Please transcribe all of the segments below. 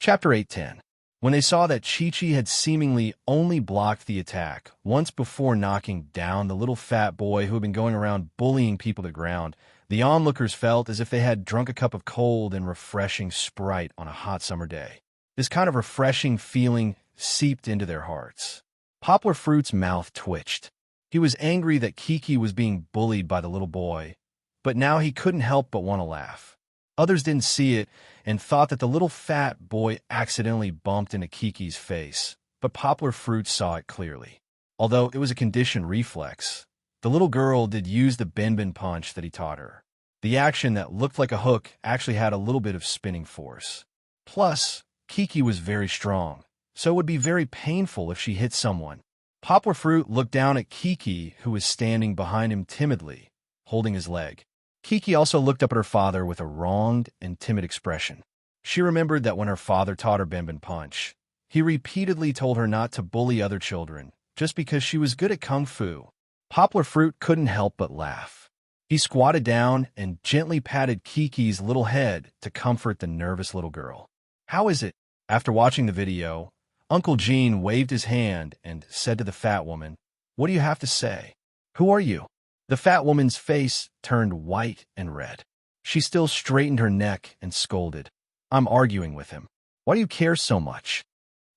Chapter 8:10. When they saw that Chi-Chi had seemingly only blocked the attack once before knocking down the little fat boy who had been going around bullying people to the ground, the onlookers felt as if they had drunk a cup of cold and refreshing Sprite on a hot summer day. This kind of refreshing feeling seeped into their hearts. Poplar Fruit's mouth twitched. He was angry that Kiki was being bullied by the little boy, but now he couldn't help but want to laugh. Others didn't see it and thought that the little fat boy accidentally bumped into Kiki's face, but Poplar Fruit saw it clearly. Although it was a conditioned reflex, the little girl did use the bin punch that he taught her. The action that looked like a hook actually had a little bit of spinning force. Plus, Kiki was very strong, so it would be very painful if she hit someone. Poplar Fruit looked down at Kiki, who was standing behind him timidly, holding his leg. Kiki also looked up at her father with a wronged and timid expression. She remembered that when her father taught her bin punch, he repeatedly told her not to bully other children just because she was good at kung fu. Poplar Fruit couldn't help but laugh. He squatted down and gently patted Kiki's little head to comfort the nervous little girl. "How is it?" After watching the video, Uncle Gene waved his hand and said to the fat woman, "What do you have to say? Who are you?" The fat woman's face turned white and red. She still straightened her neck and scolded, "I'm arguing with him. Why do you care so much?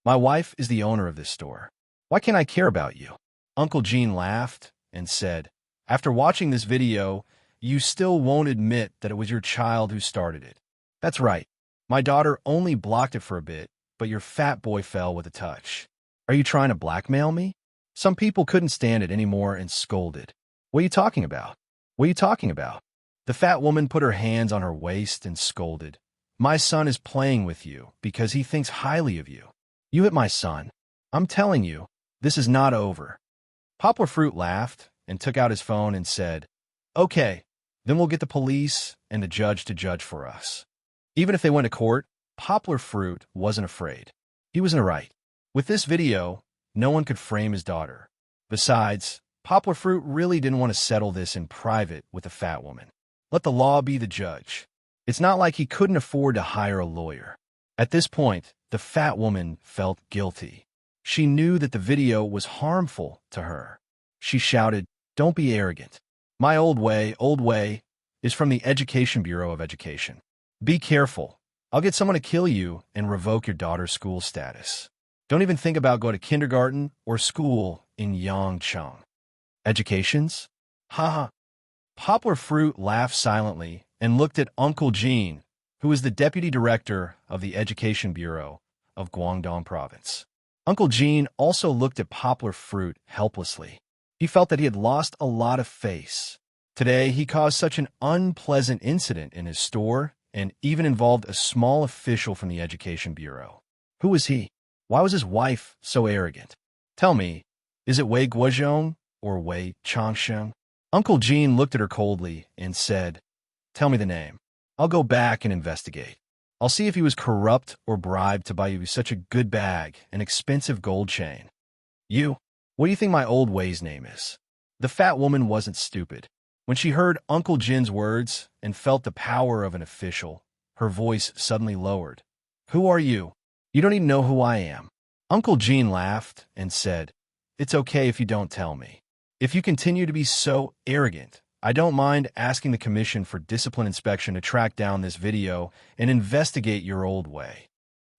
My wife is the owner of this store. Why can't I care about you?" Uncle Gene laughed and said, "After watching this video, you still won't admit that it was your child who started it. That's right. My daughter only blocked it for a bit, but your fat boy fell with a touch. Are you trying to blackmail me?" Some people couldn't stand it anymore and scolded. "What are you talking about? What are you talking about?" The fat woman put her hands on her waist and scolded, "My son is playing with you because he thinks highly of you. You hit my son. I'm telling you, this is not over." Poplar Fruit laughed and took out his phone and said, "Okay, then we'll get the police and the judge to judge for us." Even if they went to court, Poplar Fruit wasn't afraid. He was in the right. With this video, no one could frame his daughter. Besides, Poplar Fruit really didn't want to settle this in private with the fat woman. Let the law be the judge. It's not like he couldn't afford to hire a lawyer. At this point, the fat woman felt guilty. She knew that the video was harmful to her. She shouted, "Don't be arrogant. My old way, is from the Education Bureau of Education. Be careful. I'll get someone to kill you and revoke your daughter's school status. Don't even think about going to kindergarten or school in Yangcheng." Educations? Haha. Poplar Fruit laughed silently and looked at Uncle Gene, who was the deputy director of the Education Bureau of Guangdong Province. Uncle Gene also looked at Poplar Fruit helplessly. He felt that he had lost a lot of face. Today, he caused such an unpleasant incident in his store and even involved a small official from the Education Bureau. Who was he? Why was his wife so arrogant? Tell me, is it Wei Guozhong or Wei Changsheng? Uncle Gene looked at her coldly and said, "Tell me the name. I'll go back and investigate. I'll see if he was corrupt or bribed to buy you such a good bag, an expensive gold chain." "You? What do you think my old Wei's name is?" The fat woman wasn't stupid. When she heard Uncle Jin's words and felt the power of an official, her voice suddenly lowered. "Who are you? You don't even know who I am." Uncle Gene laughed and said, "It's okay if you don't tell me. If you continue to be so arrogant, I don't mind asking the Commission for Discipline Inspection to track down this video and investigate your old way."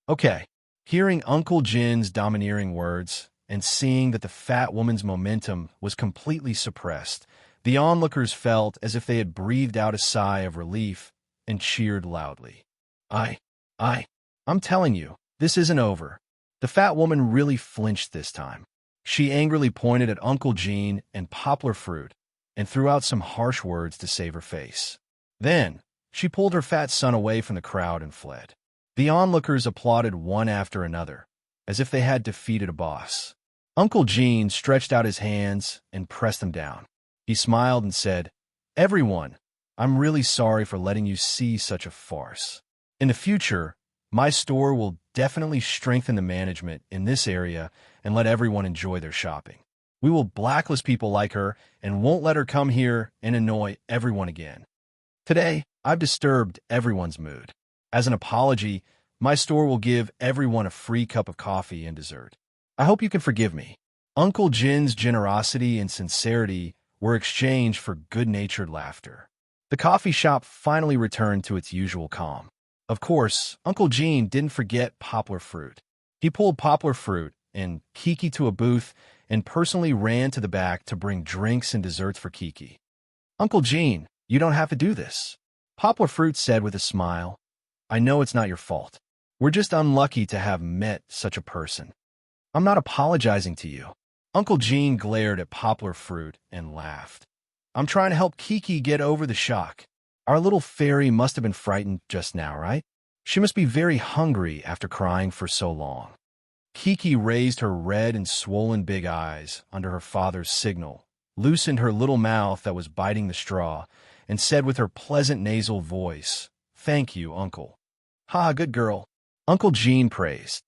Okay. Hearing Uncle Jin's domineering words and seeing that the fat woman's momentum was completely suppressed, the onlookers felt as if they had breathed out a sigh of relief and cheered loudly. I'm telling you, this isn't over." The fat woman really flinched this time. She angrily pointed at Uncle Gene and Poplar Fruit and threw out some harsh words to save her face. Then, she pulled her fat son away from the crowd and fled. The onlookers applauded one after another, as if they had defeated a boss. Uncle Gene stretched out his hands and pressed them down. He smiled and said, "Everyone, I'm really sorry for letting you see such a farce. In the future, my store will definitely strengthen the management in this area and let everyone enjoy their shopping. We will blacklist people like her and won't let her come here and annoy everyone again. Today, I've disturbed everyone's mood. As an apology, My store will give everyone a free cup of coffee and dessert. I hope you can forgive me." Uncle Jin's generosity and sincerity were exchanged for good-natured laughter. The coffee shop finally returned to its usual calm. Of course, Uncle Jin didn't forget Poplar Fruit. He pulled Poplar Fruit and Kiki to a booth and personally ran to the back to bring drinks and desserts for Kiki. "Uncle Jin, you don't have to do this," Poplar Fruit said with a smile. "I know it's not your fault. We're just unlucky to have met such a person. I'm not apologizing to you." Uncle Jin glared at Poplar Fruit and laughed. "I'm trying to help Kiki get over the shock. Our little fairy must have been frightened just now, right? She must be very hungry after crying for so long." Kiki raised her red and swollen big eyes under her father's signal, loosened her little mouth that was biting the straw, and said with her pleasant nasal voice, "Thank you, Uncle." "Ha, good girl," Uncle Jin praised.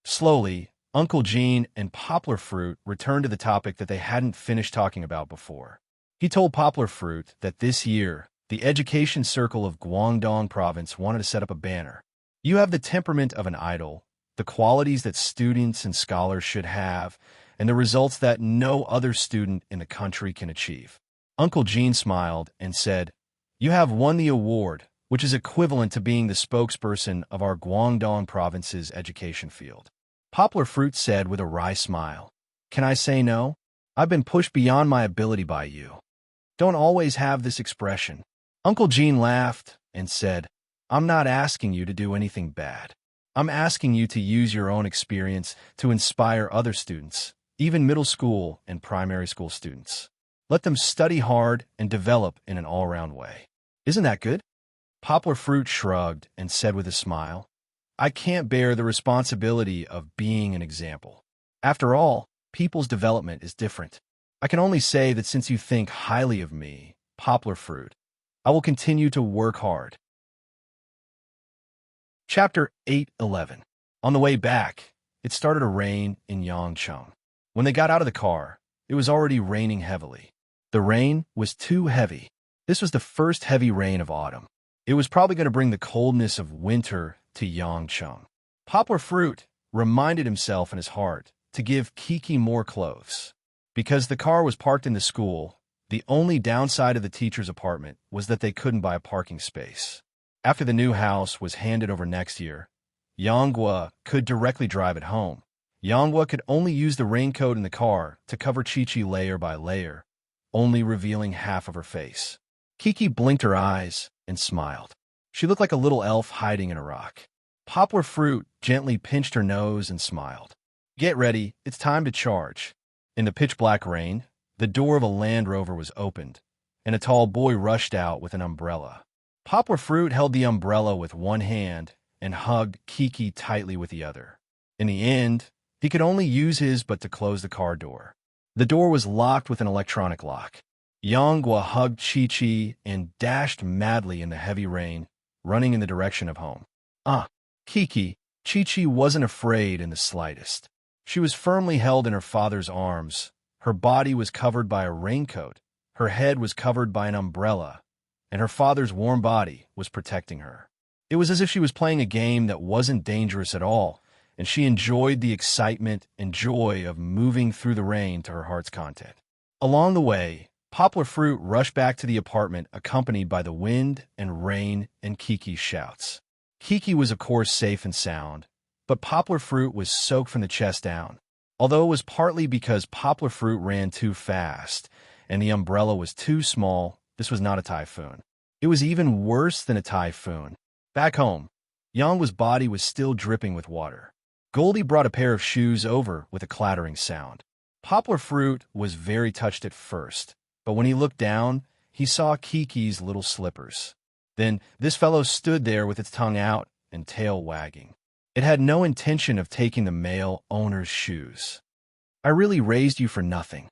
Slowly, Uncle Jin and Poplar Fruit returned to the topic that they hadn't finished talking about before. He told Poplar Fruit that this year, the Education Circle of Guangdong Province wanted to set up a banner. "You have the temperament of an idol, the qualities that students and scholars should have, and the results that no other student in the country can achieve." Uncle Jin smiled and said, "You have won the award, which is equivalent to being the spokesperson of our Guangdong Province's education field." Poplar Fruit said with a wry smile, "Can I say no? I've been pushed beyond my ability by you. Don't always have this expression." Uncle Jin laughed and said, "I'm not asking you to do anything bad. I'm asking you to use your own experience to inspire other students, even middle school and primary school students. Let them study hard and develop in an all-around way. Isn't that good?" Poplar Fruit shrugged and said with a smile, "I can't bear the responsibility of being an example. After all, people's development is different. I can only say that since you think highly of me, Poplar Fruit, I will continue to work hard." Chapter 8:11. On the way back, it started to rain in Yangcheng. When they got out of the car, it was already raining heavily. The rain was too heavy. This was the first heavy rain of autumn. It was probably going to bring the coldness of winter to Yangcheng. Poplar Fruit reminded himself in his heart to give Kiki more clothes. Because the car was parked in the school, the only downside of the teacher's apartment was that they couldn't buy a parking space. After the new house was handed over next year, Yanghua could directly drive it home. Yanghua could only use the raincoat in the car to cover Chi-Chi layer by layer, only revealing half of her face. Kiki blinked her eyes and smiled. She looked like a little elf hiding in a rock. Poplar Fruit gently pinched her nose and smiled. "Get ready, it's time to charge." In the pitch-black rain, the door of a Land Rover was opened, and a tall boy rushed out with an umbrella. Poplar Fruit held the umbrella with one hand and hugged Kiki tightly with the other. In the end, he could only use his but to close the car door. The door was locked with an electronic lock. Yanghua hugged Chi-Chi and dashed madly in the heavy rain, running in the direction of home. Kiki, Chi-Chi wasn't afraid in the slightest. She was firmly held in her father's arms. Her body was covered by a raincoat, her head was covered by an umbrella, and her father's warm body was protecting her. It was as if she was playing a game that wasn't dangerous at all, and she enjoyed the excitement and joy of moving through the rain to her heart's content. Along the way, Poplar Fruit rushed back to the apartment accompanied by the wind and rain and Kiki's shouts. Kiki was of course safe and sound, but Poplar Fruit was soaked from the chest down. Although it was partly because Poplar Fruit ran too fast and the umbrella was too small, this was not a typhoon. It was even worse than a typhoon. Back home, Yang's body was still dripping with water. Goldie brought a pair of shoes over with a clattering sound. Poplar Fruit was very touched at first, but when he looked down, he saw Kiki's little slippers. Then this fellow stood there with its tongue out and tail wagging. It had no intention of taking the male owner's shoes. "I really raised you for nothing."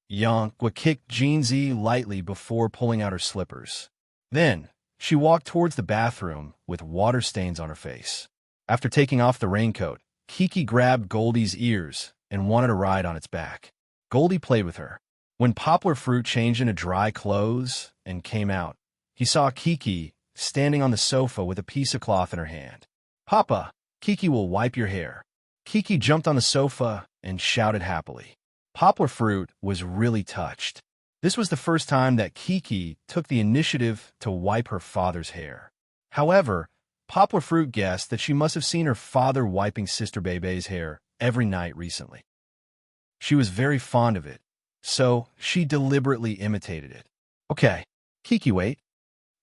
Yanghua kicked Jinzi lightly before pulling out her slippers. Then, she walked towards the bathroom with water stains on her face. After taking off the raincoat, Kiki grabbed Goldie's ears and wanted to ride on its back. Goldie played with her. When Poplar Fruit changed into dry clothes and came out, he saw Kiki standing on the sofa with a piece of cloth in her hand. Papa, Kiki will wipe your hair. Kiki jumped on the sofa and shouted happily. Poplar Fruit was really touched. This was the first time that Kiki took the initiative to wipe her father's hair. However, Poplar Fruit guessed that she must have seen her father wiping Sister Bebe's hair every night recently. She was very fond of it, so she deliberately imitated it. Okay, Kiki, wait,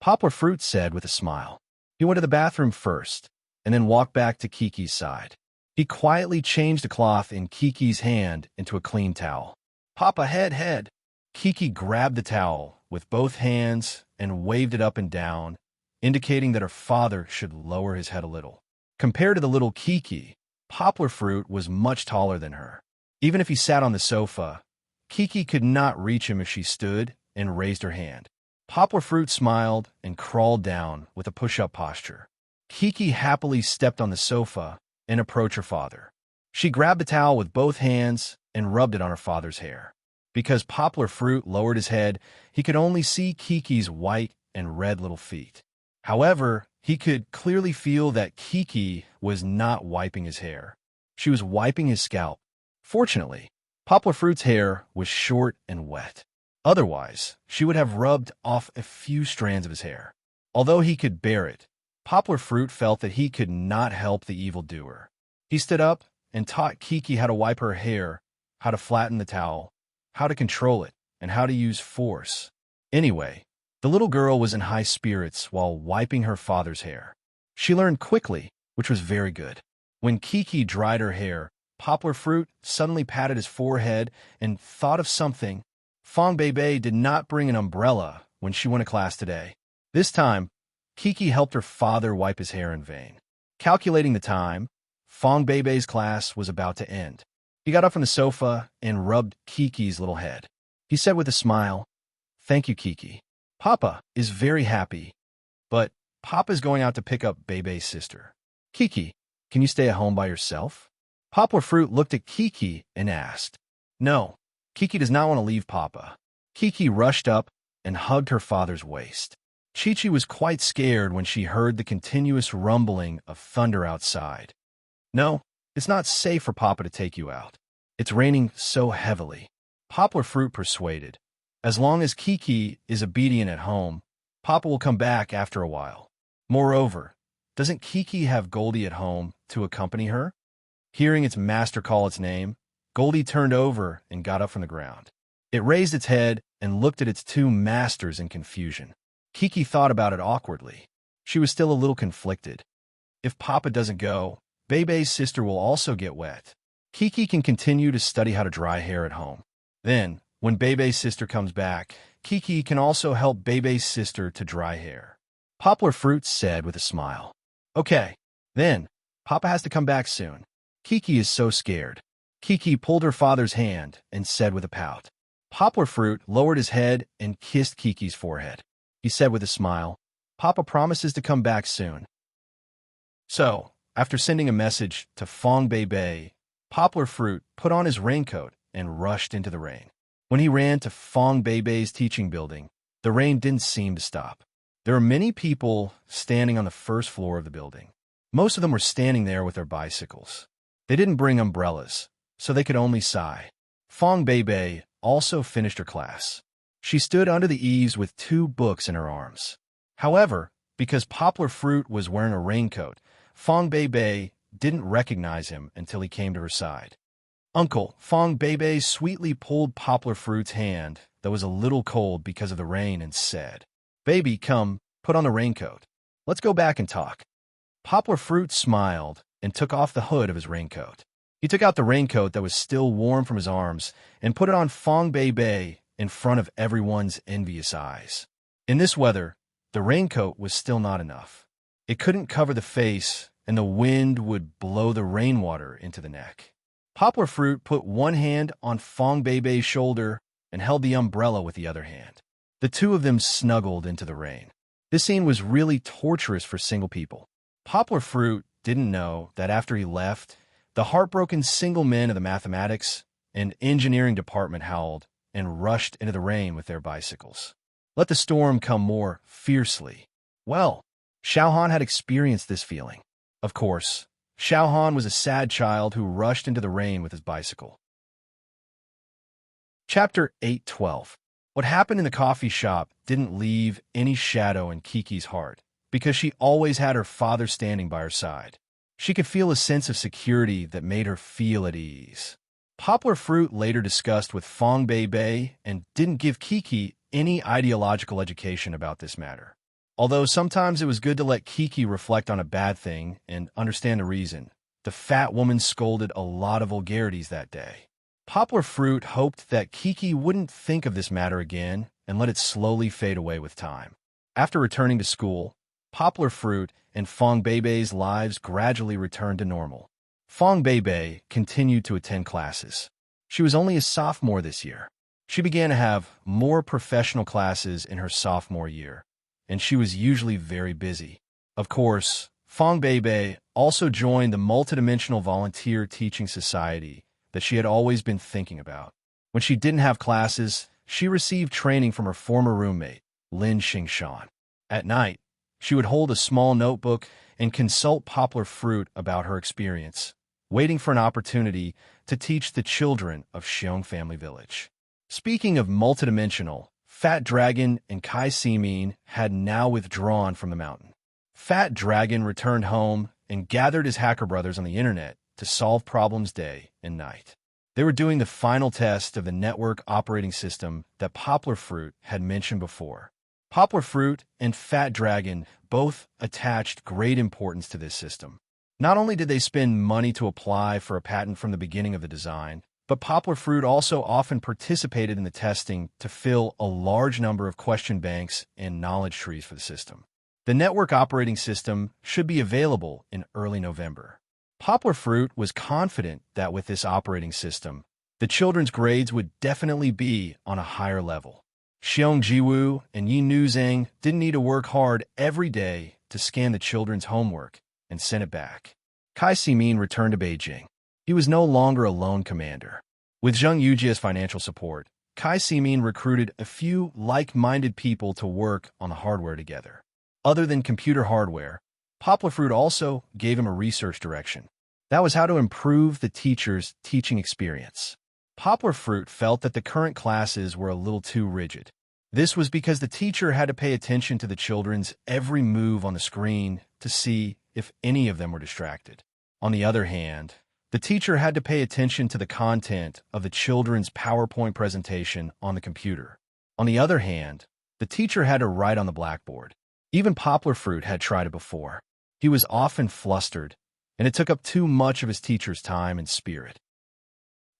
Poplar Fruit said with a smile. He went to the bathroom first, and then walked back to Kiki's side. He quietly changed the cloth in Kiki's hand into a clean towel. Papa, head. Kiki grabbed the towel with both hands and waved it up and down, indicating that her father should lower his head a little. Compared to the little Kiki, Poplar Fruit was much taller than her. Even if he sat on the sofa, Kiki could not reach him if she stood and raised her hand. Poplar Fruit smiled and crawled down with a push-up posture. Kiki happily stepped on the sofa and approached her father. She grabbed the towel with both hands and rubbed it on her father's hair. Because Poplar Fruit lowered his head, he could only see Kiki's white and red little feet. However, he could clearly feel that Kiki was not wiping his hair. She was wiping his scalp. Fortunately, Poplar Fruit's hair was short and wet. Otherwise, she would have rubbed off a few strands of his hair. Although he could bear it, Poplar Fruit felt that he could not help the evildoer. He stood up and taught Kiki how to wipe her hair, how to flatten the towel, how to control it, and how to use force. Anyway, the little girl was in high spirits while wiping her father's hair. She learned quickly, which was very good. When Kiki dried her hair, Poplar Fruit suddenly patted his forehead and thought of something. Fong Bebe did not bring an umbrella when she went to class today. This time, Kiki helped her father wipe his hair in vain. Calculating the time, Fong Bebe's class was about to end. He got up from the sofa and rubbed Kiki's little head. He said with a smile, "Thank you, Kiki. Papa is very happy, but Papa's going out to pick up Bebe's sister. Kiki, can you stay at home by yourself?" Poplar Fruit looked at Kiki and asked. No, Kiki does not want to leave Papa. Kiki rushed up and hugged her father's waist. Chi-Chi was quite scared when she heard the continuous rumbling of thunder outside. No, it's not safe for Papa to take you out. It's raining so heavily. Poplar Fruit persuaded. As long as Kiki is obedient at home, Papa will come back after a while. Moreover, doesn't Kiki have Goldie at home to accompany her? Hearing its master call its name, Goldie turned over and got up from the ground. It raised its head and looked at its two masters in confusion. Kiki thought about it awkwardly. She was still a little conflicted. If Papa doesn't go, Bebe's sister will also get wet. Kiki can continue to study how to dry hair at home. Then, when Bebe's sister comes back, Kiki can also help Bebe's sister to dry hair. Poplar Fruit said with a smile. Okay, then, Papa has to come back soon. Kiki is so scared. Kiki pulled her father's hand and said with a pout. Poplar Fruit lowered his head and kissed Kiki's forehead. He said with a smile, Papa promises to come back soon. So, after sending a message to Fong Bebe, Poplar Fruit put on his raincoat and rushed into the rain. When he ran to Fong Bebe's teaching building, the rain didn't seem to stop. There were many people standing on the first floor of the building. Most of them were standing there with their bicycles. They didn't bring umbrellas, so they could only sigh. Fong Bebe also finished her class. She stood under the eaves with 2 books in her arms. However, because Poplar Fruit was wearing a raincoat, Fong Bebe didn't recognize him until he came to her side. Uncle, Fong Bebe sweetly pulled Poplar Fruit's hand that was a little cold because of the rain and said, Baby, come, put on the raincoat. Let's go back and talk. Poplar Fruit smiled and took off the hood of his raincoat. He took out the raincoat that was still warm from his arms and put it on Fong Bebe in front of everyone's envious eyes. In this weather, the raincoat was still not enough. It couldn't cover the face, and the wind would blow the rainwater into the neck. Poplar Fruit put one hand on Fong Bebe's shoulder and held the umbrella with the other hand. The two of them snuggled into the rain. This scene was really torturous for single people. Poplar Fruit didn't know that after he left, the heartbroken single men of the mathematics and engineering department howled and rushed into the rain with their bicycles. Let the storm come more fiercely. Well, Xiaohan had experienced this feeling. Of course, Xiaohan was a sad child who rushed into the rain with his bicycle. Chapter 8:12. What happened in the coffee shop didn't leave any shadow in Kiki's heart, because she always had her father standing by her side. She could feel a sense of security that made her feel at ease. Poplar Fruit later discussed with Fong Bei and didn't give Kiki any ideological education about this matter. Although sometimes it was good to let Kiki reflect on a bad thing and understand the reason, the fat woman scolded a lot of vulgarities that day. Poplar Fruit hoped that Kiki wouldn't think of this matter again and let it slowly fade away with time. After returning to school, Poplar Fruit and Fong Bei's lives gradually returned to normal. Fong Bei continued to attend classes. She was only a sophomore this year. She began to have more professional classes in her sophomore year, and she was usually very busy. Of course, Fong Bei also joined the multidimensional volunteer teaching society that she had always been thinking about. When she didn't have classes, she received training from her former roommate, Lin Xingshan. At night, she would hold a small notebook and consult Poplar Fruit about her experience, waiting for an opportunity to teach the children of Xiong Family Village. Speaking of multidimensional, Fat Dragon and Kai Simin had now withdrawn from the mountain. Fat Dragon returned home and gathered his hacker brothers on the internet to solve problems day and night. They were doing the final test of the network operating system that Poplar Fruit had mentioned before. Poplar Fruit and Fat Dragon both attached great importance to this system. Not only did they spend money to apply for a patent from the beginning of the design, but Poplar Fruit also often participated in the testing to fill a large number of question banks and knowledge trees for the system. The network operating system should be available in early November. Poplar Fruit was confident that with this operating system, the children's grades would definitely be on a higher level. Xiong Jiwu and Yi Nuzheng didn't need to work hard every day to scan the children's homework and send it back. Kai Simin returned to Beijing. He was no longer a lone commander. With Zheng Yuji's financial support, Kai Simin recruited a few like-minded people to work on the hardware together. Other than computer hardware, Poplar Fruit also gave him a research direction. That was how to improve the teacher's teaching experience. Poplar Fruit felt that the current classes were a little too rigid. This was because the teacher had to pay attention to the children's every move on the screen to see if any of them were distracted. On the other hand, the teacher had to pay attention to the content of the children's PowerPoint presentation on the computer. On the other hand, the teacher had to write on the blackboard. Even Poplar Fruit had tried it before. He was often flustered, and it took up too much of his teacher's time and spirit.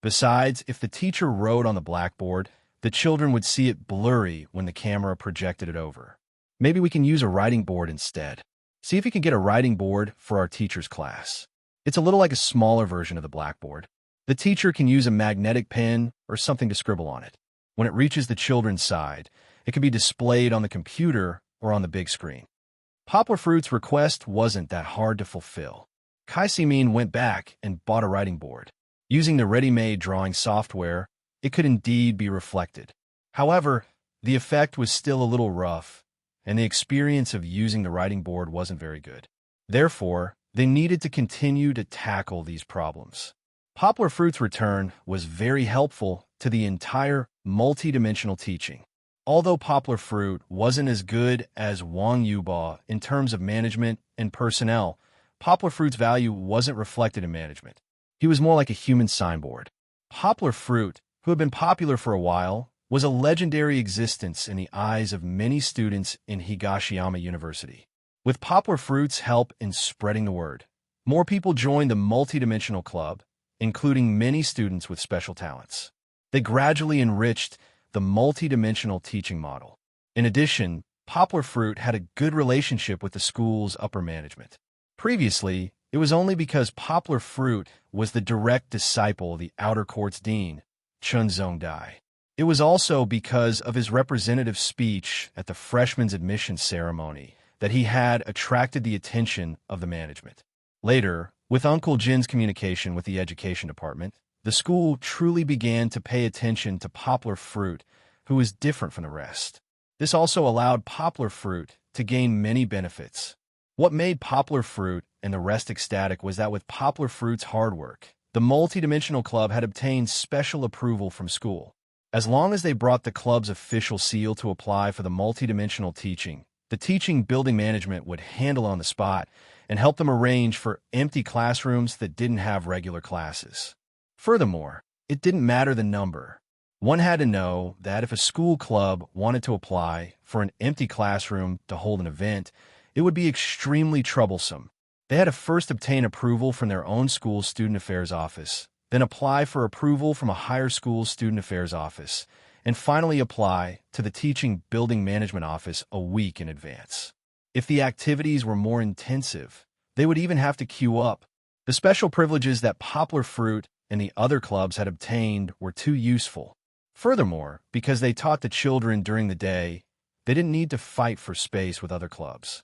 Besides, if the teacher wrote on the blackboard, the children would see it blurry when the camera projected it over. Maybe we can use a writing board instead. See if you can get a writing board for our teacher's class. It's a little like a smaller version of the blackboard. The teacher can use a magnetic pen or something to scribble on it. When it reaches the children's side, it can be displayed on the computer or on the big screen. Poplar Fruit's request wasn't that hard to fulfill. Kai Simin went back and bought a writing board. Using the ready-made drawing software, it could indeed be reflected. However, the effect was still a little rough, and the experience of using the writing board wasn't very good. Therefore, they needed to continue to tackle these problems. Poplar Fruit's return was very helpful to the entire multidimensional teaching. Although Poplar Fruit wasn't as good as Wang Yuba in terms of management and personnel, Poplar Fruit's value wasn't reflected in management. He was more like a human signboard. Poplar Fruit, who had been popular for a while, was a legendary existence in the eyes of many students in Higashiyama University. With Poplar Fruit's help in spreading the word, more people joined the multidimensional club, including many students with special talents. They gradually enriched the multidimensional teaching model. In addition, Poplar Fruit had a good relationship with the school's upper management. Previously, it was only because Poplar Fruit was the direct disciple of the Outer Court's dean, Chun Zongdai. It was also because of his representative speech at the freshman's admission ceremony that he had attracted the attention of the management. Later, with Uncle Jin's communication with the education department, the school truly began to pay attention to Poplar Fruit, who was different from the rest. This also allowed Poplar Fruit to gain many benefits. What made Poplar Fruit and the rest ecstatic was that with Poplar Fruit's hard work, the Multidimensional Club had obtained special approval from school. As long as they brought the club's official seal to apply for the multidimensional teaching, the teaching building management would handle on the spot and help them arrange for empty classrooms that didn't have regular classes. Furthermore, it didn't matter the number. One had to know that if a school club wanted to apply for an empty classroom to hold an event, it would be extremely troublesome. They had to first obtain approval from their own school's student affairs office, then apply for approval from a higher school's student affairs office, and finally apply to the teaching building management office a week in advance. If the activities were more intensive, they would even have to queue up. The special privileges that Poplar Fruit and the other clubs had obtained were too useful. Furthermore, because they taught the children during the day, they didn't need to fight for space with other clubs.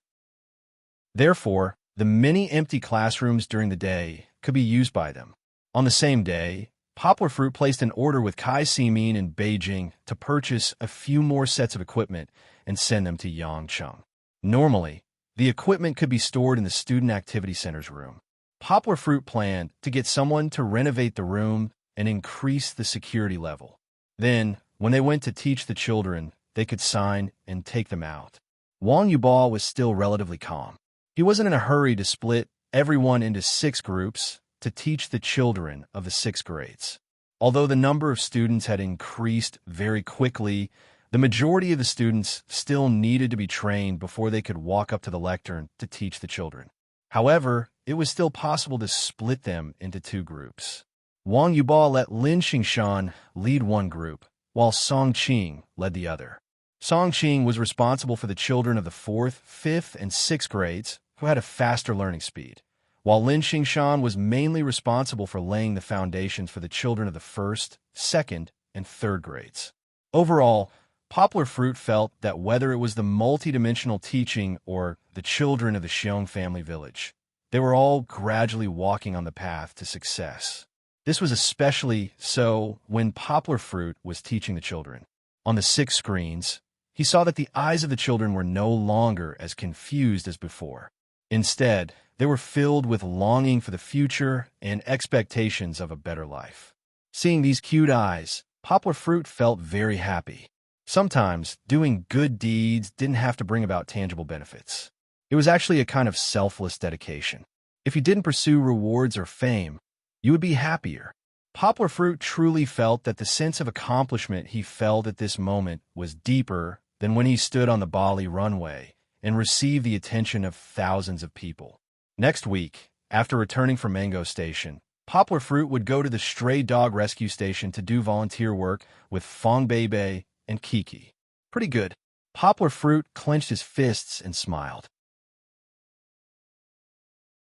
Therefore, the many empty classrooms during the day could be used by them. On the same day, Poplar Fruit placed an order with Kai Simin in Beijing to purchase a few more sets of equipment and send them to Yangcheng. Normally, the equipment could be stored in the Student Activity Center's room. Poplar Fruit planned to get someone to renovate the room and increase the security level. Then, when they went to teach the children, they could sign and take them out. Wang Yubao was still relatively calm. He wasn't in a hurry to split everyone into 6 groups to teach the children of the 6th grades. Although the number of students had increased very quickly, the majority of the students still needed to be trained before they could walk up to the lectern to teach the children. However, it was still possible to split them into 2 groups. Wang Yubao let Lin Xingshan lead one group, while Song Qing led the other. Song Qing was responsible for the children of the 4th, 5th, and 6th grades, who had a faster learning speed, while Lin Xingshan was mainly responsible for laying the foundations for the children of the 1st, 2nd, and 3rd grades. Overall, Poplar Fruit felt that whether it was the multidimensional teaching or the children of the Xiong family village, they were all gradually walking on the path to success. This was especially so when Poplar Fruit was teaching the children. On the 6 screens, he saw that the eyes of the children were no longer as confused as before. Instead, they were filled with longing for the future and expectations of a better life. Seeing these cute eyes, Poplar Fruit felt very happy. Sometimes, doing good deeds didn't have to bring about tangible benefits. It was actually a kind of selfless dedication. If you didn't pursue rewards or fame, you would be happier. Poplar Fruit truly felt that the sense of accomplishment he felt at this moment was deeper than when he stood on the Bali runway and received the attention of thousands of people. Next week, after returning from Mango Station, Poplar Fruit would go to the stray dog rescue station to do volunteer work with Fong Beibei and Kiki. Pretty good. Poplar Fruit clenched his fists and smiled.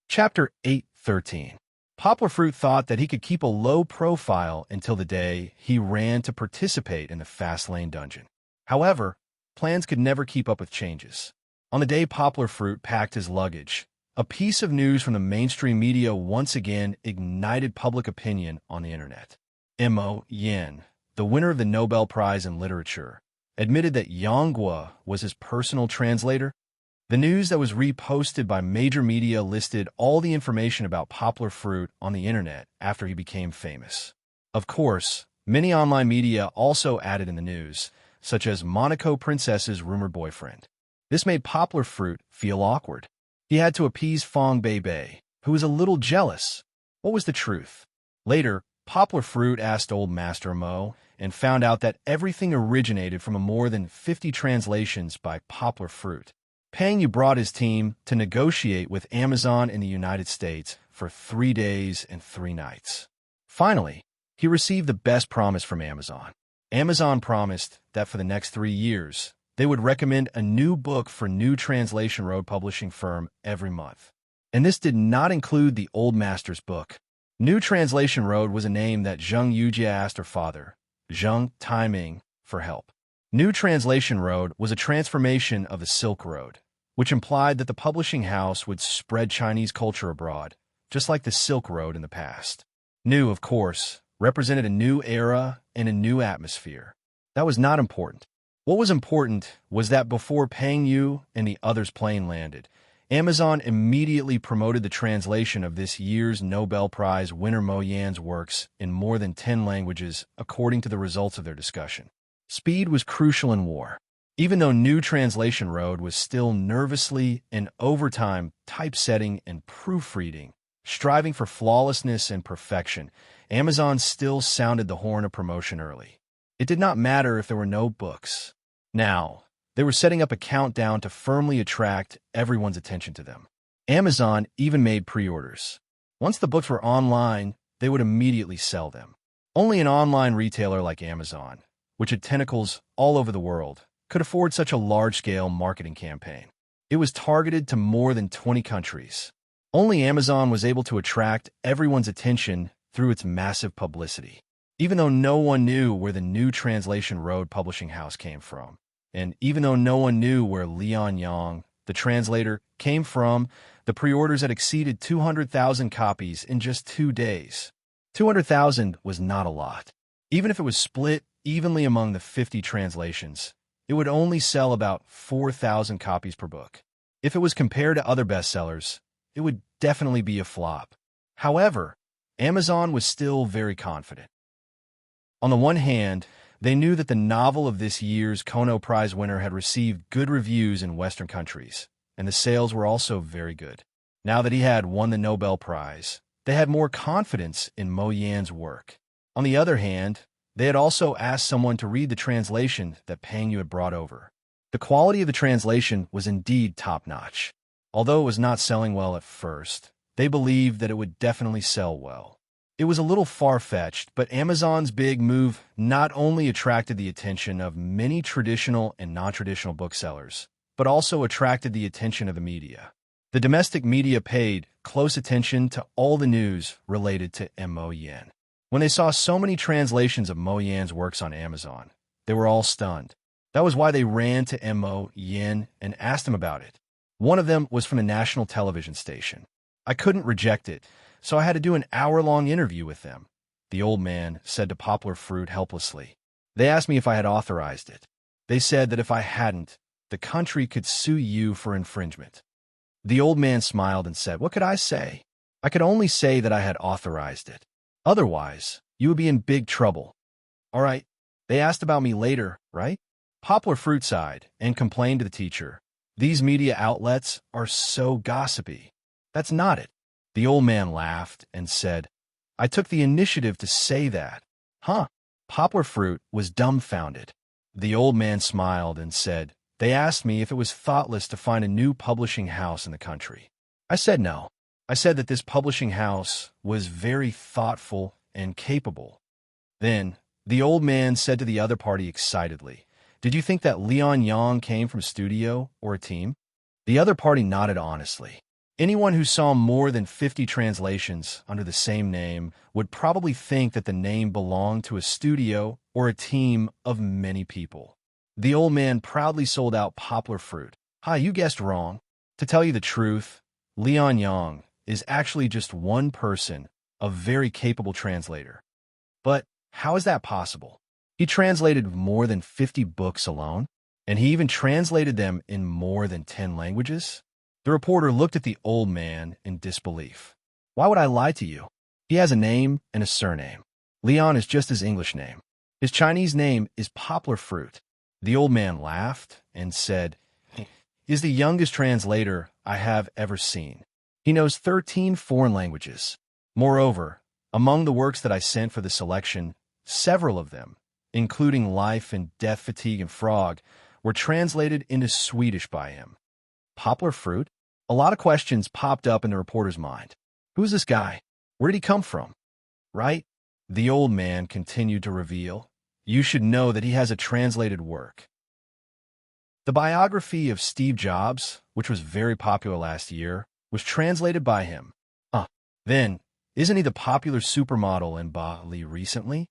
Chapter 8:13. Poplar Fruit thought that he could keep a low profile until the day he ran to participate in the Fast Lane dungeon. However, plans could never keep up with changes. On the day Poplar Fruit packed his luggage, a piece of news from the mainstream media once again ignited public opinion on the internet. Mo Yin, the winner of the Nobel Prize in Literature, admitted that Yang Guo was his personal translator. The news that was reposted by major media listed all the information about Poplar Fruit on the internet after he became famous. Of course, many online media also added in the news, such as Monaco Princess's rumored boyfriend. This made Poplar Fruit feel awkward. He had to appease Fong Beibei, who was a little jealous. What was the truth? Later, Poplar Fruit asked Old Master Mo and found out that everything originated from more than 50 translations by Poplar Fruit. Pang Yu brought his team to negotiate with Amazon in the United States for 3 days and 3 nights. Finally, he received the best promise from Amazon. Amazon promised that for the next 3 years, they would recommend a new book for New Translation Road publishing firm every month. And this did not include the Old Master's book. New Translation Road was a name that Zheng Yujia asked her father, Zheng Taiming, for help. New Translation Road was a transformation of the Silk Road, which implied that the publishing house would spread Chinese culture abroad, just like the Silk Road in the past. New, of course, represented a new era and a new atmosphere. That was not important. What was important was that before Pang Yu and the others' plane landed, Amazon immediately promoted the translation of this year's Nobel Prize winner Mo Yan's works in more than 10 languages, according to the results of their discussion. Speed was crucial in war. Even though New Translation Road was still nervously and overtime typesetting and proofreading, striving for flawlessness and perfection, Amazon still sounded the horn of promotion early. It did not matter if there were no books. Now, they were setting up a countdown to firmly attract everyone's attention to them. Amazon even made pre-orders. Once the books were online, they would immediately sell them. Only an online retailer like Amazon, which had tentacles all over the world, could afford such a large-scale marketing campaign. It was targeted to more than 20 countries. Only Amazon was able to attract everyone's attention through its massive publicity. Even though no one knew where the New Translation Road publishing house came from, and even though no one knew where Lian Yang, the translator, came from, the pre-orders had exceeded 200,000 copies in just 2 days. 200,000 was not a lot. Even if it was split evenly among the 50 translations, it would only sell about 4,000 copies per book. If it was compared to other bestsellers, it would definitely be a flop. However, Amazon was still very confident. On the one hand, they knew that the novel of this year's Kono Prize winner had received good reviews in Western countries, and the sales were also very good. Now that he had won the Nobel Prize, they had more confidence in Mo Yan's work. On the other hand, they had also asked someone to read the translation that Peng Yu had brought over. The quality of the translation was indeed top-notch. Although it was not selling well at first, they believed that it would definitely sell well. It was a little far-fetched, but Amazon's big move not only attracted the attention of many traditional and non-traditional booksellers, but also attracted the attention of the media. The domestic media paid close attention to all the news related to Mo Yan. When they saw so many translations of Mo Yan's works on Amazon, they were all stunned. That was why they ran to Mo Yan and asked him about it. One of them was from a national television station. I couldn't reject it, so I had to do an hour-long interview with them, the old man said to Poplar Fruit helplessly. They asked me if I had authorized it. They said that if I hadn't, the country could sue you for infringement. The old man smiled and said, "What could I say? I could only say that I had authorized it. Otherwise, you would be in big trouble." All right, they asked about me later, right? Poplar Fruit sighed and complained to the teacher. These media outlets are so gossipy. That's not it. The old man laughed and said, "I took the initiative to say that." Huh? Poplar Fruit was dumbfounded. The old man smiled and said, "They asked me if it was thoughtless to find a new publishing house in the country. I said no. I said that this publishing house was very thoughtful and capable." Then, the old man said to the other party excitedly, "Did you think that Lian Yang came from studio or a team?" The other party nodded honestly. Anyone who saw more than 50 translations under the same name would probably think that the name belonged to a studio or a team of many people. The old man proudly sold out Poplar Fruit. "Hi, you guessed wrong. To tell you the truth, Lian Yang is actually just one person, a very capable translator." "But how is that possible? He translated more than 50 books alone, and he even translated them in more than 10 languages?" The reporter looked at the old man in disbelief. "Why would I lie to you? He has a name and a surname. Leon is just his English name. His Chinese name is Poplar Fruit." The old man laughed and said, "He is the youngest translator I have ever seen. He knows 13 foreign languages. Moreover, among the works that I sent for the selection, several of them, including Life and Death, Fatigue, and Frog, were translated into Swedish by him." Poplar Fruit? A lot of questions popped up in the reporter's mind. Who is this guy? Where did he come from? Right? The old man continued to reveal, "You should know that he has a translated work. The biography of Steve Jobs, which was very popular last year, was translated by him. Then, isn't he the popular supermodel in Bali recently?"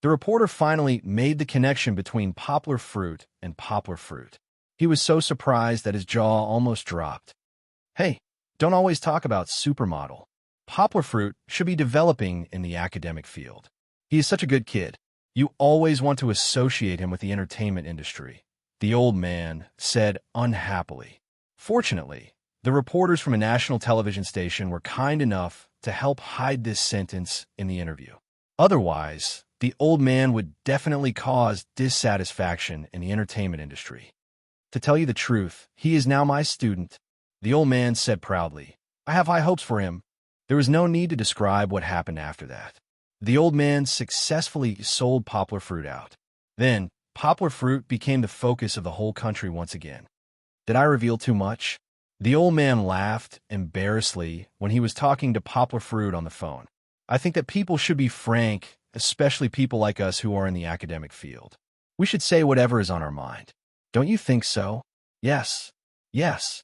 The reporter finally made the connection between Poplar Fruit and Poplar Fruit. He was so surprised that his jaw almost dropped. "Hey, don't always talk about supermodel. Poplar Fruit should be developing in the academic field. He is such a good kid. You always want to associate him with the entertainment industry," the old man said unhappily. Fortunately, The reporters from a national television station were kind enough to help hide this sentence in the interview. Otherwise, the old man would definitely cause dissatisfaction in the entertainment industry. To tell you the truth, he is now my student, the old man said proudly. I have high hopes for him. There was no need to describe what happened after that. The old man successfully sold poplar fruit out. Then, poplar fruit became the focus of the whole country once again. Did I reveal too much? The old man laughed embarrassedly when he was talking to poplar fruit on the phone. I think that people should be frank, especially people like us who are in the academic field. We should say whatever is on our mind. Don't you think so? Yes. Yes.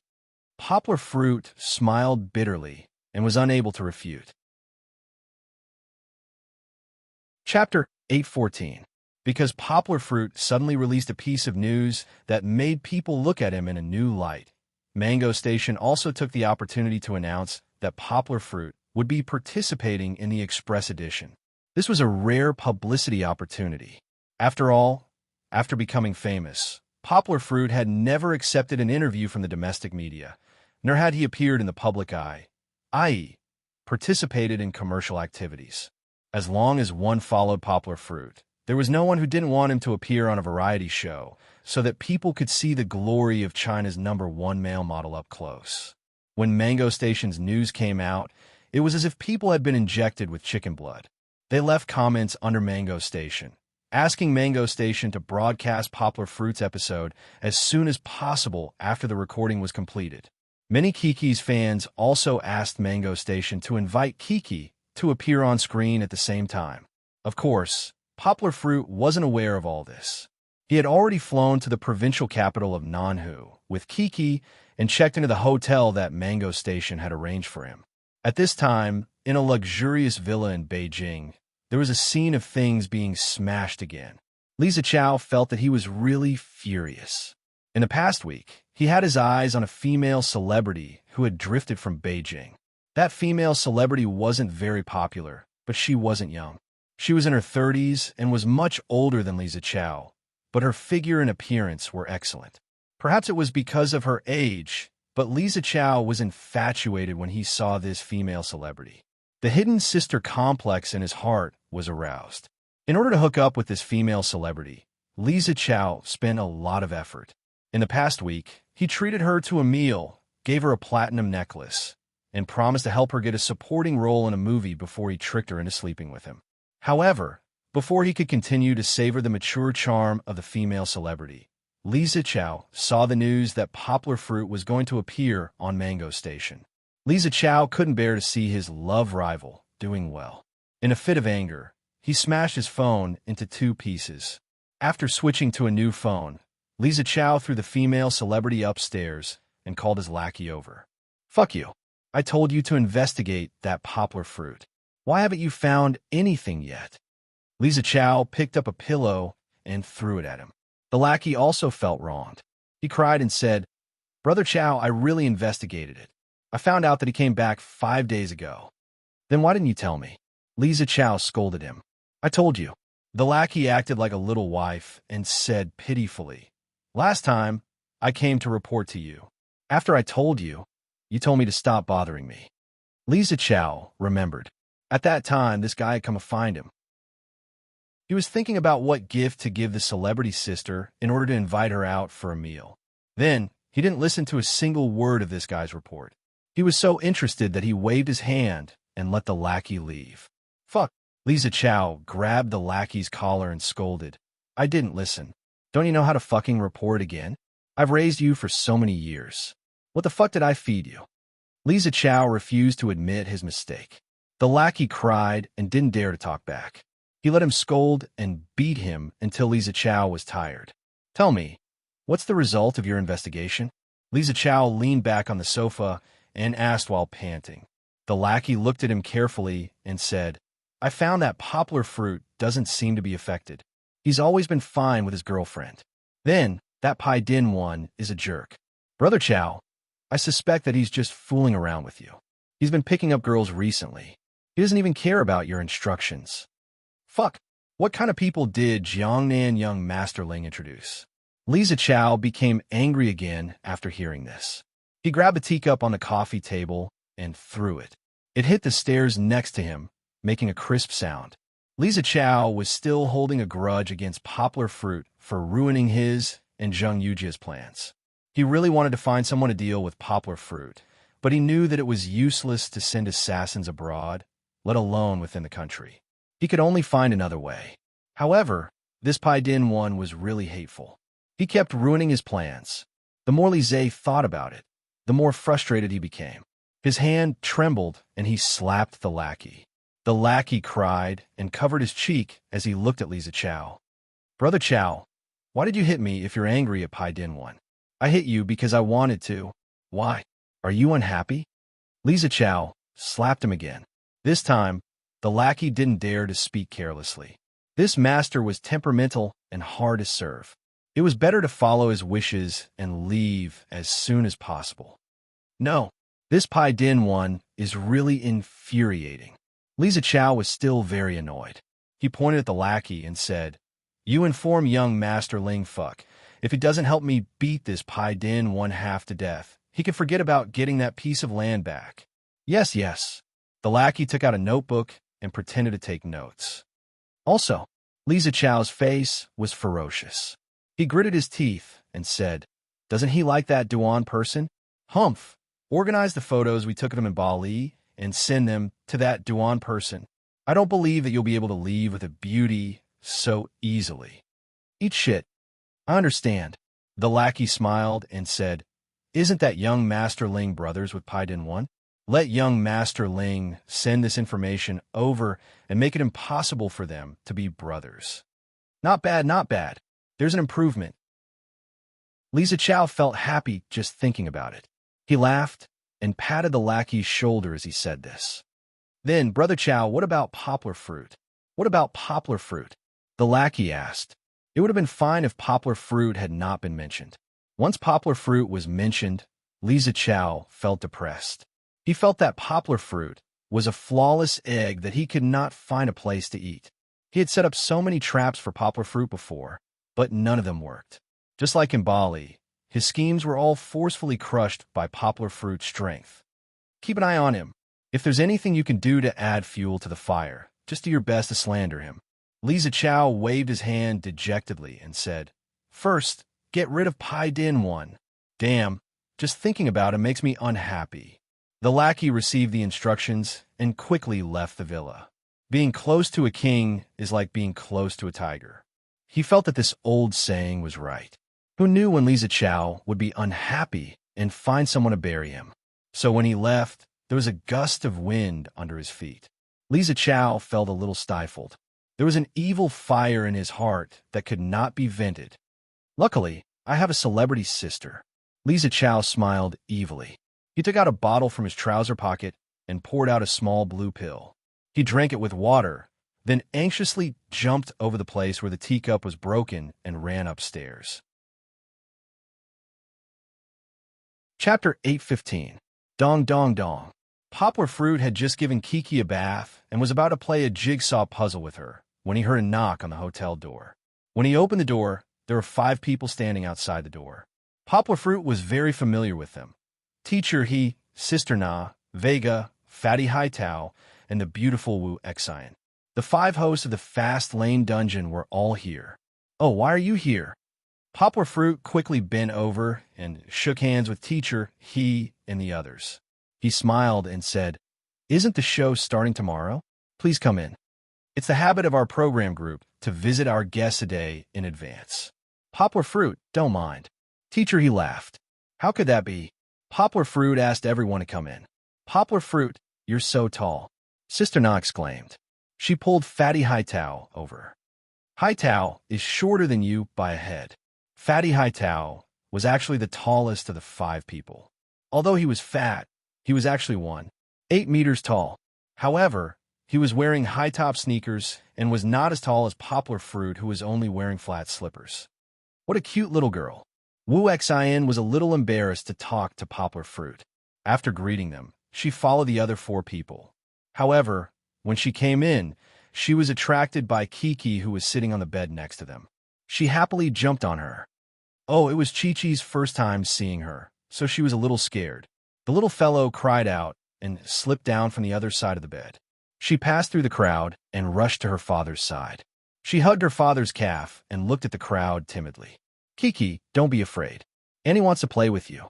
Poplar fruit smiled bitterly and was unable to refute. Chapter 8:14. Because poplar fruit suddenly released a piece of news that made people look at him in a new light. Mango Station also took the opportunity to announce that poplar fruit would be participating in the Express edition. This was a rare publicity opportunity. After all, after becoming famous, poplar fruit had never accepted an interview from the domestic media, nor had he appeared in the public eye, i.e., participated in commercial activities. As long as one followed poplar fruit, there was no one who didn't want him to appear on a variety show so that people could see the glory of China's #1 male model up close. When Mango Station's news came out, it was as if people had been injected with chicken blood. They left comments under Mango Station, asking Mango Station to broadcast poplar fruit's episode as soon as possible after the recording was completed. Many Kiki's fans also asked Mango Station to invite Kiki to appear on screen at the same time. Of course, poplar fruit wasn't aware of all this. He had already flown to the provincial capital of Nanhu with Kiki and checked into the hotel that Mango Station had arranged for him. At this time, in a luxurious villa in Beijing, there was a scene of things being smashed again. Li Zichao felt that he was really furious. In the past week, he had his eyes on a female celebrity who had drifted from Beijing. That female celebrity wasn't very popular, but she wasn't young. She was in her 30s and was much older than Li Zichao, but her figure and appearance were excellent. Perhaps it was because of her age, but Li Zichao was infatuated when he saw this female celebrity. The hidden sister complex in his heart was aroused. In order to hook up with this female celebrity, Li Zichao spent a lot of effort. In the past week, he treated her to a meal, gave her a platinum necklace, and promised to help her get a supporting role in a movie before he tricked her into sleeping with him. However, before he could continue to savor the mature charm of the female celebrity, Li Zichao saw the news that poplar fruit was going to appear on Mango Station. Li Zichao couldn't bear to see his love rival doing well. In a fit of anger, he smashed his phone into 2 pieces. After switching to a new phone, Li Zichao threw the female celebrity upstairs and called his lackey over. Fuck you. I told you to investigate that poplar fruit. Why haven't you found anything yet? Li Zichao picked up a pillow and threw it at him. The lackey also felt wronged. He cried and said, Brother Chow, I really investigated it. I found out that he came back 5 days ago. Then why didn't you tell me? Li Zichao scolded him. I told you. The lackey acted like a little wife and said pitifully, Last time, I came to report to you. After I told you, you told me to stop bothering me. Li Zichao remembered. At that time, this guy had come to find him. He was thinking about what gift to give the celebrity sister in order to invite her out for a meal. Then, he didn't listen to a single word of this guy's report. He was so interested that he waved his hand and let the lackey leave. Fuck. Li Zichao grabbed the lackey's collar and scolded. I didn't listen. Don't you know how to fucking report again? I've raised you for so many years. What the fuck did I feed you? Li Zichao refused to admit his mistake. The lackey cried and didn't dare to talk back. He let him scold and beat him until Li Zichao was tired. Tell me, what's the result of your investigation? Li Zichao leaned back on the sofa and asked while panting. The lackey looked at him carefully and said, I found that poplar fruit doesn't seem to be affected. He's always been fine with his girlfriend. Then, that Pai Din one is a jerk. Brother Chow, I suspect that he's just fooling around with you. He's been picking up girls recently. He doesn't even care about your instructions. Fuck. What kind of people did Jiangnan young masterling introduce? Li Zichao became angry again after hearing this. He grabbed a teacup on the coffee table and threw it. It hit the stairs next to him, making a crisp sound. Lisa Chow was still holding a grudge against Poplar Fruit for ruining his and Zheng Yujia's plans. He really wanted to find someone to deal with Poplar Fruit, but he knew that it was useless to send assassins abroad, let alone within the country. He could only find another way. However, this Pai Din one was really hateful. He kept ruining his plans. The more Li Zhe thought about it, the more frustrated he became. His hand trembled and he slapped the lackey. The lackey cried and covered his cheek as he looked at Lisa Chow. "Brother Chow, why did you hit me if you're angry at Pai Din one?" "I hit you because I wanted to." "Why? Are you unhappy?" Lisa Chow slapped him again. This time, the lackey didn't dare to speak carelessly. This master was temperamental and hard to serve. It was better to follow his wishes and leave as soon as possible. "No, this Pai Din one is really infuriating." Lisa Chow was still very annoyed. He pointed at the lackey and said, "You inform young Master Ling Fuck. If he doesn't help me beat this Pai Din one half to death, he can forget about getting that piece of land back." "Yes, yes." The lackey took out a notebook and pretended to take notes. Also, Lisa Chow's face was ferocious. He gritted his teeth and said, "Doesn't he like that Duan person? Humph, organize the photos we took of him in Bali and send them to that Duan person. I don't believe that you'll be able to leave with a beauty so easily." "Eat shit." "I understand." The lackey smiled and said, "Isn't that young Master Ling brothers with Pai Din one? Let young Master Ling send this information over and make it impossible for them to be brothers." "Not bad, not bad. There's an improvement." Lisa Chow felt happy just thinking about it. He laughed and patted the lackey's shoulder as he said this. "Then, Brother Chow, what about Poplar Fruit?" "What about Poplar Fruit?" the lackey asked. It would have been fine if Poplar Fruit had not been mentioned. Once Poplar Fruit was mentioned, Lisa Chow felt depressed. He felt that Poplar Fruit was a flawless egg that he could not find a place to eat. He had set up so many traps for Poplar Fruit before, but none of them worked. Just like in Bali, his schemes were all forcefully crushed by Poplar Fruit's strength. Keep an eye on him. If there's anything you can do to add fuel to the fire, just do your best to slander him. Lisa Chow waved his hand dejectedly and said, "First, get rid of Pai Din one. Damn, just thinking about him makes me unhappy." The lackey received the instructions and quickly left the villa. Being close to a king is like being close to a tiger. He felt that this old saying was right. Who knew when Lisa Chow would be unhappy and find someone to bury him? So when he left, there was a gust of wind under his feet. Lisa Chow felt a little stifled. There was an evil fire in his heart that could not be vented. "Luckily, I have a celebrity sister." Lisa Chow smiled evilly. He took out a bottle from his trouser pocket and poured out a small blue pill. He drank it with water, then anxiously jumped over the place where the teacup was broken and ran upstairs. Chapter 8:15. Dong Dong Dong. Poplar Fruit had just given Kiki a bath and was about to play a jigsaw puzzle with her when he heard a knock on the hotel door. When he opened the door, there were 5 people standing outside the door. Poplar Fruit was very familiar with them. Teacher He, Sister Na, Vega, Fatty Haitao, and the beautiful Wu Xian. The 5 hosts of the Fast Lane Dungeon were all here. "Oh, why are you here?" Poplar Fruit quickly bent over and shook hands with Teacher He and the others. He smiled and said, "Isn't the show starting tomorrow? Please come in. It's the habit of our program group to visit our guests a day in advance." "Poplar Fruit, don't mind." Teacher He laughed. "How could that be?" Poplar Fruit asked everyone to come in. "Poplar Fruit, you're so tall," Sister Na exclaimed. She pulled Fatty Haitao over. "Haitao is shorter than you by a head." Fatty Haitao was actually the tallest of the 5 people. Although he was fat, he was actually 1.8 meters tall. However, he was wearing high-top sneakers and was not as tall as Poplar Fruit, who was only wearing flat slippers. "What a cute little girl." Wu Xian was a little embarrassed to talk to Poplar Fruit. After greeting them, she followed the other 4 people. However, when she came in, she was attracted by Kiki, who was sitting on the bed next to them. She happily jumped on her. Oh, it was Chi-Chi's first time seeing her, so she was a little scared. The little fellow cried out and slipped down from the other side of the bed. She passed through the crowd and rushed to her father's side. She hugged her father's calf and looked at the crowd timidly. "Kiki, don't be afraid. Annie wants to play with you."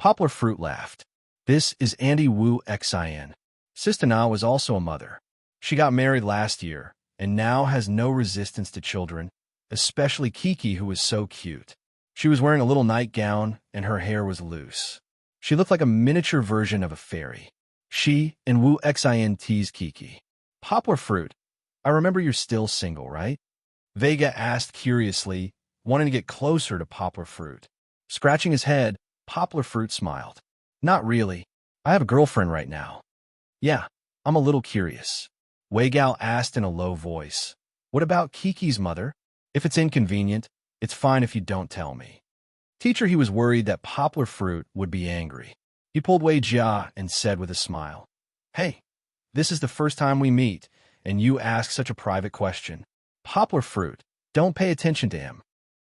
Poplar Fruit laughed. "This is Andy Wu Xin. Sister Na was also a mother. She got married last year and now has no resistance to children, especially Kiki, who was so cute. She was wearing a little nightgown and her hair was loose. She looked like a miniature version of a fairy." She and Wu Xin teased Kiki. "Poplar Fruit, I remember you're still single, right?" Vega asked curiously, wanting to get closer to Poplar Fruit. Scratching his head, Poplar Fruit smiled. "Not really. I have a girlfriend right now." "Yeah, I'm a little curious." Wei Gao asked in a low voice. "What about Kiki's mother? If it's inconvenient, it's fine if you don't tell me." Teacher, he was worried that Poplar Fruit would be angry. He pulled Wei Jia and said with a smile, "Hey, this is the first time we meet, and you ask such a private question. Poplar Fruit, don't pay attention to him."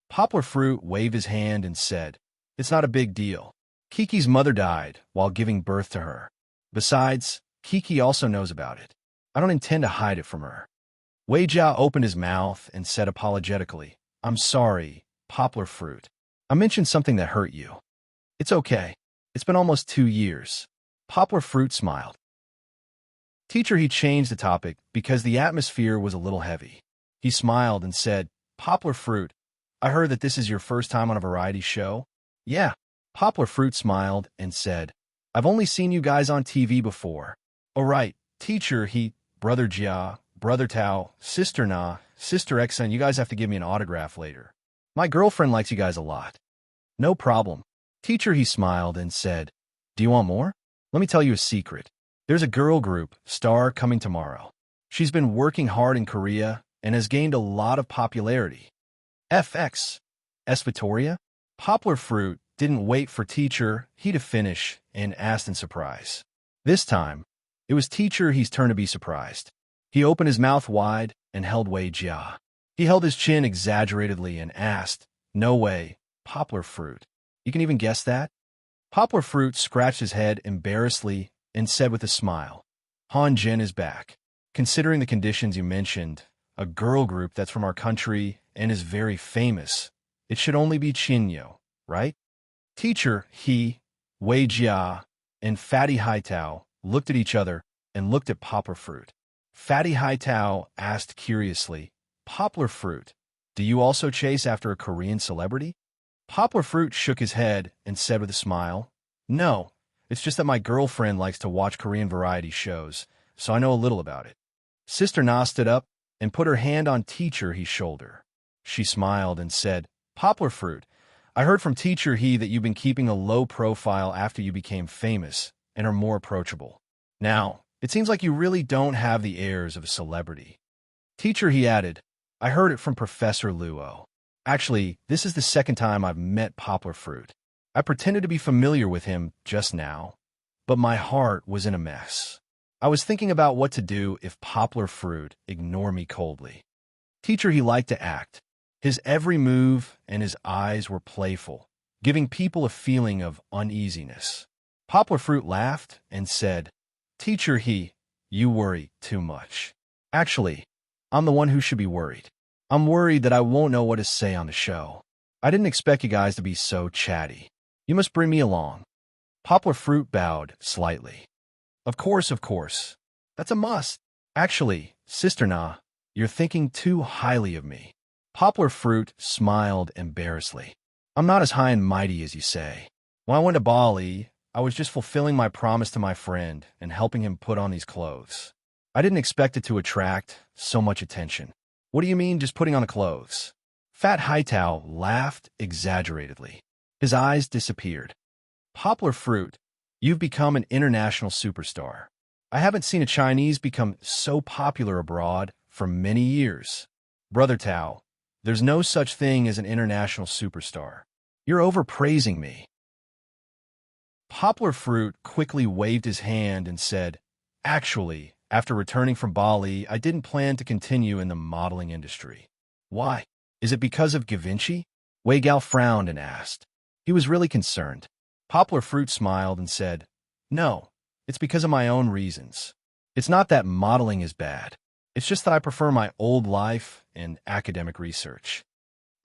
Poplar Fruit waved his hand and said, "It's not a big deal. Kiki's mother died while giving birth to her. Besides, Kiki also knows about it. I don't intend to hide it from her." Wei Jia opened his mouth and said apologetically, "I'm sorry, Poplar Fruit. I mentioned something that hurt you." "It's okay. It's been almost 2 years." Poplar Fruit smiled. Teacher, he changed the topic because the atmosphere was a little heavy. He smiled and said, "Poplar Fruit, I heard that this is your first time on a variety show?" "Yeah." Poplar Fruit smiled and said, "I've only seen you guys on TV before." "Oh right, Teacher, Brother Jia, Brother Tao, Sister Na, Sister Xen, you guys have to give me an autograph later. My girlfriend likes you guys a lot." "No problem." Teacher, he smiled and said, "Do you want more? Let me tell you a secret. There's a girl group, Star, coming tomorrow. She's been working hard in Korea and has gained a lot of popularity." FX. Victoria? Poplar Fruit didn't wait for Teacher he to finish and asked in surprise. This time, it was Teacher he's turn to be surprised. He opened his mouth wide and held Wei Jia. He held his chin exaggeratedly and asked, "No way, Poplar Fruit. You can even guess that?" Poplar Fruit scratched his head embarrassedly and said with a smile, "Han Jin is back. Considering the conditions you mentioned, a girl group that's from our country and is very famous, it should only be Chinyo, right?" Teacher, Wei Jia, and Fatty Haitao looked at each other and looked at Poplar Fruit. Fatty Haitao asked curiously, "Poplar Fruit, do you also chase after a Korean celebrity?" Poplar Fruit shook his head and said with a smile, "No, it's just that my girlfriend likes to watch Korean variety shows, so I know a little about it." Sister Na stood up and put her hand on Teacher He's shoulder. She smiled and said, "Poplar Fruit, I heard from Teacher He that you've been keeping a low profile after you became famous and are more approachable. Now, it seems like you really don't have the airs of a celebrity." Teacher, he added, "I heard it from Professor Luo. Actually, this is the second time I've met Poplar Fruit. I pretended to be familiar with him just now, but my heart was in a mess. I was thinking about what to do if Poplar Fruit ignored me coldly." Teacher, he liked to act. His every move and his eyes were playful, giving people a feeling of uneasiness. Poplar Fruit laughed and said, "Teacher, you worry too much. Actually, I'm the one who should be worried. I'm worried that I won't know what to say on the show. I didn't expect you guys to be so chatty. You must bring me along." Poplar Fruit bowed slightly. Of course. That's a must." "Actually, Sister Na, you're thinking too highly of me." Poplar Fruit smiled embarrassedly. "I'm not as high and mighty as you say. When I went to Bali, I was just fulfilling my promise to my friend and helping him put on these clothes. I didn't expect it to attract so much attention." "What do you mean, just putting on the clothes?" Fat Haitao laughed exaggeratedly. His eyes disappeared. "Poplar Fruit, you've become an international superstar. I haven't seen a Chinese become so popular abroad for many years. Brother Tao, there's no such thing as an international superstar. You're overpraising me." Poplar Fruit quickly waved his hand and said, "Actually, after returning from Bali, I didn't plan to continue in the modeling industry." "Why? Is it because of Givenchy?" Wei Gao frowned and asked. He was really concerned. Poplar Fruit smiled and said, "No, it's because of my own reasons. It's not that modeling is bad. It's just that I prefer my old life and academic research."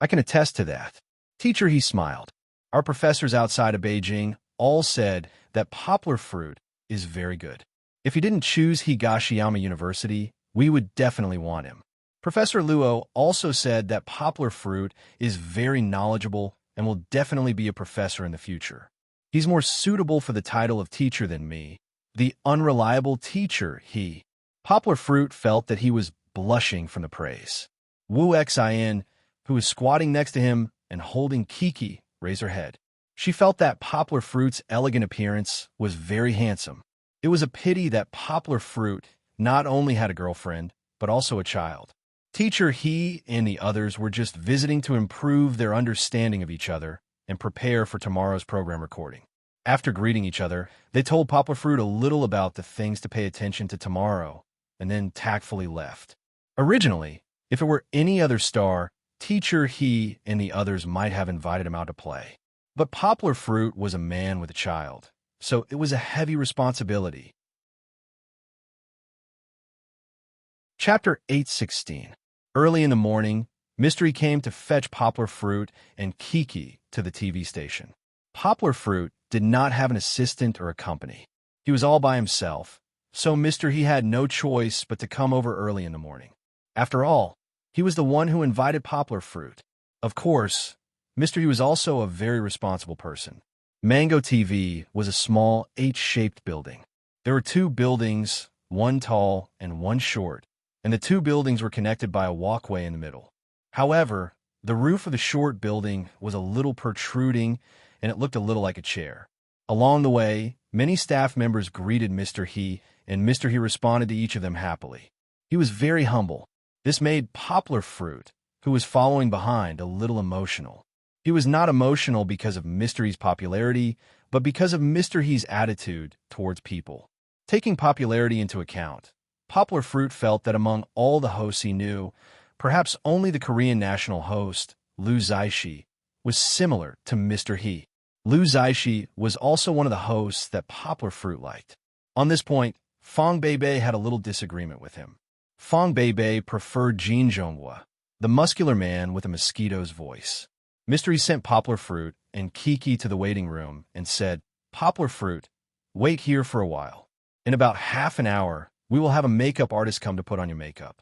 "I can attest to that." "Teacher," he smiled. "Our professors outside of Beijing all said that Poplar Fruit is very good. If he didn't choose Higashiyama University, we would definitely want him." Professor Luo also said that Poplar Fruit is very knowledgeable and will definitely be a professor in the future. "He's more suitable for the title of teacher than me, the unreliable teacher," he. Poplar Fruit felt that he was blushing from the praise. Wu Xin, who was squatting next to him and holding Kiki, raised her head. She felt that Poplar Fruit's elegant appearance was very handsome. It was a pity that Poplar Fruit not only had a girlfriend, but also a child. Teacher he and the others were just visiting to improve their understanding of each other and prepare for tomorrow's program recording. After greeting each other, they told Poplar Fruit a little about the things to pay attention to tomorrow, and then tactfully left. Originally, if it were any other star, Teacher he and the others might have invited him out to play. But Poplar Fruit was a man with a child, so it was a heavy responsibility. Chapter 816. Early in the morning, Mystery came to fetch Poplar Fruit and Kiki to the TV station. Poplar Fruit did not have an assistant or a company. He was all by himself, so He had no choice but to come over early in the morning. After all, he was the one who invited Poplar Fruit. Of course, He was also a very responsible person. Mango TV was a small H-shaped building. There were two buildings, one tall and one short, and the two buildings were connected by a walkway in the middle. However, the roof of the short building was a little protruding, and it looked a little like a chair. Along the way, many staff members greeted He, and He responded to each of them happily. He was very humble. This made Poplar Fruit, who was following behind, a little emotional. He was not emotional because of Mystery's popularity, but because of Mystery's attitude towards people. Taking popularity into account, Poplar Fruit felt that among all the hosts he knew, perhaps only the Korean national host, Lu Zaishi, was similar to He. Lu Zaishi was also one of the hosts that Poplar Fruit liked. On this point, Fong Beibei had a little disagreement with him. Fong Beibei preferred Jin Zhonghua, the muscular man with a mosquito's voice. Mystery sent Poplar Fruit and Kiki to the waiting room and said, "Poplar Fruit, wait here for a while. In about half an hour, we will have a makeup artist come to put on your makeup."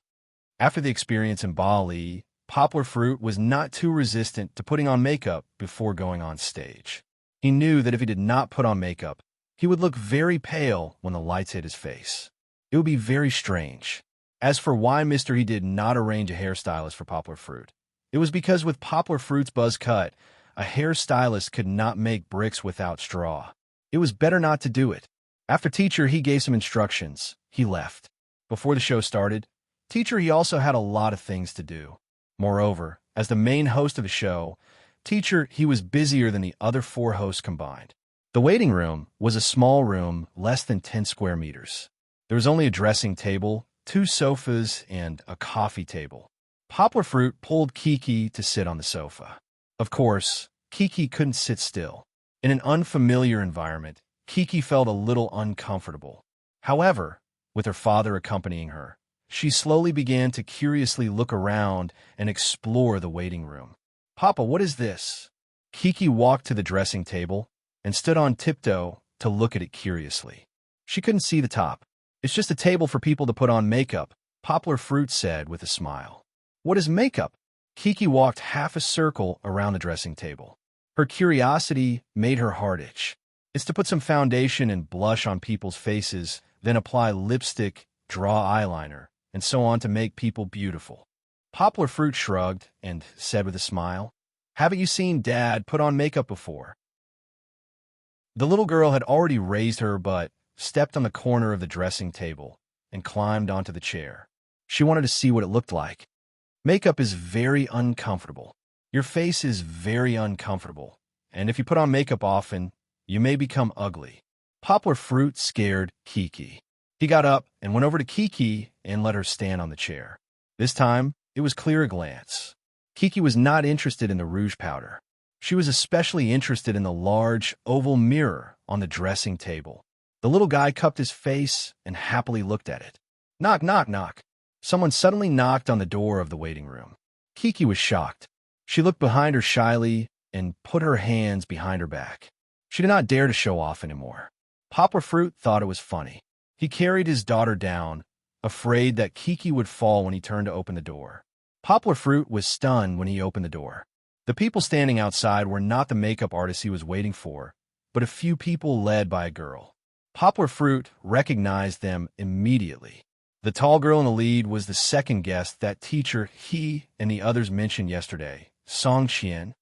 After the experience in Bali, Poplar Fruit was not too resistant to putting on makeup before going on stage. He knew that if he did not put on makeup, he would look very pale when the lights hit his face. It would be very strange. As for why He did not arrange a hairstylist for Poplar Fruit, it was because with Poplar Fruit's buzz cut, a hairstylist could not make bricks without straw. It was better not to do it. After Teacher he gave some instructions, he left. Before the show started, Teacher he also had a lot of things to do. Moreover, as the main host of the show, Teacher he was busier than the other four hosts combined. The waiting room was a small room, less than 10 square meters. There was only a dressing table, 2 sofas, and a coffee table. Poplar Fruit pulled Kiki to sit on the sofa. Of course, Kiki couldn't sit still. In an unfamiliar environment, Kiki felt a little uncomfortable. However, with her father accompanying her, she slowly began to curiously look around and explore the waiting room. "Papa, what is this?" Kiki walked to the dressing table and stood on tiptoe to look at it curiously. She couldn't see the top. "It's just a table for people to put on makeup," Poplar Fruit said with a smile. "What is makeup?" Kiki walked half a circle around the dressing table. Her curiosity made her heart itch. "It's to put some foundation and blush on people's faces, then apply lipstick, draw eyeliner, and so on to make people beautiful." Poplar Fruit shrugged and said with a smile, "Haven't you seen Dad put on makeup before?" The little girl had already raised her butt, stepped on the corner of the dressing table, and climbed onto the chair. She wanted to see what it looked like. "Makeup is very uncomfortable. Your face is very uncomfortable, and if you put on makeup often, you may become ugly." Poplar Fruit scared Kiki. He got up and went over to Kiki and let her stand on the chair. This time, it was clear at a glance. Kiki was not interested in the rouge powder. She was especially interested in the large, oval mirror on the dressing table. The little guy cupped his face and happily looked at it. Knock, knock, knock. Someone suddenly knocked on the door of the waiting room. Kiki was shocked. She looked behind her shyly and put her hands behind her back. She did not dare to show off anymore. Poplar Fruit thought it was funny. He carried his daughter down, afraid that Kiki would fall when he turned to open the door. Poplar Fruit was stunned when he opened the door. The people standing outside were not the makeup artists he was waiting for, but a few people led by a girl. Poplar Fruit recognized them immediately. The tall girl in the lead was the second guest that teacher he and the others mentioned yesterday, Song Qian.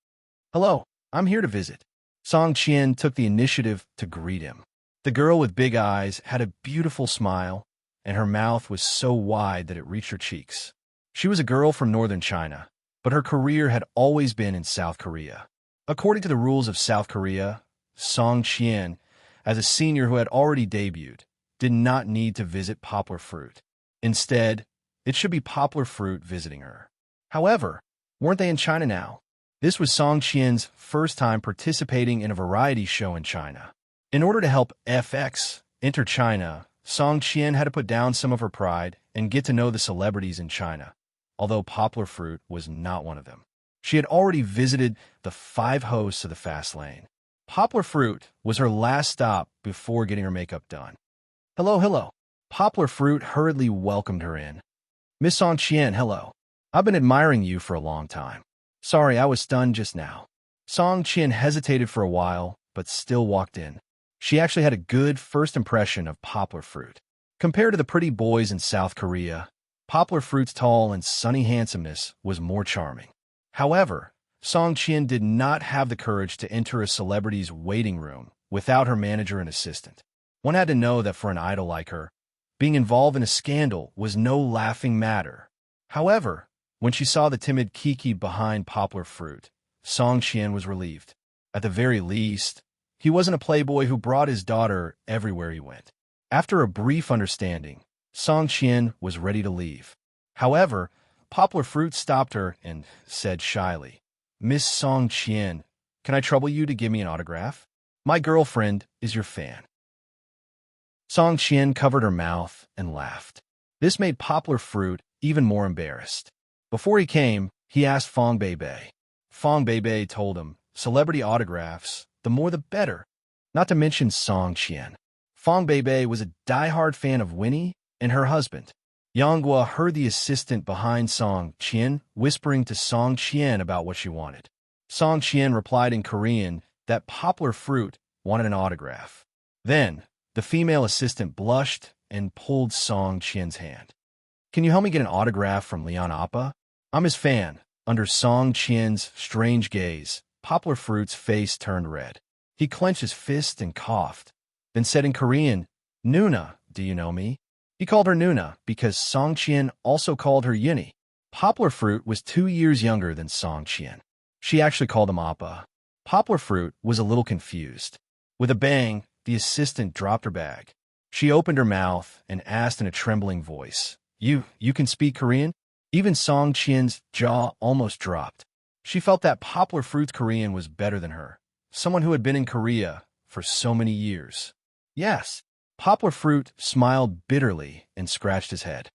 Hello, I'm here to visit. Song Qian took the initiative to greet him. The girl with big eyes had a beautiful smile, and her mouth was so wide that it reached her cheeks. She was a girl from northern China, but her career had always been in South Korea. According to the rules of South Korea, Song Qian, as a senior who had already debuted, did not need to visit Poplar Fruit. Instead, it should be Poplar Fruit visiting her. However, weren't they in China now? This was Song Qian's first time participating in a variety show in China. In order to help FX enter China, Song Qian had to put down some of her pride and get to know the celebrities in China, although Poplar Fruit was not one of them. She had already visited the 5 hosts of the Fast Lane. Poplar Fruit was her last stop before getting her makeup done. Hello, hello. Poplar Fruit hurriedly welcomed her in. Miss Song Qian, hello. I've been admiring you for a long time. Sorry, I was stunned just now. Song Qian hesitated for a while, but still walked in. She actually had a good first impression of Poplar Fruit. Compared to the pretty boys in South Korea, Poplar Fruit's tall and sunny handsomeness was more charming. However, Song Qian did not have the courage to enter a celebrity's waiting room without her manager and assistant. One had to know that for an idol like her, being involved in a scandal was no laughing matter. However, when she saw the timid Kiki behind Poplar Fruit, Song Qian was relieved. At the very least, he wasn't a playboy who brought his daughter everywhere he went. After a brief understanding, Song Qian was ready to leave. However, Poplar Fruit stopped her and said shyly, Miss Song Qian, can I trouble you to give me an autograph? My girlfriend is your fan. Song Qian covered her mouth and laughed. This made Poplar Fruit even more embarrassed. Before he came, he asked Fong Beibei. Fong Beibei told him, celebrity autographs, the more the better, not to mention Song Qian. Fong Beibei was a die-hard fan of Winnie and her husband. Yanghua heard the assistant behind Song Qian whispering to Song Qian about what she wanted. Song Qian replied in Korean that Poplar Fruit wanted an autograph. Then, the female assistant blushed and pulled Song Qian's hand. Can you help me get an autograph from Leon Appa? I'm his fan. Under Song Qian's strange gaze, Poplar Fruit's face turned red. He clenched his fist and coughed, then said in Korean, Nuna, do you know me? He called her Nuna because Song Qian also called her Yuni. Poplar Fruit was 2 years younger than Song Qian. She actually called him Appa. Poplar Fruit was a little confused. With a bang, the assistant dropped her bag. She opened her mouth and asked in a trembling voice, You can speak Korean? Even Song Qian's jaw almost dropped. She felt that Poplar Fruit's Korean was better than her, someone who had been in Korea for so many years. Yes. Poplar Fruit smiled bitterly and scratched his head.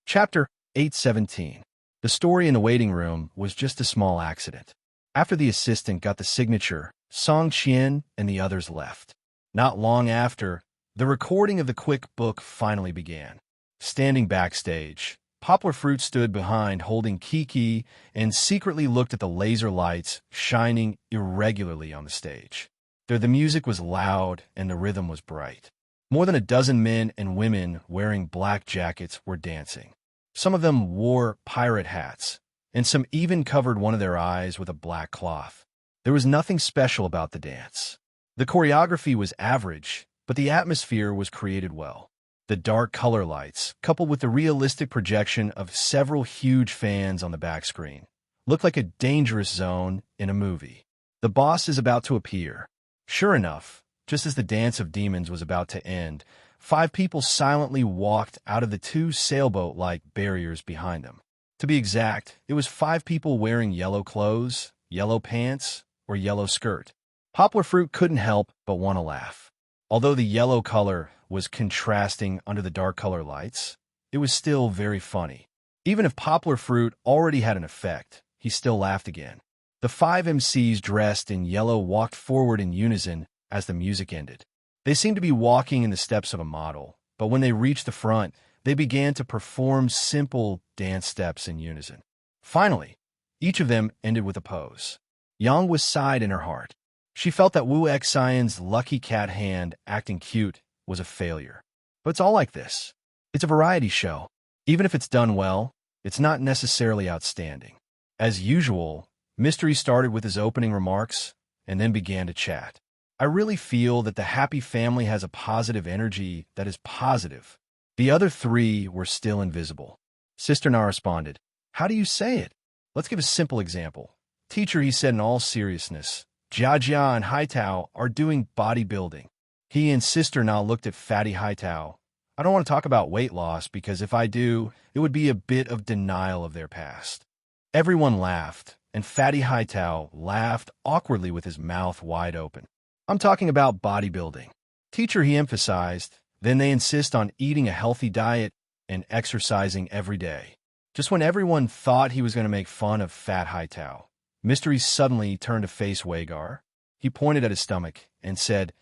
Chapter 817. The story in the waiting room was just a small accident. After the assistant got the signature, Song Qian and the others left. Not long after, the recording of the quick book finally began. Standing backstage, Poplar Fruit stood behind holding Kiki and secretly looked at the laser lights shining irregularly on the stage. The music was loud and the rhythm was bright. More than a dozen men and women wearing black jackets were dancing. Some of them wore pirate hats, and some even covered one of their eyes with a black cloth. There was nothing special about the dance. The choreography was average, but the atmosphere was created well. The dark color lights, coupled with the realistic projection of several huge fans on the back screen, looked like a dangerous zone in a movie. The boss is about to appear. Sure enough, just as the dance of demons was about to end, 5 people silently walked out of the 2 sailboat-like barriers behind them. To be exact, it was 5 people wearing yellow clothes, yellow pants, or yellow skirt. Poplar Fruit couldn't help but want to laugh. Although the yellow color was contrasting under the dark color lights, it was still very funny. Even if Poplar Fruit already had an effect, he still laughed again. The 5 MCs dressed in yellow walked forward in unison as the music ended. They seemed to be walking in the steps of a model, but when they reached the front, they began to perform simple dance steps in unison. Finally, each of them ended with a pose. Yang was sighed in her heart. She felt that Wu Xian's lucky cat hand acting cute was a failure. But it's all like this. It's a variety show. Even if it's done well, it's not necessarily outstanding. As usual, Mystery started with his opening remarks and then began to chat. I really feel that the happy family has a positive energy that is positive. The other 3 were still invisible. Sister Na responded, "How do you say it?" "Let's give a simple example. Teacher," he said in all seriousness, "Jia Jia and Haitao are doing bodybuilding." He and Sister Na looked at Fatty Haitao. "I don't want to talk about weight loss because if I do, it would be a bit of denial of their past." Everyone laughed, and Fatty Haitao laughed awkwardly with his mouth wide open. "I'm talking about bodybuilding. Teacher," he emphasized, "then they insist on eating a healthy diet and exercising every day." Just when everyone thought he was going to make fun of Fat Haitao, Mystery suddenly turned to face Wagar. He pointed at his stomach and said,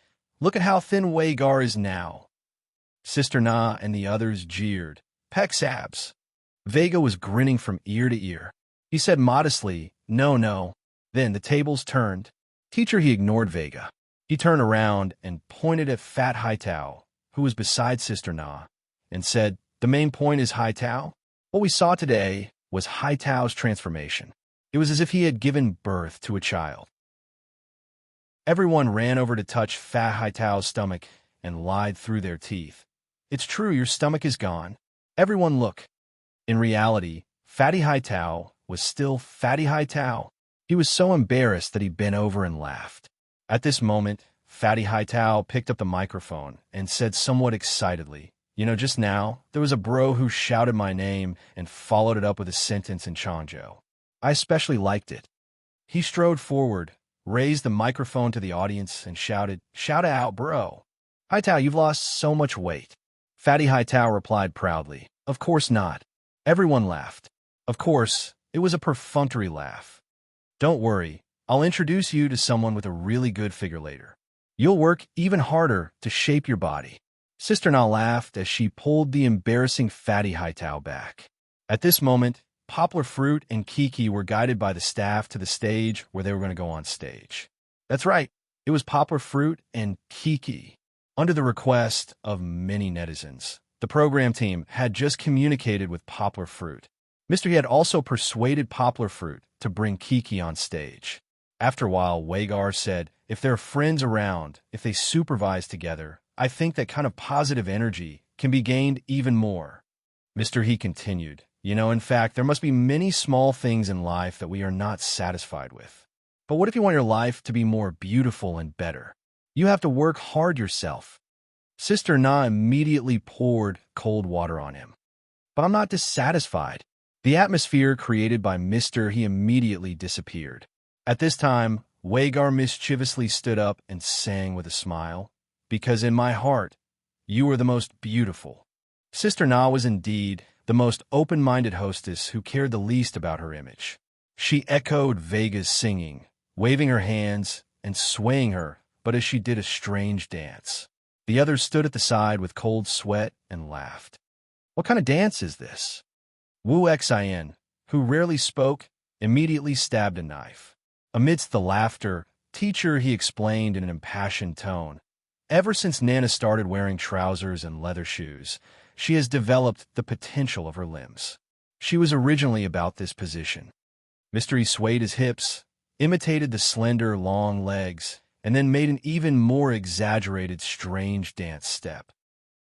"Look at how thin Wagar is now." Sister Na and the others jeered. "Pecs abs." Vega was grinning from ear to ear. He said modestly, "No, no." Then the tables turned. Teacher, he ignored Vega. He turned around and pointed at Fat Haitao, who was beside Sister Na, and said, "The main point is Haitao. What we saw today was Haitao's transformation. It was as if he had given birth to a child." Everyone ran over to touch Fat Haitao's stomach and lied through their teeth. "It's true, your stomach is gone. Everyone look." In reality, Fatty Haitao was still Fatty Haitao. He was so embarrassed that he bent over and laughed. At this moment, Fatty Haitao picked up the microphone and said somewhat excitedly, "You know, just now, there was a bro who shouted my name and followed it up with a sentence in Changzhou. I especially liked it." He strode forward, raised the microphone to the audience, and shouted, "Shout out, bro. Haitao, you've lost so much weight." Fatty Haitao replied proudly, "Of course not." Everyone laughed. Of course, it was a perfunctory laugh. "Don't worry, I'll introduce you to someone with a really good figure later. You'll work even harder to shape your body." Sister Na laughed as she pulled the embarrassing Fatty Haitao back. At this moment, Poplar Fruit and Kiki were guided by the staff to the stage where they were going to go on stage. That's right, it was Poplar Fruit and Kiki. Under the request of many netizens, the program team had just communicated with Poplar Fruit. Mr. He had also persuaded Poplar Fruit to bring Kiki on stage. After a while, Wagar said, "If there are friends around, if they supervise together, I think that kind of positive energy can be gained even more." Mr. He continued, "You know, in fact, there must be many small things in life that we are not satisfied with. But what if you want your life to be more beautiful and better? You have to work hard yourself." Sister Na immediately poured cold water on him. "But I'm not dissatisfied." The atmosphere created by Mr. He immediately disappeared. At this time, Wagar mischievously stood up and sang with a smile, "Because in my heart, you are the most beautiful." Sister Na was indeed the most open-minded hostess who cared the least about her image. She echoed Vega's singing, waving her hands and swaying her, but as she did a strange dance. The others stood at the side with cold sweat and laughed. "What kind of dance is this?" Wu Xian, who rarely spoke, immediately stabbed a knife. Amidst the laughter, Teacher, he explained in an impassioned tone, "Ever since Nana started wearing trousers and leather shoes, she has developed the potential of her limbs. She was originally about this position." Mystery swayed his hips, imitated the slender, long legs, and then made an even more exaggerated, strange dance step.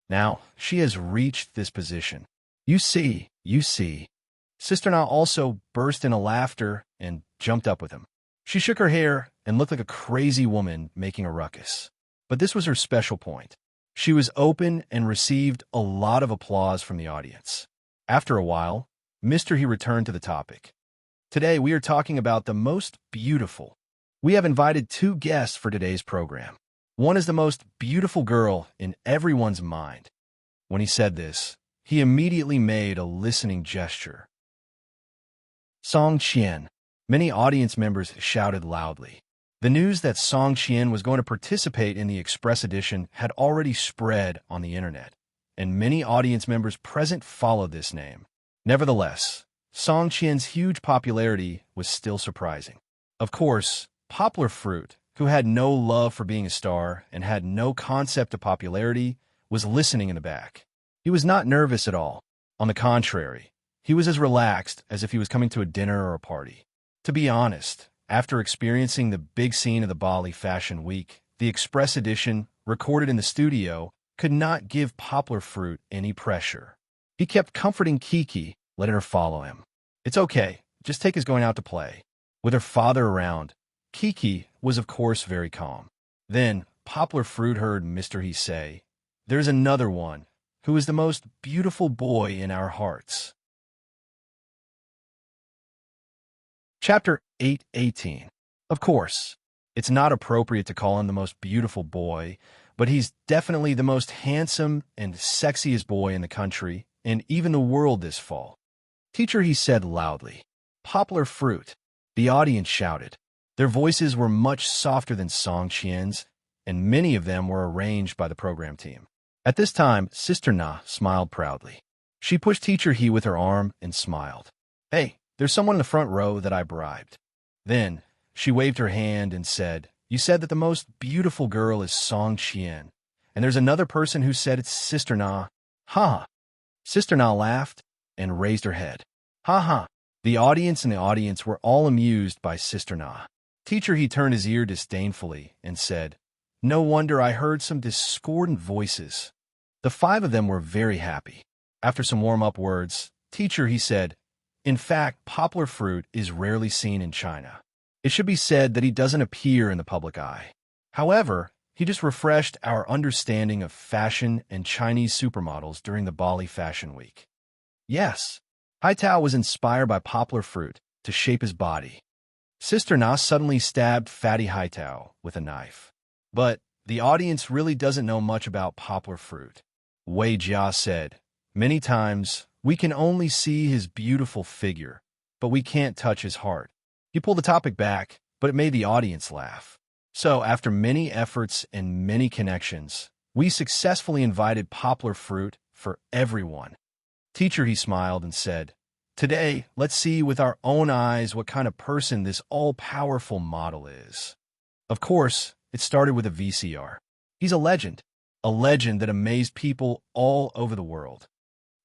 "Now, she has reached this position. You see, you see." Sister Na also burst into laughter and jumped up with him. She shook her hair and looked like a crazy woman making a ruckus. But this was her special point. She was open and received a lot of applause from the audience. After a while, Mr. He returned to the topic. Today, we are talking about the most beautiful. We have invited two guests for today's program. One is the most beautiful girl in everyone's mind. When he said this, he immediately made a listening gesture. Song Qian. Many audience members shouted loudly. The news that Song Qian was going to participate in the Express edition had already spread on the internet, and many audience members present followed this name. Nevertheless, Song Qian's huge popularity was still surprising. Of course, Poplar Fruit, who had no love for being a star and had no concept of popularity, was listening in the back. He was not nervous at all. On the contrary, he was as relaxed as if he was coming to a dinner or a party. To be honest, after experiencing the big scene of the Bali Fashion Week, the Express edition, recorded in the studio, could not give Poplar Fruit any pressure. He kept comforting Kiki, letting her follow him. It's okay, just take his going out to play. With her father around, Kiki was of course very calm. Then, Poplar Fruit heard Mr. He say, "There's another one, who is the most beautiful boy in our hearts." Chapter 8:18. Of course, it's not appropriate to call him the most beautiful boy, but he's definitely the most handsome and sexiest boy in the country, and even the world this fall. Teacher, he said loudly. Poplar Fruit. The audience shouted. Their voices were much softer than Song Qian's, and many of them were arranged by the program team. At this time, Sister Na smiled proudly. She pushed Teacher He with her arm and smiled. Hey, there's someone in the front row that I bribed. Then, she waved her hand and said, You said that the most beautiful girl is Song Qian, and there's another person who said it's Sister Na. Ha! Sister Na laughed and raised her head. Ha ha! The audience were all amused by Sister Na. Teacher He turned his ear disdainfully and said, No wonder I heard some discordant voices. The five of them were very happy. After some warm-up words, Teacher He said, In fact, Poplar Fruit is rarely seen in China. It should be said that he doesn't appear in the public eye. However, he just refreshed our understanding of fashion and Chinese supermodels during the Bali Fashion Week. Yes, Haitao was inspired by Poplar Fruit to shape his body. Sister Na suddenly stabbed Fatty Haitao with a knife. But the audience really doesn't know much about Poplar Fruit. Wei Jia said, Many times, we can only see his beautiful figure, but we can't touch his heart. He pulled the topic back, but it made the audience laugh. So, after many efforts and many connections, we successfully invited Poplar Fruit for everyone. Teacher, he smiled and said, Today, let's see with our own eyes what kind of person this all-powerful model is. Of course, it started with a VCR. He's a legend that amazed people all over the world.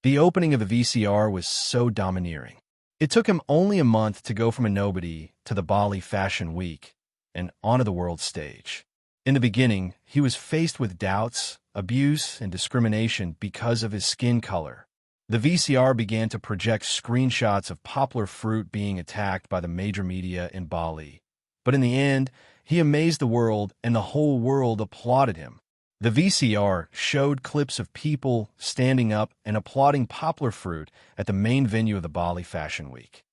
The opening of the VCR was so domineering. It took him only a month to go from a nobody to the Bali Fashion Week and onto the world stage. In the beginning, he was faced with doubts, abuse, and discrimination because of his skin color. The VCR began to project screenshots of Poplar Fruit being attacked by the major media in Bali. But in the end, he amazed the world, and the whole world applauded him. The VCR showed clips of people standing up and applauding Poplar Fruit at the main venue of the Bali Fashion Week.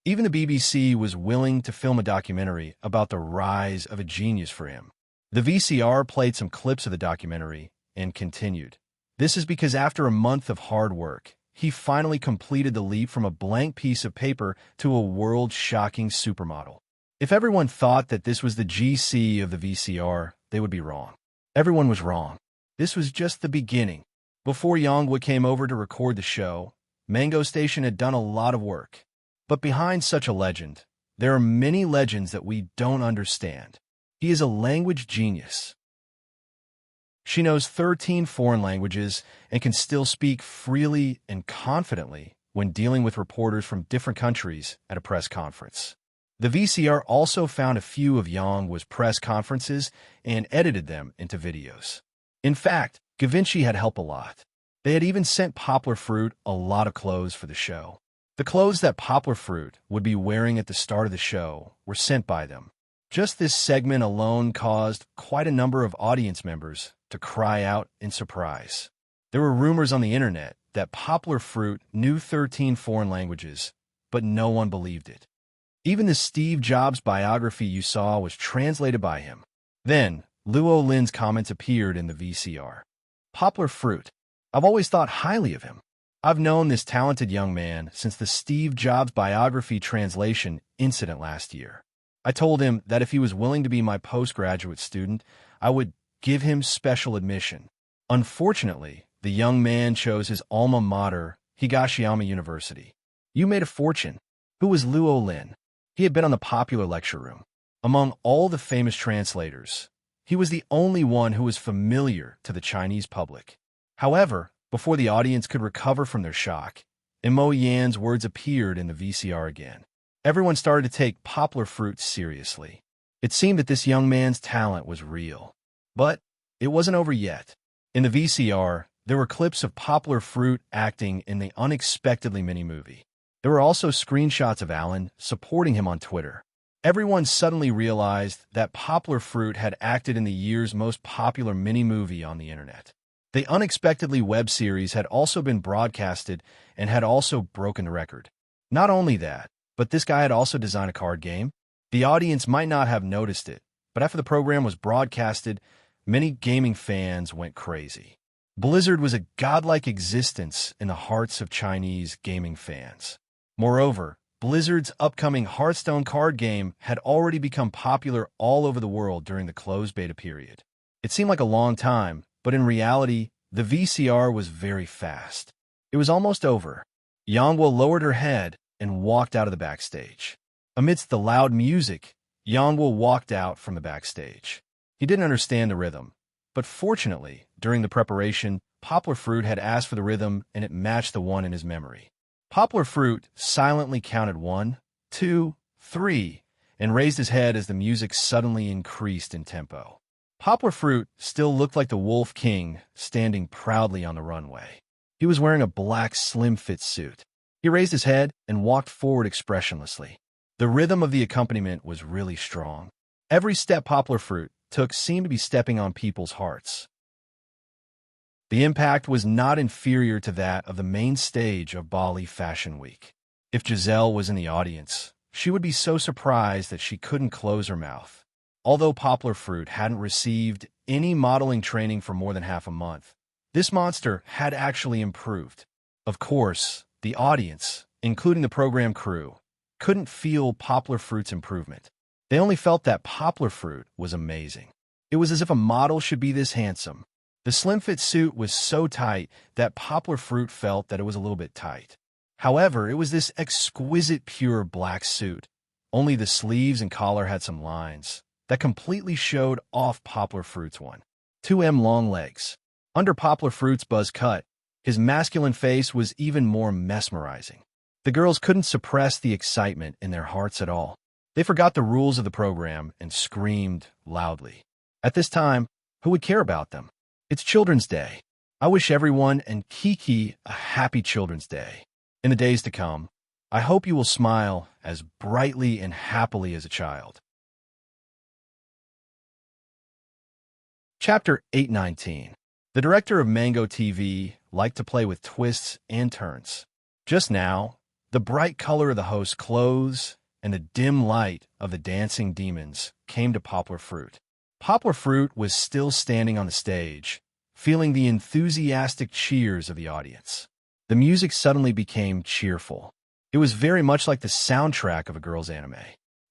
Even the BBC was willing to film a documentary about the rise of a genius for him. The VCR played some clips of the documentary and continued. This is because after a month of hard work, he finally completed the leap from a blank piece of paper to a world-shocking supermodel. If everyone thought that this was the GC of the VCR, they would be wrong. Everyone was wrong. This was just the beginning. Before Yongwa came over to record the show, Mango Station had done a lot of work. But behind such a legend, there are many legends that we don't understand. He is a language genius. She knows 13 foreign languages and can still speak freely and confidently when dealing with reporters from different countries at a press conference. The VCR also found a few of Yongwa's press conferences and edited them into videos. In fact, Gavinci had helped a lot. They had even sent Poplar Fruit a lot of clothes for the show. The clothes that Poplar Fruit would be wearing at the start of the show were sent by them. Just this segment alone caused quite a number of audience members to cry out in surprise. There were rumors on the internet that Poplar Fruit knew 13 foreign languages, but no one believed it. Even the Steve Jobs biography you saw was translated by him. Then, Luo Lin's comments appeared in the VCR. Poplar Fruit. I've always thought highly of him. I've known this talented young man since the Steve Jobs biography translation incident last year. I told him that if he was willing to be my postgraduate student, I would give him special admission. Unfortunately, the young man chose his alma mater, Higashiyama University. You made a fortune. Who was Luo Lin? He had been on the Popular Lecture Room. Among all the famous translators, he was the only one who was familiar to the Chinese public. However, before the audience could recover from their shock, Mo Yan's words appeared in the VCR again. Everyone started to take Poplar Fruit seriously. It seemed that this young man's talent was real. But it wasn't over yet. In the VCR, there were clips of Poplar Fruit acting in the Unexpectedly mini-movie. There were also screenshots of Alan supporting him on Twitter. Everyone suddenly realized that Poplar Fruit had acted in the year's most popular mini-movie on the internet. The Unexpectedly web series had also been broadcasted and had also broken the record. Not only that, but this guy had also designed a card game. The audience might not have noticed it, but after the program was broadcasted, many gaming fans went crazy. Blizzard was a godlike existence in the hearts of Chinese gaming fans. Moreover, Blizzard's upcoming Hearthstone card game had already become popular all over the world during the closed beta period. It seemed like a long time, but in reality, the VCR was very fast. It was almost over. Yangwo lowered her head and walked out of the backstage. Amidst the loud music, Yangwo walked out from the backstage. He didn't understand the rhythm, but fortunately, during the preparation, Poplar Fruit had asked for the rhythm and it matched the one in his memory. Poplar Fruit silently counted 1, 2, 3, and raised his head as the music suddenly increased in tempo. Poplar Fruit still looked like the Wolf King standing proudly on the runway. He was wearing a black slim-fit suit. He raised his head and walked forward expressionlessly. The rhythm of the accompaniment was really strong. Every step Poplar Fruit took seemed to be stepping on people's hearts. The impact was not inferior to that of the main stage of Bali Fashion Week. If Giselle was in the audience, she would be so surprised that she couldn't close her mouth. Although Poplar Fruit hadn't received any modeling training for more than half a month, this monster had actually improved. Of course, the audience, including the program crew, couldn't feel Poplar Fruit's improvement. They only felt that Poplar Fruit was amazing. It was as if a model should be this handsome. The slim-fit suit was so tight that Poplar Fruit felt that it was a little bit tight. However, it was this exquisite pure black suit. Only the sleeves and collar had some lines that completely showed off Poplar Fruit's 2M long legs. Under Poplar Fruit's buzz cut, his masculine face was even more mesmerizing. The girls couldn't suppress the excitement in their hearts at all. They forgot the rules of the program and screamed loudly. At this time, who would care about them? It's Children's Day. I wish everyone and Kiki a happy Children's Day. In the days to come, I hope you will smile as brightly and happily as a child. Chapter 819. The director of Mango TV liked to play with twists and turns. Just now, the bright color of the host's clothes and the dim light of the dancing demons came to Poplar Fruit. Poplar Fruit was still standing on the stage, feeling the enthusiastic cheers of the audience. The music suddenly became cheerful. It was very much like the soundtrack of a girl's anime.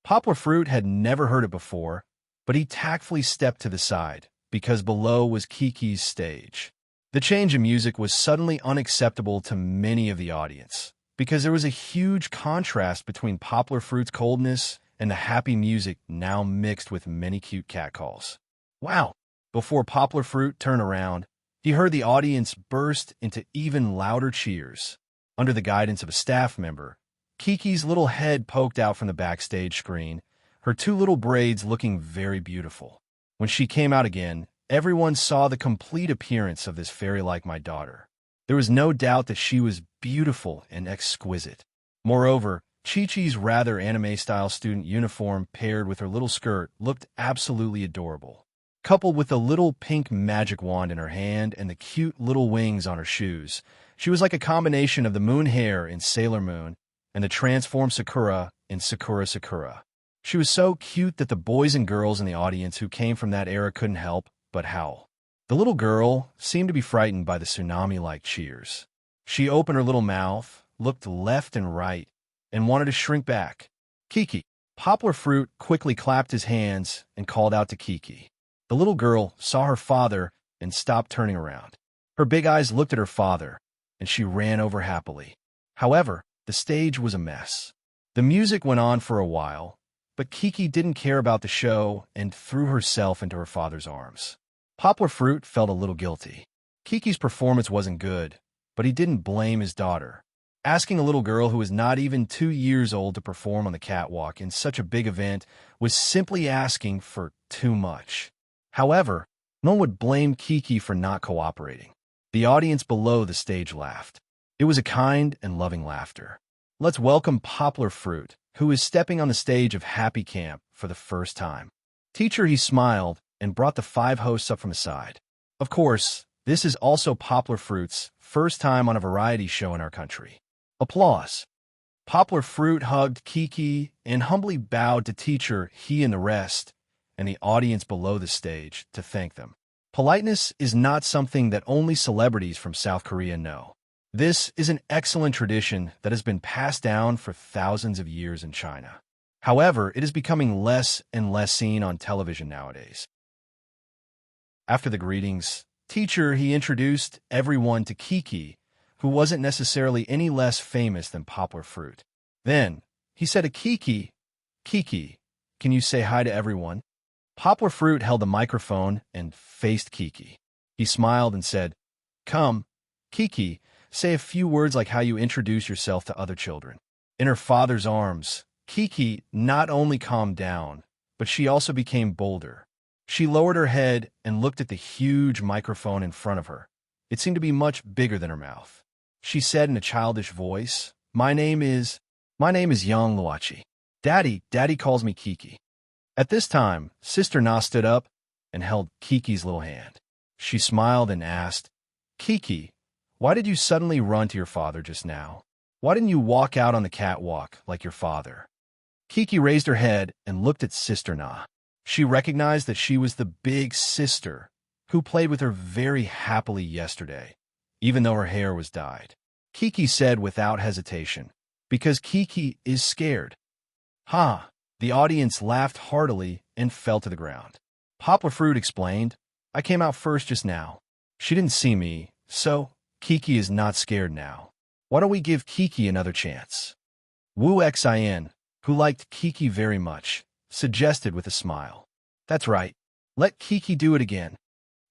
Poplar Fruit had never heard it before, but he tactfully stepped to the side, because below was Kiki's stage. The change in music was suddenly unacceptable to many of the audience, because there was a huge contrast between Poplar Fruit's coldness and the happy music now mixed with many cute catcalls. Wow! Before Poplar Fruit turned around, he heard the audience burst into even louder cheers. Under the guidance of a staff member, Kiki's little head poked out from the backstage screen, her 2 little braids looking very beautiful. When she came out again, everyone saw the complete appearance of this fairy like my daughter. There was no doubt that she was beautiful and exquisite. Moreover, Chi-Chi's rather anime-style student uniform paired with her little skirt looked absolutely adorable. Coupled with the little pink magic wand in her hand and the cute little wings on her shoes, She was like a combination of the moon hare in Sailor Moon and the transformed Sakura in Sakura Sakura. She was so cute that the boys and girls in the audience who came from that era couldn't help but howl. The little girl seemed to be frightened by the tsunami-like cheers. She opened her little mouth, looked left and right, and wanted to shrink back. Kiki. Poplar Fruit quickly clapped his hands and called out to Kiki. The little girl saw her father and stopped turning around. Her big eyes looked at her father, and she ran over happily. However, the stage was a mess. The music went on for a while, but Kiki didn't care about the show and threw herself into her father's arms. Poplar Fruit felt a little guilty. Kiki's performance wasn't good, but he didn't blame his daughter. Asking a little girl who was not even 2 years old to perform on the catwalk in such a big event was simply asking for too much. However, no one would blame Kiki for not cooperating. The audience below the stage laughed. It was a kind and loving laughter. Let's welcome Poplar Fruit, who is stepping on the stage of Happy Camp for the first time. Teacher, he smiled and brought the 5 hosts up from his side. Of course, this is also Poplar Fruit's first time on a variety show in our country. Applause. Poplar Fruit hugged Kiki and humbly bowed to Teacher, he and the rest, and the audience below the stage to thank them. Politeness is not something that only celebrities from South Korea know. This is an excellent tradition that has been passed down for thousands of years in China. However, it is becoming less and less seen on television nowadays. After the greetings, Teacher, he introduced everyone to Kiki, who wasn't necessarily any less famous than Poplar Fruit. Then, he said to Kiki, "Kiki, can you say hi to everyone?" Poplar Fruit held the microphone and faced Kiki. He smiled and said, "Come, Kiki, say a few words like how you introduce yourself to other children." In her father's arms, Kiki not only calmed down, but she also became bolder. She lowered her head and looked at the huge microphone in front of her. It seemed to be much bigger than her mouth. She said in a childish voice, My name is Yang Luachi. Daddy calls me Kiki." At this time, Sister Na stood up and held Kiki's little hand. She smiled and asked, "Kiki, why did you suddenly run to your father just now? Why didn't you walk out on the catwalk like your father?" Kiki raised her head and looked at Sister Na. She recognized that she was the big sister who played with her very happily yesterday, even though her hair was dyed. Kiki said without hesitation, "Because Kiki is scared." "Ha!" The audience laughed heartily and fell to the ground. Poplar Fruit explained, "I came out first just now. She didn't see me, so Kiki is not scared now. Why don't we give Kiki another chance?" Wu Xin, who liked Kiki very much, suggested with a smile. "That's right. Let Kiki do it again."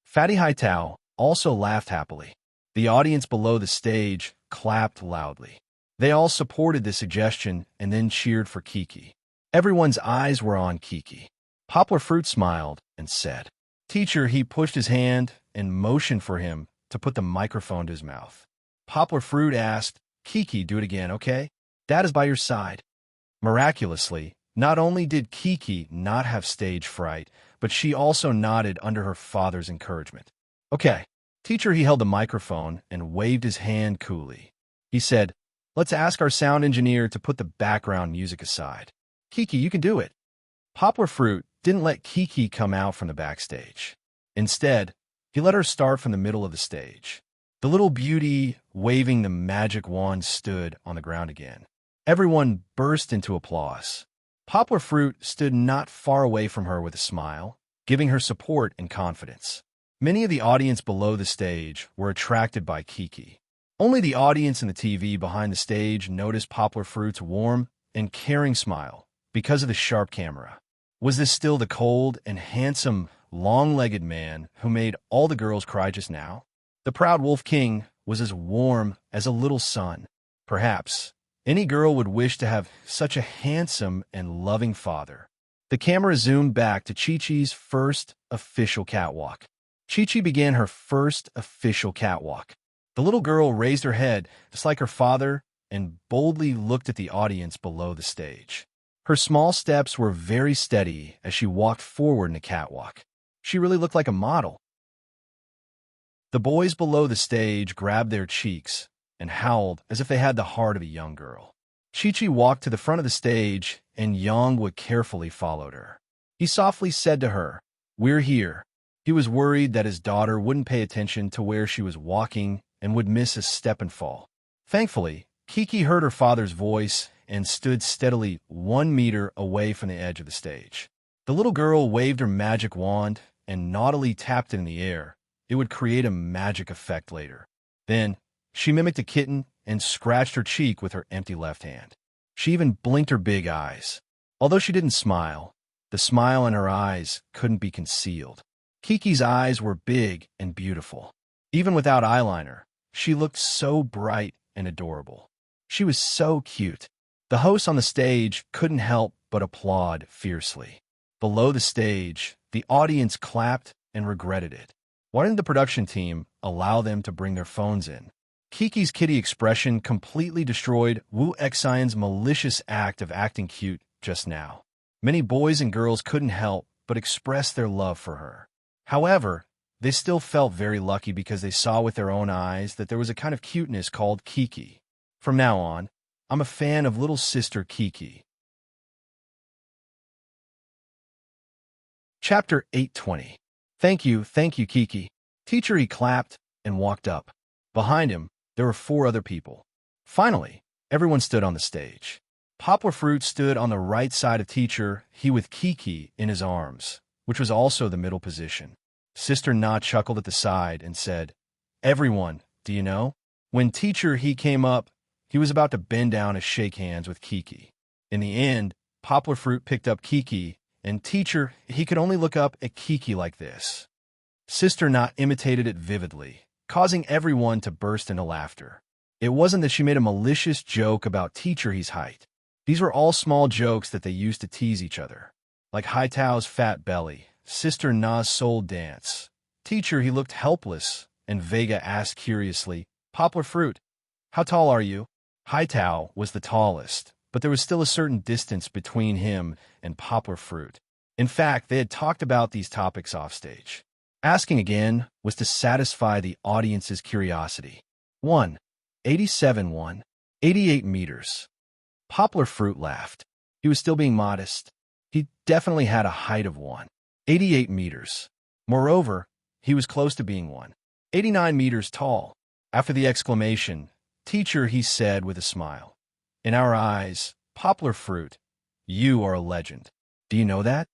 Fatty Haitao also laughed happily. The audience below the stage clapped loudly. They all supported the suggestion and then cheered for Kiki. Everyone's eyes were on Kiki. Poplar Fruit smiled and said, "Teacher," he pushed his hand and motioned for him to put the microphone to his mouth. Poplar Fruit asked, "Kiki, do it again, okay? Dad is by your side." Miraculously, not only did Kiki not have stage fright, but she also nodded under her father's encouragement. "Okay." Teacher, he held the microphone and waved his hand coolly. He said, "Let's ask our sound engineer to put the background music aside. Kiki, you can do it." Poplar Fruit didn't let Kiki come out from the backstage. Instead, he let her start from the middle of the stage. The little beauty, waving the magic wand, stood on the ground again. Everyone burst into applause. Poplar Fruit stood not far away from her with a smile, giving her support and confidence. Many of the audience below the stage were attracted by Kiki. Only the audience in the TV behind the stage noticed Poplar Fruit's warm and caring smile because of the sharp camera. Was this still the cold and handsome, long-legged man who made all the girls cry just now? The proud Wolf King was as warm as a little sun. Perhaps any girl would wish to have such a handsome and loving father. The camera zoomed back to Chi-Chi's first official catwalk. Chi-Chi began her first official catwalk. The little girl raised her head, just like her father, and boldly looked at the audience below the stage. Her small steps were very steady as she walked forward in the catwalk. She really looked like a model. The boys below the stage grabbed their cheeks and howled as if they had the heart of a young girl. Chi-Chi walked to the front of the stage, and Yongwa carefully followed her. He softly said to her, "We're here." He was worried that his daughter wouldn't pay attention to where she was walking and would miss a step and fall. Thankfully, Kiki heard her father's voice and stood steadily 1 meter away from the edge of the stage. The little girl waved her magic wand and naughtily tapped it in the air. It would create a magic effect later. Then, she mimicked a kitten and scratched her cheek with her empty left hand. She even blinked her big eyes. Although she didn't smile, the smile in her eyes couldn't be concealed. Kiki's eyes were big and beautiful. Even without eyeliner, she looked so bright and adorable. She was so cute. The hosts on the stage couldn't help but applaud fiercely. Below the stage, the audience clapped and regretted it. Why didn't the production team allow them to bring their phones in? Kiki's kitty expression completely destroyed Wu Xian's malicious act of acting cute just now. Many boys and girls couldn't help but express their love for her. However, they still felt very lucky because they saw with their own eyes that there was a kind of cuteness called Kiki. From now on, I'm a fan of little sister Kiki. Chapter 820. Thank you, Kiki. Teacher, he clapped and walked up. Behind him, there were 4 other people. Finally, everyone stood on the stage. Poplar Fruit stood on the right side of Teacher, he with Kiki in his arms, which was also the middle position. Sister Na chuckled at the side and said, "Everyone, do you know?" When Teacher he came up, he was about to bend down to shake hands with Kiki. In the end, Poplar Fruit picked up Kiki, and Teacher he could only look up at Kiki like this. Sister Na imitated it vividly, causing everyone to burst into laughter. It wasn't that she made a malicious joke about Teacher he's height. These were all small jokes that they used to tease each other. Like Haitao's fat belly, Sister Na's soul dance. Teacher he looked helpless, and Vega asked curiously, "Poplar Fruit, how tall are you?" Haitao was the tallest, but there was still a certain distance between him and Poplar Fruit. In fact, they had talked about these topics offstage. Asking again was to satisfy the audience's curiosity. 187 88 meters. Poplar Fruit laughed. He was still being modest. He definitely had a height of 188 meters. Moreover, he was close to being 189 meters tall. After the exclamation, "Teacher," he said with a smile, "In our eyes, Poplar Fruit, you are a legend. Do you know that?"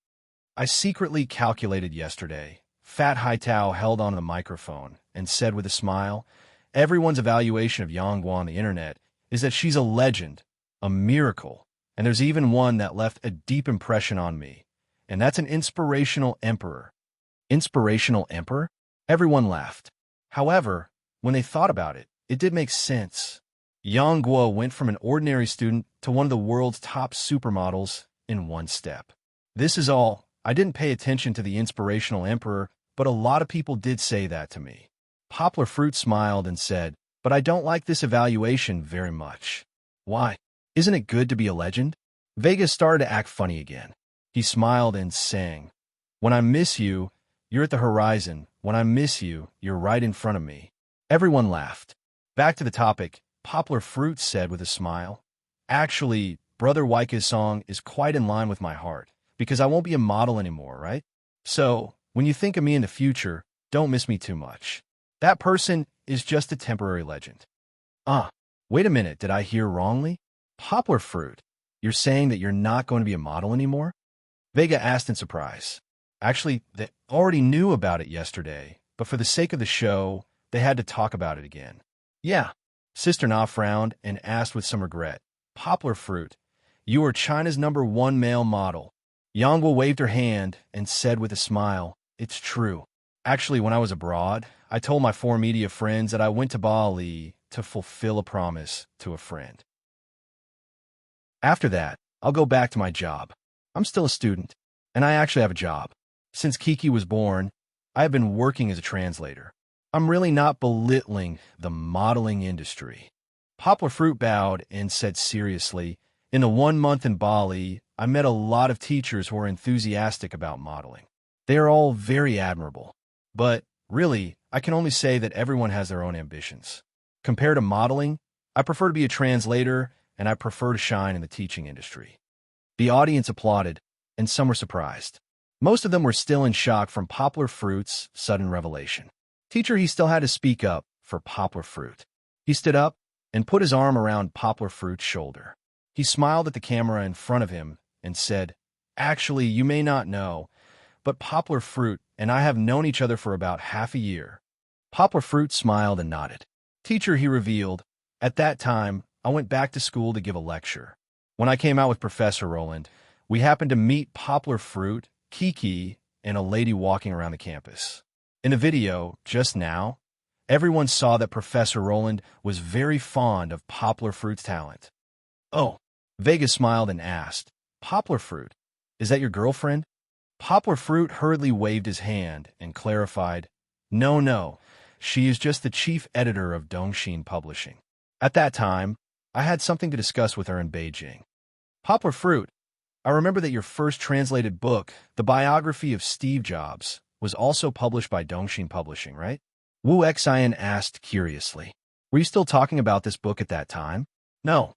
"I secretly calculated yesterday." Fat Haitao held onto the microphone and said with a smile, "Everyone's evaluation of Yongguo on the internet is that she's a legend, a miracle, and there's even one that left a deep impression on me, and that's an inspirational emperor." Inspirational emperor? Everyone laughed. However, when they thought about it, it did make sense. Yongguo went from an ordinary student to one of the world's top supermodels in one step. This is all. I didn't pay attention to the inspirational emperor, but a lot of people did say that to me. Poplar Fruit smiled and said, "But I don't like this evaluation very much." "Why? Isn't it good to be a legend?" Vegas started to act funny again. He smiled and sang, "When I miss you, you're at the horizon. When I miss you, you're right in front of me." Everyone laughed. Back to the topic, Poplar Fruit said with a smile, "Actually, Brother Waika's song is quite in line with my heart, because I won't be a model anymore, right? So, when you think of me in the future, don't miss me too much. That person is just a temporary legend." Wait a minute, did I hear wrongly? Poplar Fruit, you're saying that you're not going to be a model anymore? Vega asked in surprise. Actually, they already knew about it yesterday, but for the sake of the show, they had to talk about it again. "Yeah." Sister Na frowned and asked with some regret, "Poplar Fruit, you are China's #1 male model." Yongwa waved her hand and said with a smile, "It's true. Actually, when I was abroad, I told my 4 media friends that I went to Bali to fulfill a promise to a friend. After that, I'll go back to my job. I'm still a student, and I actually have a job. Since Kiki was born, I have been working as a translator. I'm really not belittling the modeling industry." Poplar Fruit bowed and said seriously, "In the 1 month in Bali, I met a lot of teachers who are enthusiastic about modeling. They are all very admirable. But, really, I can only say that everyone has their own ambitions. Compared to modeling, I prefer to be a translator, and I prefer to shine in the teaching industry. The audience applauded, and some were surprised. Most of them were still in shock from Poplar Fruit's sudden revelation. Teacher, he still had to speak up for Poplar Fruit. He stood up and put his arm around Poplar Fruit's shoulder. He smiled at the camera in front of him and said, "Actually, you may not know, but Poplar Fruit and I have known each other for about half a year." Poplar Fruit smiled and nodded. Teacher, he revealed, "At that time, I went back to school to give a lecture. When I came out with Professor Roland, we happened to meet Poplar Fruit, Kiki, and a lady walking around the campus. In the video, just now, everyone saw that Professor Roland was very fond of Poplar Fruit's talent." "Oh." Vega smiled and asked, "Poplar Fruit, is that your girlfriend?" Poplar Fruit hurriedly waved his hand and clarified, No, she is just the chief editor of Dongxin Publishing. At that time, I had something to discuss with her in Beijing." "Poplar Fruit, I remember that your first translated book, the biography of Steve Jobs, was also published by Dongxin Publishing, right?" Wu Xian asked curiously. "Were you still talking about this book at that time?" "No,"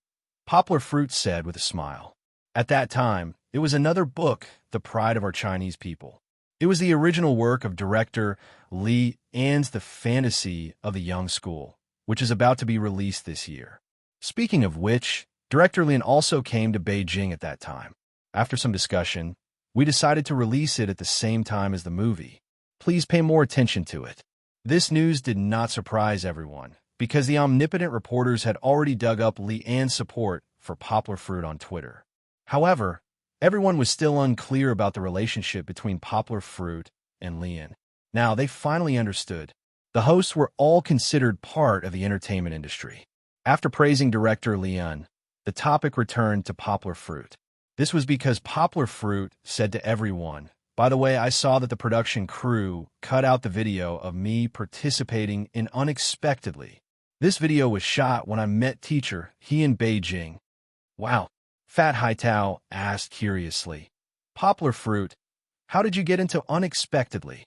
Poplar Fruit said with a smile. "At that time, it was another book, The Pride of Our Chinese People. It was the original work of director Li An's The Fantasy of the Young School, which is about to be released this year. Speaking of which, Director Lin also came to Beijing at that time. After some discussion, we decided to release it at the same time as the movie. Please pay more attention to it." This news did not surprise everyone, because the omnipotent reporters had already dug up Li An's support for Poplar Fruit on Twitter. However, everyone was still unclear about the relationship between Poplar Fruit and Lian. Now, they finally understood. The hosts were all considered part of the entertainment industry. After praising director Lian, the topic returned to Poplar Fruit. This was because Poplar Fruit said to everyone, "By the way, I saw that the production crew cut out the video of me participating in Unexpectedly. This video was shot when I met teacher, he in Beijing." "Wow," Fat Haitao asked curiously. "Poplar Fruit, how did you get into Unexpectedly?"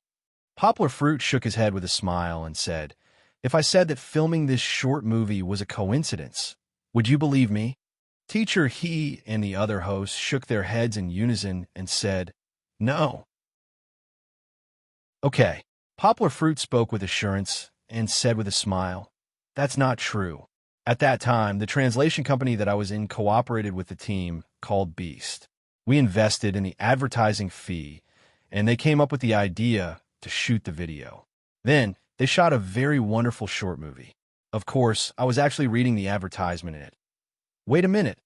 Poplar Fruit shook his head with a smile and said, "If I said that filming this short movie was a coincidence, would you believe me?" Teacher, he and the other hosts shook their heads in unison and said, "No." "Okay." Poplar Fruit spoke with assurance and said with a smile, "That's not true. At that time, the translation company that I was in cooperated with the team called Beast. We invested in the advertising fee, and they came up with the idea to shoot the video. Then, they shot a very wonderful short movie. Of course, I was actually reading the advertisement in it." "Wait a minute."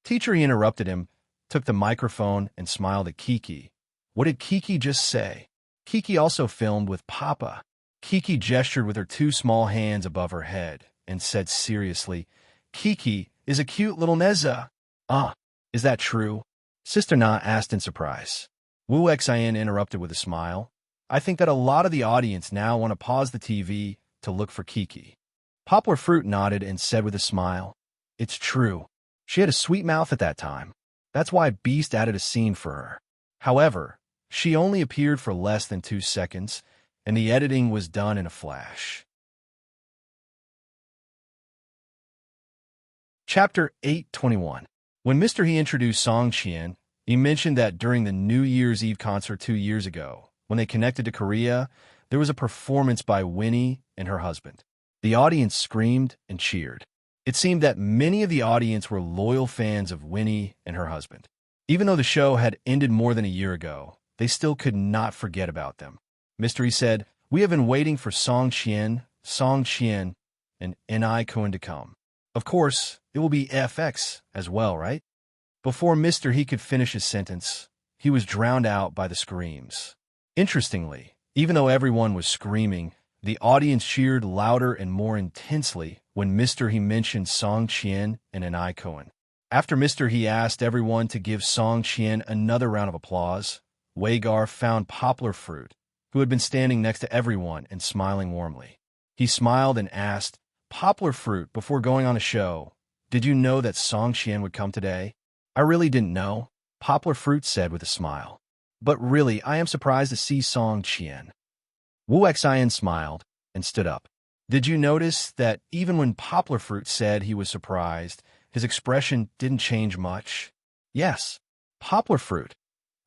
Teacher, he interrupted him, took the microphone, and smiled at Kiki. "What did Kiki just say?" Kiki also filmed with Papa. Kiki gestured with her two small hands above her head and said seriously, "Kiki is a cute little Neza." "Ah, is that true?" Sister Na asked in surprise. Wu Xian interrupted with a smile. "I think that a lot of the audience now want to pause the TV to look for Kiki." Poplar Fruit nodded and said with a smile, "It's true. She had a sweet mouth at that time. That's why Beast added a scene for her. However, she only appeared for less than 2 seconds, and the editing was done in a flash." Chapter 821. When Mr. He introduced Song Qian, he mentioned that during the New Year's Eve concert 2 years ago, when they connected to Korea, there was a performance by Winnie and her husband. The audience screamed and cheered. It seemed that many of the audience were loyal fans of Winnie and her husband. Even though the show had ended more than a year ago, they still could not forget about them. Mr. He said, "We have been waiting for Song Qian, and Ni Cohen to come. Of course, it will be FX as well, right?" Before Mr. He could finish his sentence, he was drowned out by the screams. Interestingly, even though everyone was screaming, the audience cheered louder and more intensely when Mr. He mentioned Song Qian and Ni Cohen. After Mr. He asked everyone to give Song Qian another round of applause, Wagar found Poplar Fruit, who had been standing next to everyone and smiling warmly. He smiled and asked, "Poplar Fruit, before going on a show, did you know that Song Qian would come today?" "I really didn't know," Poplar Fruit said with a smile. "But really, I am surprised to see Song Qian." Wu Xian smiled and stood up. Did you notice that even when Poplar Fruit said he was surprised, his expression didn't change much? Yes, Poplar Fruit.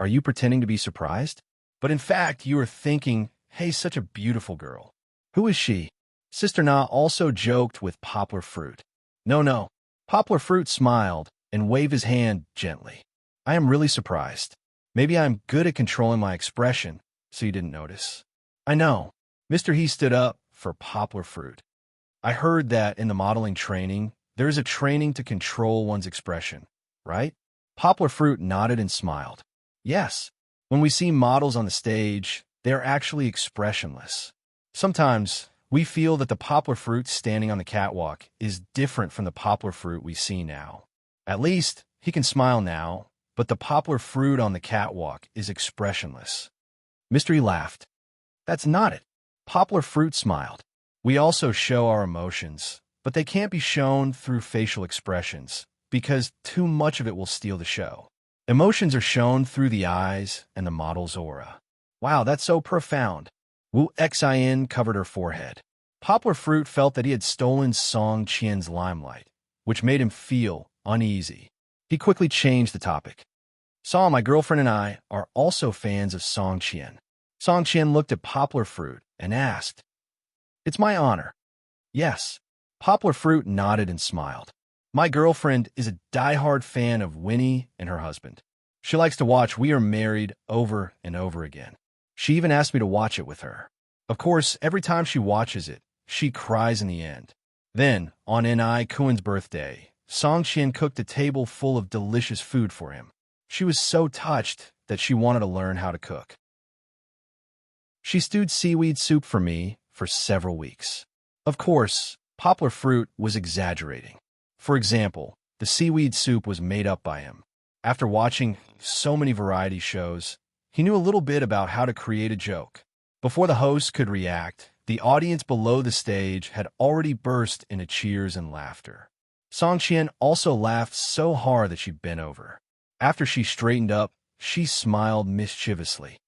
Are you pretending to be surprised? But in fact, you were thinking, hey, such a beautiful girl. Who is she? Sister Na also joked with Poplar Fruit. No, no. Poplar Fruit smiled and waved his hand gently. I am really surprised. Maybe I'm good at controlling my expression, so you didn't notice. I know. Mr. He stood up for Poplar Fruit. I heard that in the modeling training, there is a training to control one's expression, right? Poplar Fruit nodded and smiled. Yes. When we see models on the stage, they are actually expressionless. Sometimes, we feel that the poplar fruit standing on the catwalk is different from the poplar fruit we see now. At least, he can smile now, but the poplar fruit on the catwalk is expressionless. Mystery laughed. That's not it. Poplar Fruit smiled. We also show our emotions, but they can't be shown through facial expressions, because too much of it will steal the show. Emotions are shown through the eyes and the model's aura. Wow, that's so profound. Wu Xin covered her forehead. Poplar Fruit felt that he had stolen Song Qian's limelight, which made him feel uneasy. He quickly changed the topic. Saw, my girlfriend and I are also fans of Song Qian. Song Qian looked at Poplar Fruit and asked, It's my honor. Yes. Poplar Fruit nodded and smiled. My girlfriend is a diehard fan of Winnie and her husband. She likes to watch We Are Married over and over again. She even asked me to watch it with her. Of course, every time she watches it, she cries in the end. Then, on Ni Kuan's birthday, Song Qian cooked a table full of delicious food for him. She was so touched that she wanted to learn how to cook. She stewed seaweed soup for me for several weeks. Of course, Poplar Fruit was exaggerating. For example, the seaweed soup was made up by him. After watching so many variety shows, he knew a little bit about how to create a joke. Before the host could react, the audience below the stage had already burst into cheers and laughter. Song Qian also laughed so hard that she bent over. After she straightened up, she smiled mischievously.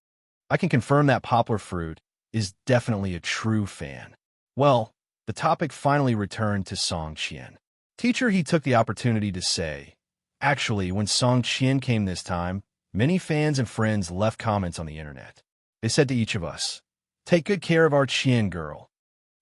I can confirm that Poplar Fruit is definitely a true fan. Well, the topic finally returned to Song Qian. Teacher, he took the opportunity to say, actually, when Song Qian came this time, many fans and friends left comments on the internet. They said to each of us, take good care of our Qian girl.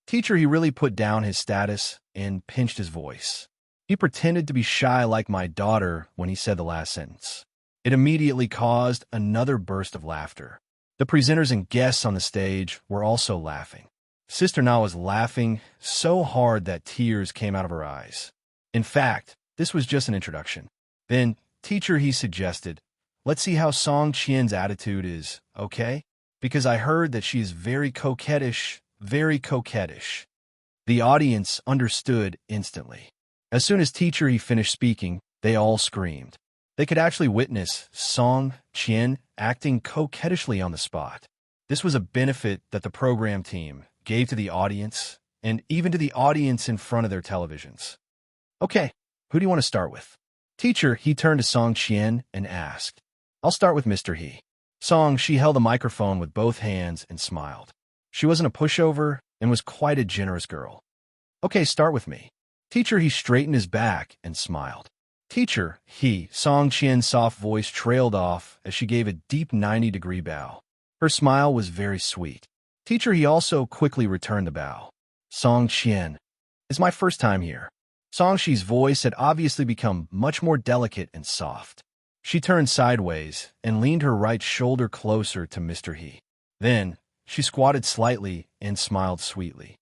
Teacher, he really put down his status and pinched his voice. He pretended to be shy like my daughter when he said the last sentence. It immediately caused another burst of laughter. The presenters and guests on the stage were also laughing. Sister Na was laughing so hard that tears came out of her eyes. In fact, this was just an introduction. Then, teacher, he suggested, let's see how Song Qian's attitude is, okay? Because I heard that she is very coquettish, very coquettish. The audience understood instantly. As soon as teacher he finished speaking, they all screamed. They could actually witness Song Qian acting coquettishly on the spot. This was a benefit that the program team gave to the audience, and even to the audience in front of their televisions. Okay, who do you want to start with? Teacher, he turned to Song Qian and asked. I'll start with Mr. He. Song, she held the microphone with both hands and smiled. She wasn't a pushover and was quite a generous girl. Okay, start with me. Teacher, he straightened his back and smiled. Teacher, he, Song Qian's soft voice trailed off as she gave a deep 90-degree bow. Her smile was very sweet. Teacher, he also quickly returned the bow. Song Qian, it's my first time here. Song Shi's voice had obviously become much more delicate and soft. She turned sideways and leaned her right shoulder closer to Mr. He. Then, she squatted slightly and smiled sweetly.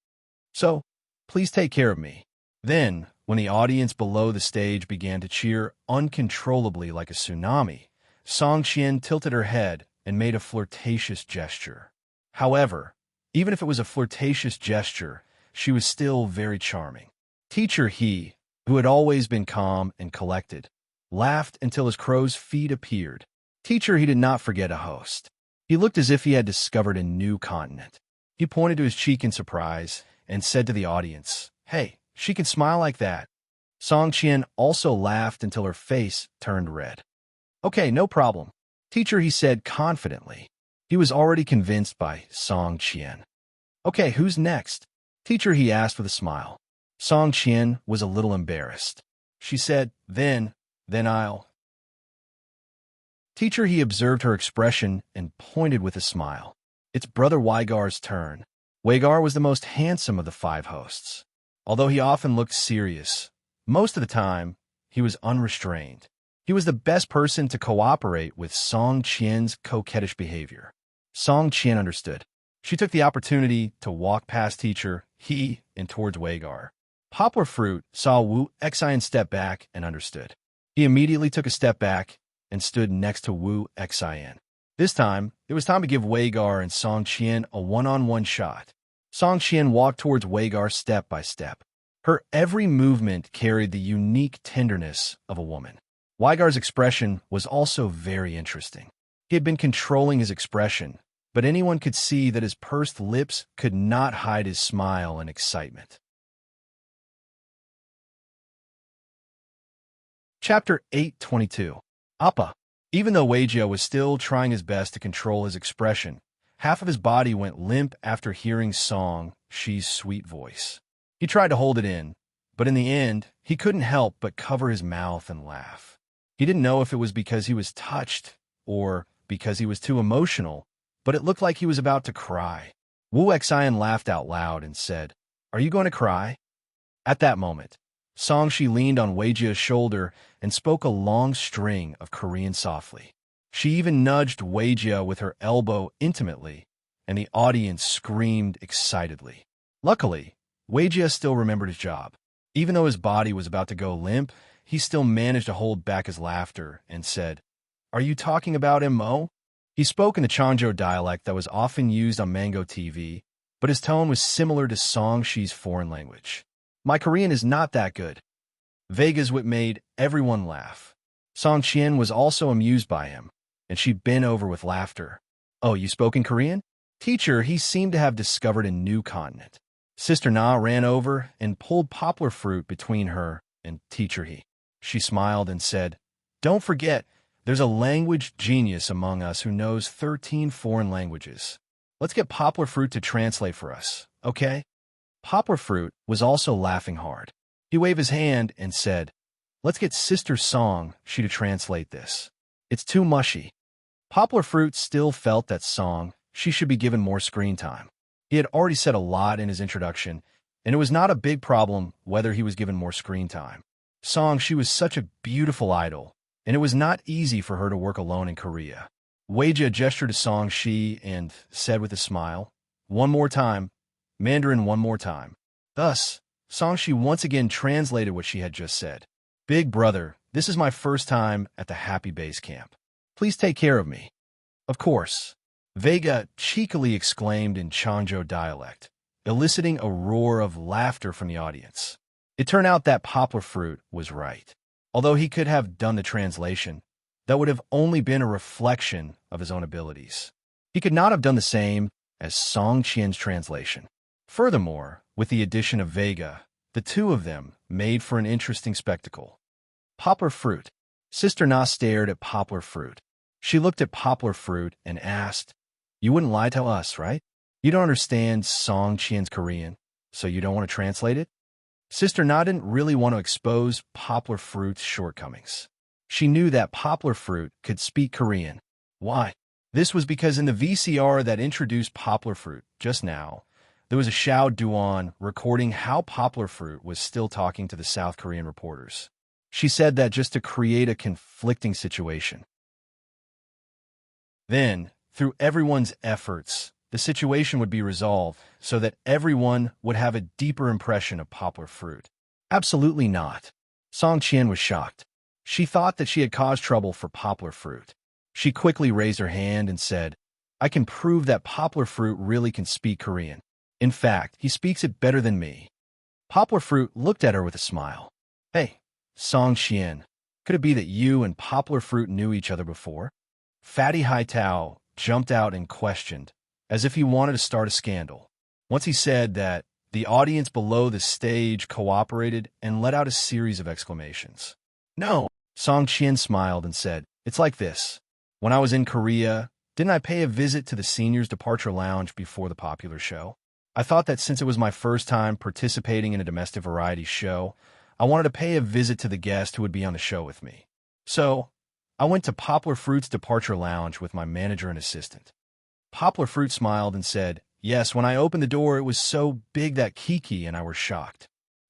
So, please take care of me. Then, when the audience below the stage began to cheer uncontrollably like a tsunami, Song Qian tilted her head and made a flirtatious gesture. However, even if it was a flirtatious gesture, she was still very charming. Teacher He, who had always been calm and collected, laughed until his crow's feet appeared. Teacher He did not forget a host. He looked as if he had discovered a new continent. He pointed to his cheek in surprise and said to the audience, Hey, she can smile like that. Song Qian also laughed until her face turned red. Okay, no problem. Teacher, he said confidently. He was already convinced by Song Qian. Okay, who's next? Teacher, he asked with a smile. Song Qian was a little embarrassed. She said, then I'll. Teacher, he observed her expression and pointed with a smile. It's Brother Weigar's turn. Weigar was the most handsome of the 5 hosts. Although he often looked serious, most of the time, he was unrestrained. He was the best person to cooperate with Song Qian's coquettish behavior. Song Qian understood. She took the opportunity to walk past Teacher, and towards Weigar. Poplar Fruit saw Wu Xian step back and understood. He immediately took a step back and stood next to Wu Xian. This time, it was time to give Weigar and Song Qian a one-on-one shot. Song Qian walked towards Weigar step by step. Her every movement carried the unique tenderness of a woman. Weigar's expression was also very interesting. He had been controlling his expression, but anyone could see that his pursed lips could not hide his smile and excitement. Chapter 8:22. Appa. Even though Weijia was still trying his best to control his expression, half of his body went limp after hearing Song Shi's sweet voice. He tried to hold it in, but in the end, he couldn't help but cover his mouth and laugh. He didn't know if it was because he was touched or because he was too emotional, but it looked like he was about to cry. Wu Xian laughed out loud and said, "Are you going to cry?" At that moment, Song Shi leaned on Weijia's shoulder and spoke a long string of Korean softly. She even nudged Weijia with her elbow intimately, and the audience screamed excitedly. Luckily, Weijia still remembered his job. Even though his body was about to go limp, he still managed to hold back his laughter and said, "Are you talking about Mo?" He spoke in the Changzhou dialect that was often used on Mango TV, but his tone was similar to Song Shi's foreign language. "My Korean is not that good." Vega's wit made everyone laugh. Song Qian was also amused by him, and she bent over with laughter. "Oh, you spoke in Korean?" Teacher, he seemed to have discovered a new continent. Sister Na ran over and pulled Poplar Fruit between her and Teacher he. She smiled and said, "Don't forget, there's a language genius among us who knows 13 foreign languages. Let's get Poplar Fruit to translate for us, okay?" Poplar Fruit was also laughing hard. He waved his hand and said, "Let's get Sister Song Shi to translate this. It's too mushy." Poplar Fruit still felt that Song Shi should be given more screen time. He had already said a lot in his introduction, and it was not a big problem whether he was given more screen time. Song Shi was such a beautiful idol, and it was not easy for her to work alone in Korea. Weijia gestured to Song Shi and said with a smile, "One more time. Mandarin one more time." Thus, Song Shi once again translated what she had just said. "Big brother, this is my first time at the Happy Base Camp. Please take care of me." "Of course," Vega cheekily exclaimed in Changzhou dialect, eliciting a roar of laughter from the audience. It turned out that Poplar Fruit was right. Although he could have done the translation, that would have only been a reflection of his own abilities. He could not have done the same as Song Qian's translation. Furthermore, with the addition of Vega, the two of them made for an interesting spectacle. Poplar Fruit. Sister Na stared at Poplar Fruit. She looked at Poplar Fruit and asked, "You wouldn't lie to us, right? You don't understand Song Qian's Korean, so you don't want to translate it?" Sister Na didn't really want to expose Poplar Fruit's shortcomings. She knew that Poplar Fruit could speak Korean. Why? This was because in the VCR that introduced Poplar Fruit just now, there was a Xiao Duan recording how Poplar Fruit was still talking to the South Korean reporters. She said that just to create a conflicting situation. Then, through everyone's efforts, the situation would be resolved so that everyone would have a deeper impression of Poplar Fruit. Absolutely not. Song Qian was shocked. She thought that she had caused trouble for Poplar Fruit. She quickly raised her hand and said, "I can prove that Poplar Fruit really can speak Korean. In fact, he speaks it better than me." Poplar Fruit looked at her with a smile. "Hey, Song Qian, could it be that you and Poplar Fruit knew each other before?" Fatty Haitao jumped out and questioned, as if he wanted to start a scandal. Once he said that, the audience below the stage cooperated and let out a series of exclamations. "No," Song Qian smiled and said, "It's like this. When I was in Korea, didn't I pay a visit to the seniors' departure lounge before the popular show? I thought that since it was my first time participating in a domestic variety show, I wanted to pay a visit to the guest who would be on the show with me. So, I went to Poplar Fruit's departure lounge with my manager and assistant. Poplar Fruit smiled and said, "Yes, when I opened the door, it was so big that Kiki and I were shocked."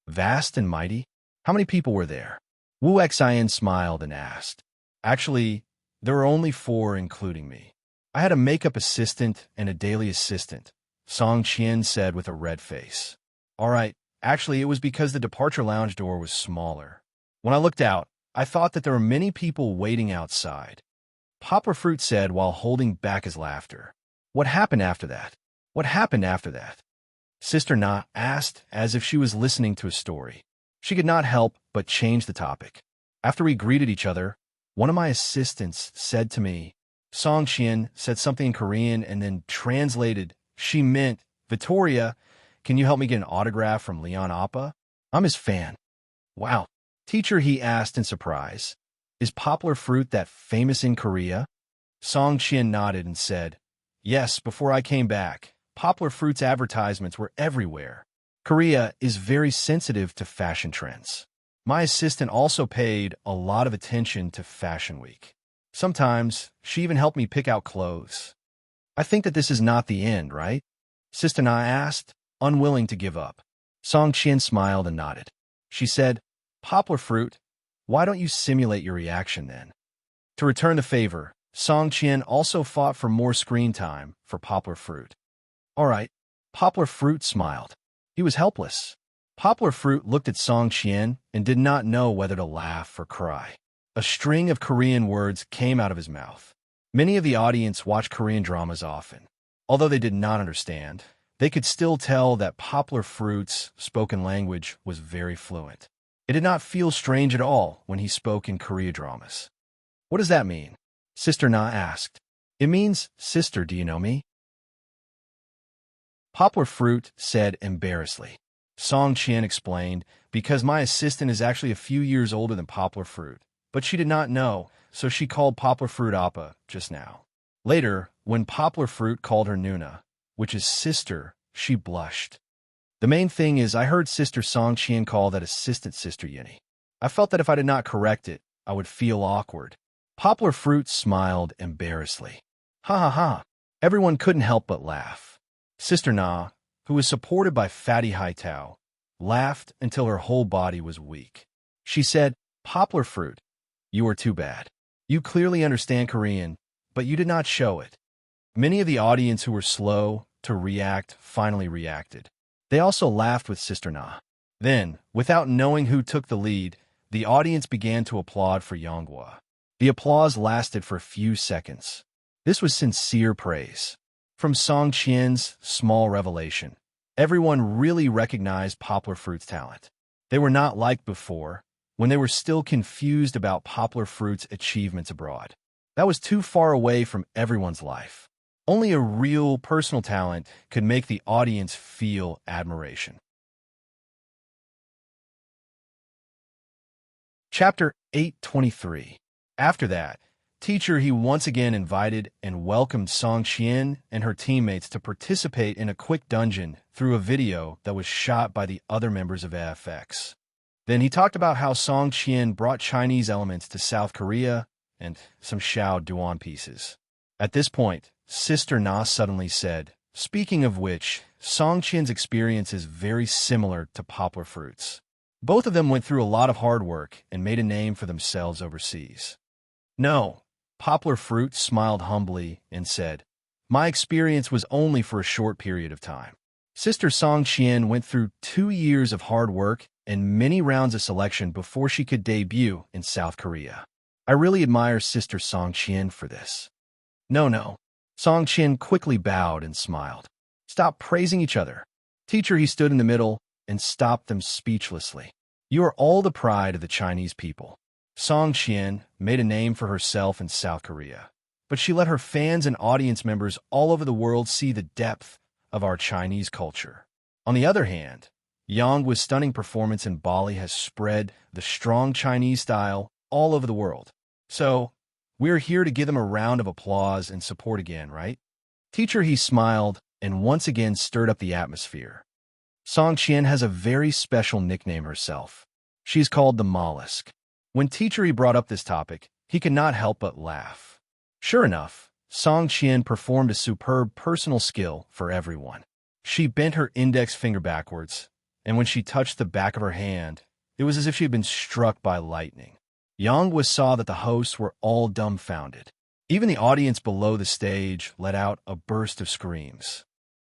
"Vast and mighty? How many people were there?" Wu Xin smiled and asked. "Actually, there were only 4, including me. I had a makeup assistant and a daily assistant," Song Qian said with a red face. "All right, actually, it was because the departure lounge door was smaller. When I looked out, I thought that there were many people waiting outside," Poplar Fruit said while holding back his laughter. "What happened after that? What happened after that?" Sister Na asked as if she was listening to a story. She could not help but change the topic. After we greeted each other, one of my assistants said to me, Song Qian said something in Korean and then translated, she meant, "Victoria, can you help me get an autograph from Leon Appa? I'm his fan." "Wow. Teacher," he asked in surprise, "is Poplar Fruit that famous in Korea?" Song Qian nodded and said, "Yes, before I came back, Poplar Fruit's advertisements were everywhere. Korea is very sensitive to fashion trends. My assistant also paid a lot of attention to Fashion Week. Sometimes, she even helped me pick out clothes." "I think that this is not the end, right?" Sister Na asked, unwilling to give up. Song Qian smiled and nodded. She said, "Poplar Fruit, why don't you simulate your reaction then?" To return the favor, Song Qian also fought for more screen time for Poplar Fruit. "All right." Poplar Fruit smiled. He was helpless. Poplar Fruit looked at Song Qian and did not know whether to laugh or cry. A string of Korean words came out of his mouth. Many of the audience watched Korean dramas often. Although they did not understand, they could still tell that Poplar Fruit's spoken language was very fluent. It did not feel strange at all when he spoke in Korea dramas. "What does that mean?" Sister Na asked. "It means, 'Sister, do you know me?'" Poplar Fruit said embarrassedly. Song Qian explained, "Because my assistant is actually a few years older than Poplar Fruit, but she did not know, so she called Poplar Fruit Appa just now." Later, when Poplar Fruit called her Nuna, which is sister, she blushed. "The main thing is I heard Sister Song Qian call that assistant Sister Yini. I felt that if I did not correct it, I would feel awkward." Poplar Fruit smiled embarrassedly. "Ha ha ha." Everyone couldn't help but laugh. Sister Na, who was supported by Fatty Haitao, laughed until her whole body was weak. She said, "Poplar Fruit, you are too bad. You clearly understand Korean, but you did not show it." Many of the audience who were slow to react finally reacted. They also laughed with Sister Na. Then, without knowing who took the lead, the audience began to applaud for Yonghua. The applause lasted for a few seconds. This was sincere praise. From Song Qian's small revelation, everyone really recognized Poplar Fruit's talent. They were not like before, when they were still confused about Poplar Fruit's achievements abroad. That was too far away from everyone's life. Only a real personal talent could make the audience feel admiration. Chapter 823. After that, Teacher he once again invited and welcomed Song Qian and her teammates to participate in a quick dungeon through a video that was shot by the other members of AFX. Then he talked about how Song Qian brought Chinese elements to South Korea and some Shao Duan pieces. At this point, Sister Na suddenly said, "Speaking of which, Song Qian's experience is very similar to Poplar Fruit's. Both of them went through a lot of hard work and made a name for themselves overseas." "No." Poplar Fruit smiled humbly and said, "My experience was only for a short period of time. Sister Song Qian went through 2 years of hard work and many rounds of selection before she could debut in South Korea. I really admire Sister Song Qian for this." No. Song Qian quickly bowed and smiled. "Stop praising each other." Teacher he stood in the middle and stopped them speechlessly. "You are all the pride of the Chinese people." Song Qian made a name for herself in South Korea, but she let her fans and audience members all over the world see the depth of our Chinese culture. On the other hand, Yong's stunning performance in Bali has spread the strong Chinese style all over the world. So, we're here to give them a round of applause and support again, right? Teacher he smiled and once again stirred up the atmosphere. Song Qian has a very special nickname herself. She's called the mollusk. When Teacher Yi brought up this topic, he could not help but laugh. Sure enough, Song Qian performed a superb personal skill for everyone. She bent her index finger backwards, and when she touched the back of her hand, it was as if she had been struck by lightning. Yang saw that the hosts were all dumbfounded. Even the audience below the stage let out a burst of screams.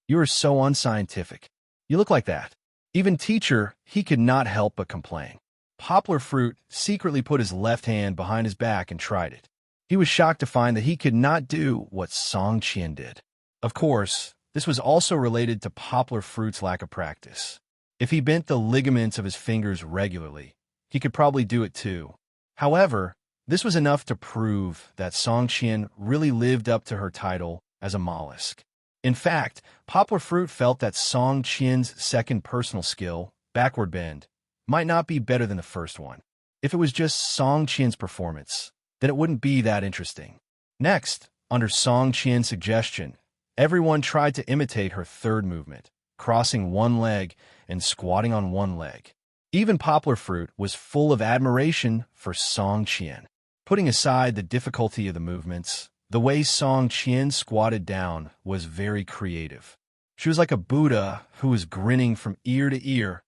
"You are so unscientific. You look like that." Even Teacher, he could not help but complain. Poplar Fruit secretly put his left hand behind his back and tried it. He was shocked to find that he could not do what Song Qian did. Of course, this was also related to Poplar Fruit's lack of practice. If he bent the ligaments of his fingers regularly, he could probably do it too. However, this was enough to prove that Song Qian really lived up to her title as a mollusk. In fact, Poplar Fruit felt that Song Qian's second personal skill, backward bend, might not be better than the first one. If it was just Song Qian's performance, then it wouldn't be that interesting. Next, under Song Qian's suggestion, everyone tried to imitate her third movement, crossing one leg and squatting on one leg. Even Poplar Fruit was full of admiration for Song Qian. Putting aside the difficulty of the movements, the way Song Qian squatted down was very creative. She was like a Buddha who was grinning from ear to ear,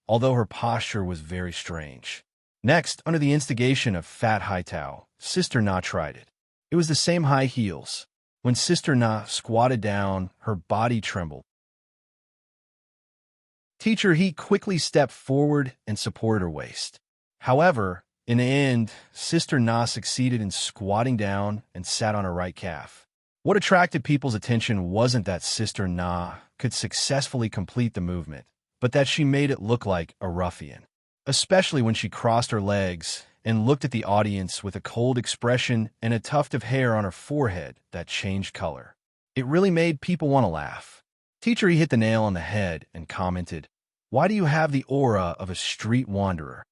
although her posture was very strange. Next, under the instigation of Fat Haitao, Sister Na tried it. It was the same high heels. When Sister Na squatted down, her body trembled. Teacher He quickly stepped forward and supported her waist. However, in the end, Sister Na succeeded in squatting down and sat on her right calf. What attracted people's attention wasn't that Sister Na could successfully complete the movement, but that she made it look like a ruffian, especially when she crossed her legs and looked at the audience with a cold expression and a tuft of hair on her forehead that changed color. It really made people want to laugh. Teacher He hit the nail on the head and commented, "Why do you have the aura of a street wanderer?"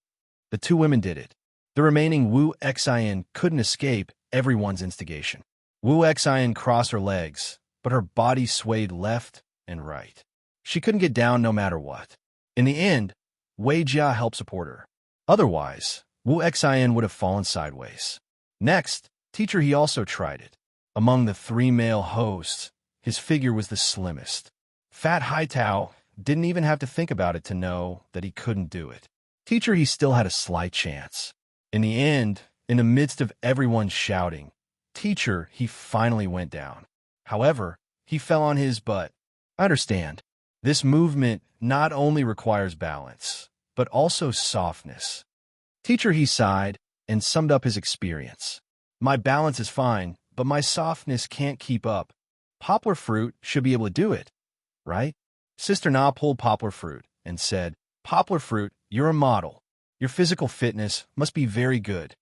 The two women did it. The remaining Wu Xian couldn't escape everyone's instigation. Wu Xian crossed her legs, but her body swayed left and right. She couldn't get down no matter what. In the end, Wei Jia helped support her. Otherwise, Wu Xian would have fallen sideways. Next, Teacher He also tried it. Among the three male hosts, his figure was the slimmest. Fat Haitao didn't even have to think about it to know that he couldn't do it. Teacher He still had a slight chance. In the end, in the midst of everyone shouting, Teacher He finally went down. However, he fell on his butt. I understand. This movement not only requires balance, but also softness. Teacher He sighed and summed up his experience. My balance is fine, but my softness can't keep up. Poplar Fruit should be able to do it, right? Sister Na pulled Poplar Fruit and said, "Poplar Fruit, you're a model. Your physical fitness must be very good."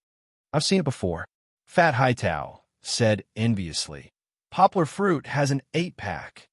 "I've seen it before," Fat Haitao said enviously. "Poplar Fruit has an 8-pack.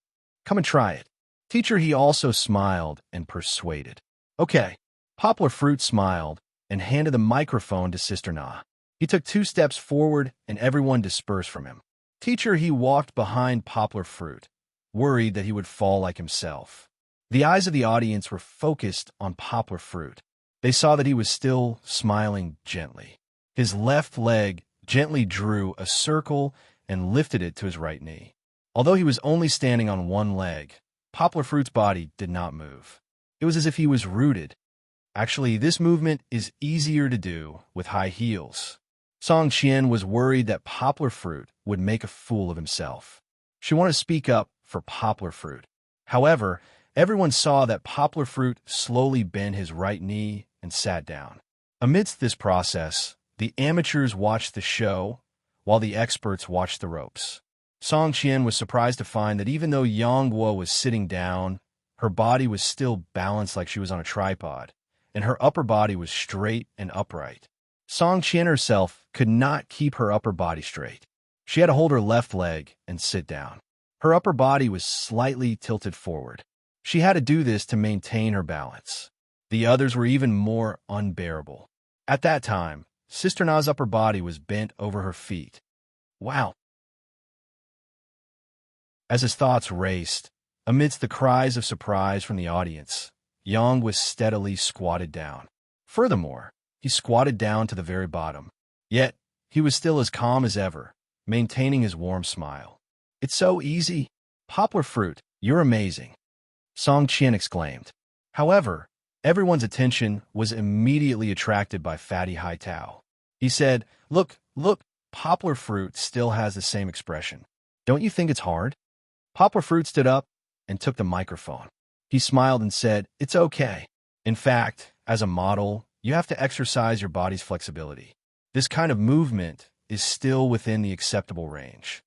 Come and try it." Teacher He also smiled and persuaded. "Okay." Poplar Fruit smiled and handed the microphone to Sister Na. He took 2 steps forward and everyone dispersed from him. Teacher He walked behind Poplar Fruit, worried that he would fall like himself. The eyes of the audience were focused on Poplar Fruit. They saw that he was still smiling gently. His left leg gently drew a circle and lifted it to his right knee. Although he was only standing on one leg, Poplar Fruit's body did not move. It was as if he was rooted. Actually, this movement is easier to do with high heels. Song Qian was worried that Poplar Fruit would make a fool of himself. She wanted to speak up for Poplar Fruit. However, everyone saw that Poplar Fruit slowly bent his right knee and sat down. Amidst this process, the amateurs watched the show, while the experts watched the ropes. Song Qian was surprised to find that even though Yang Guo was sitting down, her body was still balanced like she was on a tripod, and her upper body was straight and upright. Song Qian herself could not keep her upper body straight. She had to hold her left leg and sit down. Her upper body was slightly tilted forward. She had to do this to maintain her balance. The others were even more unbearable. At that time, Sister Na's upper body was bent over her feet. Wow! As his thoughts raced, Amidst the cries of surprise from the audience, Yang was steadily squatted down. Furthermore, he squatted down to the very bottom. Yet, he was still as calm as ever, maintaining his warm smile. "It's so easy. Poplar fruit, you're amazing," Song Qian exclaimed. However, everyone's attention was immediately attracted by Fatty Haitao. He said, Look, Poplar fruit still has the same expression. Don't you think it's hard?" Poplar fruit stood up and took the microphone. He smiled and said, "It's okay. In fact, as a model, you have to exercise your body's flexibility. This kind of movement is still within the acceptable range."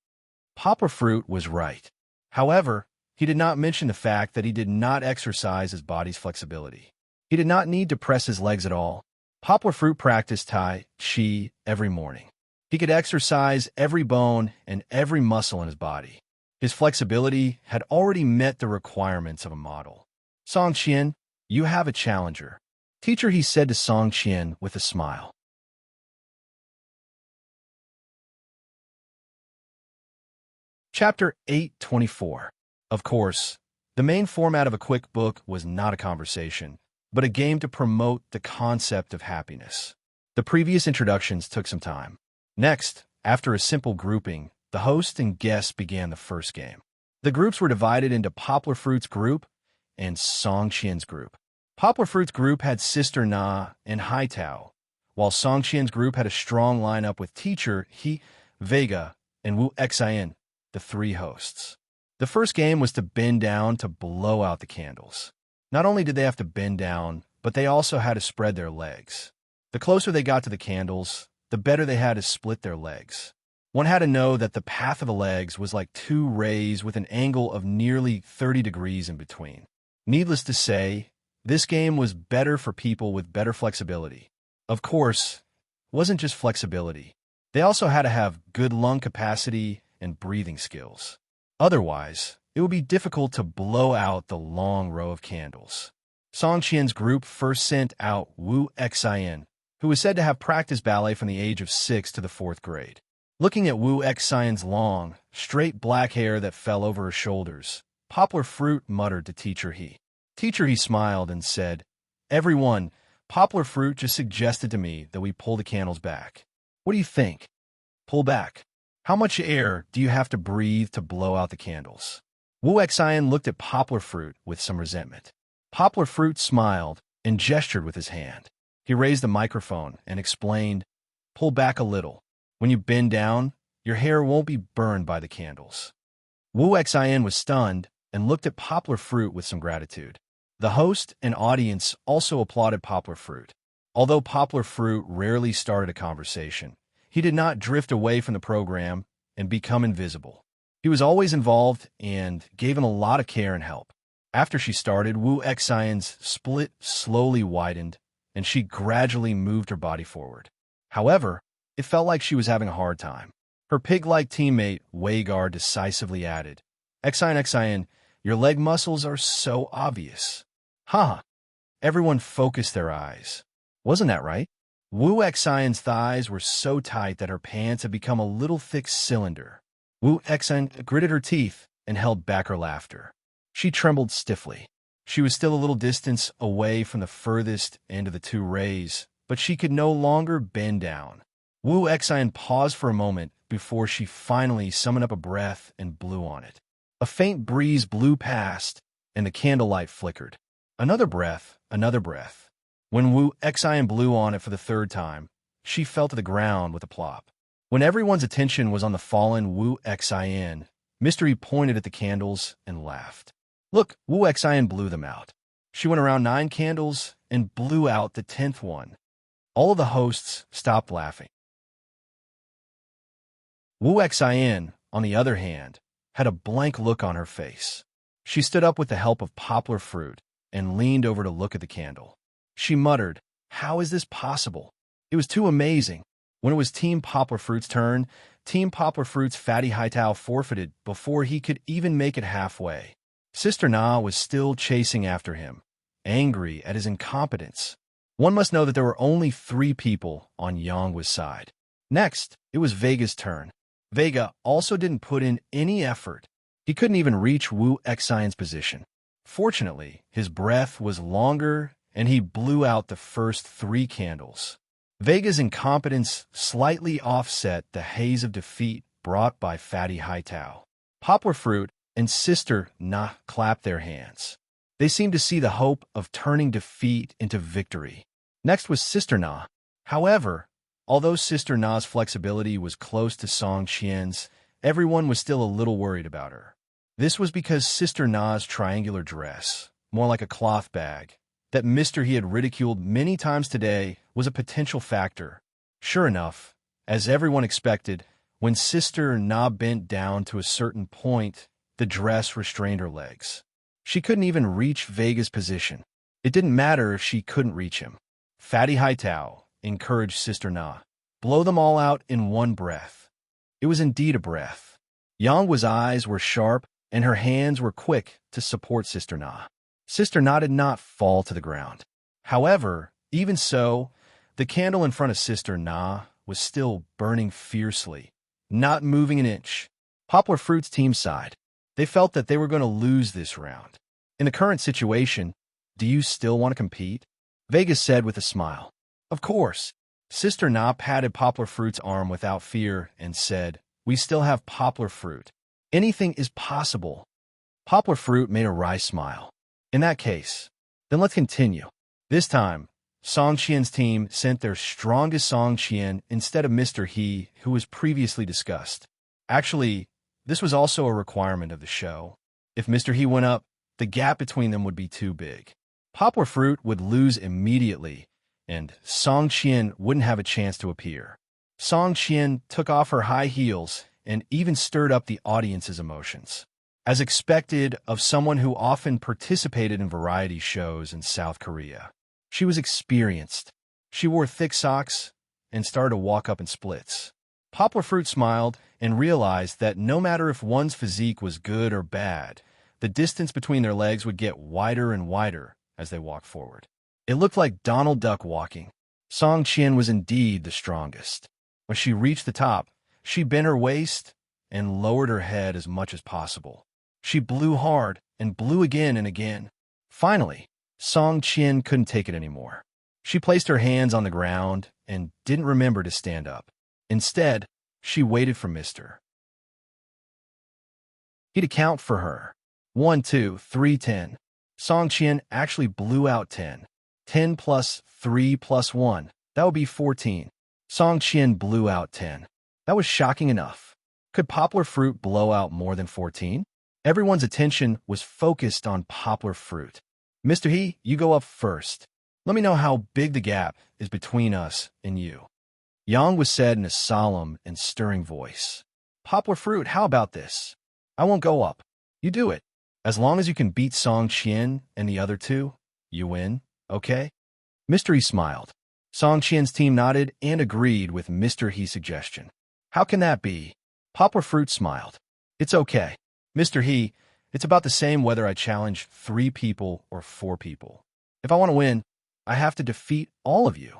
Poplar fruit was right. However, he did not mention the fact that he did not exercise his body's flexibility. He did not need to press his legs at all. Poplar fruit practiced Tai Chi every morning. He could exercise every bone and every muscle in his body. His flexibility had already met the requirements of a model. "Song Qian, you have a challenger." "Teacher," he said to Song Qian with a smile. Chapter 824. Of course, the main format of a quick book was not a conversation, but a game to promote the concept of happiness. The previous introductions took some time. Next, after a simple grouping, the host and guests began the first game. The groups were divided into Poplar Fruit's group and Song Qian's group. Poplar Fruit's group had Sister Na and Haitao, while Song Qian's group had a strong lineup with Teacher He, Vega, and Wu Xian, the three hosts. The first game was to bend down to blow out the candles. Not only did they have to bend down, but they also had to spread their legs. The closer they got to the candles, the better they had to split their legs. One had to know that the path of the legs was like two rays with an angle of nearly 30 degrees in between. Needless to say, this game was better for people with better flexibility. Of course, it wasn't just flexibility. They also had to have good lung capacity and breathing skills. Otherwise, it would be difficult to blow out the long row of candles. Song Qian's group first sent out Wu Xian, who was said to have practiced ballet from the age of 6 to the 4th grade. Looking at Wu Xian's long, straight black hair that fell over her shoulders, Poplar Fruit muttered to Teacher He. Teacher He smiled and said, "Everyone, Poplar Fruit just suggested to me that we pull the candles back. What do you think? Pull back. How much air do you have to breathe to blow out the candles?" Wu Xian looked at Poplar Fruit with some resentment. Poplar Fruit smiled and gestured with his hand. He raised the microphone and explained, "Pull back a little. When you bend down, your hair won't be burned by the candles." Wu Xian was stunned and looked at Poplar Fruit with some gratitude. The host and audience also applauded Poplar Fruit. Although Poplar Fruit rarely started a conversation, he did not drift away from the program and become invisible. He was always involved and gave him a lot of care and help. After she started, Wu Xian's split slowly widened, and she gradually moved her body forward. However, it felt like she was having a hard time. Her pig-like teammate, Weigar, decisively added, Xian, your leg muscles are so obvious." "Huh." Everyone focused their eyes. Wasn't that right? Wu Xian's thighs were so tight that her pants had become a little thick cylinder. Wu Xian gritted her teeth and held back her laughter. She trembled stiffly. She was still a little distance away from the furthest end of the two rays, but she could no longer bend down. Wu Xian paused for a moment before she finally summoned up a breath and blew on it. A faint breeze blew past, and the candlelight flickered. Another breath, another breath. When Wu Xian blew on it for the third time, she fell to the ground with a plop. When everyone's attention was on the fallen Wu Xian, Mystery pointed at the candles and laughed. "Look, Wu Xian blew them out." She went around 9 candles and blew out the 10th one. All of the hosts stopped laughing. Wu Xian, on the other hand, had a blank look on her face. She stood up with the help of Poplar Fruit and leaned over to look at the candle. She muttered, "How is this possible? It was too amazing." When it was Team Poplar Fruit's turn, Team Poplar Fruit's Fatty Haitao forfeited before he could even make it halfway. Sister Na was still chasing after him, angry at his incompetence. One must know that there were only 3 people on Yang's side. Next, it was Vega's turn. Vega also didn't put in any effort. He couldn't even reach Wu Xian's position. Fortunately, his breath was longer and he blew out the first 3 candles. Vega's incompetence slightly offset the haze of defeat brought by Fatty Haitao. Poplar Fruit and Sister Na clapped their hands. They seemed to see the hope of turning defeat into victory. Next was Sister Na. However, although Sister Na's flexibility was close to Song Qian's, everyone was still a little worried about her. This was because Sister Na's triangular dress, more like a cloth bag, that Mr. He had ridiculed many times today, was a potential factor. Sure enough, as everyone expected, when Sister Na bent down to a certain point, the dress restrained her legs. She couldn't even reach Vega's position. It didn't matter if she couldn't reach him. Fatty Haitao encouraged Sister Na. Blow them all out in one breath. It was indeed a breath. Yang's eyes were sharp, and her hands were quick to support Sister Na. Sister Na did not fall to the ground. However, even so, the candle in front of Sister Na was still burning fiercely, not moving an inch. Poplar Fruit's team sighed. They felt that they were going to lose this round. In the current situation, do you still want to compete? Vegas said with a smile. Of course. Sister Na patted Poplar Fruit's arm without fear and said, we still have Poplar Fruit. Anything is possible. Poplar Fruit made a wry smile. In that case, then let's continue. This time, Song Qian's team sent their strongest Song Qian instead of Mr. He, who was previously discussed. Actually, this was also a requirement of the show. If Mr. He went up, the gap between them would be too big. Poplar Fruit would lose immediately, and Song Qian wouldn't have a chance to appear. Song Qian took off her high heels and even stirred up the audience's emotions. As expected of someone who often participated in variety shows in South Korea, she was experienced. She wore thick socks and started to walk up in splits. Poplar Fruit smiled and realized that no matter if one's physique was good or bad, the distance between their legs would get wider and wider as they walked forward. It looked like Donald Duck walking. Song Qian was indeed the strongest. When she reached the top, she bent her waist and lowered her head as much as possible. She blew hard and blew again and again. Finally, Song Qian couldn't take it anymore. She placed her hands on the ground and didn't remember to stand up. Instead, she waited for Mr. He to count for her. 1, 2, 3, 10. Song Qian actually blew out 10. 10 plus 3 plus 1. That would be 14. Song Qian blew out 10. That was shocking enough. Could Poplar Fruit blow out more than 14? Everyone's attention was focused on Poplar Fruit. Mr. He, you go up first. Let me know how big the gap is between us and you. Yang was said in a solemn and stirring voice. Poplar Fruit, how about this? I won't go up. You do it. As long as you can beat Song Qian and the other two, you win, okay? Mr. He smiled. Song Qian's team nodded and agreed with Mr. He's suggestion. How can that be? Poplar Fruit smiled. It's okay. Mr. He, it's about the same whether I challenge 3 people or 4 people. If I want to win, I have to defeat all of you.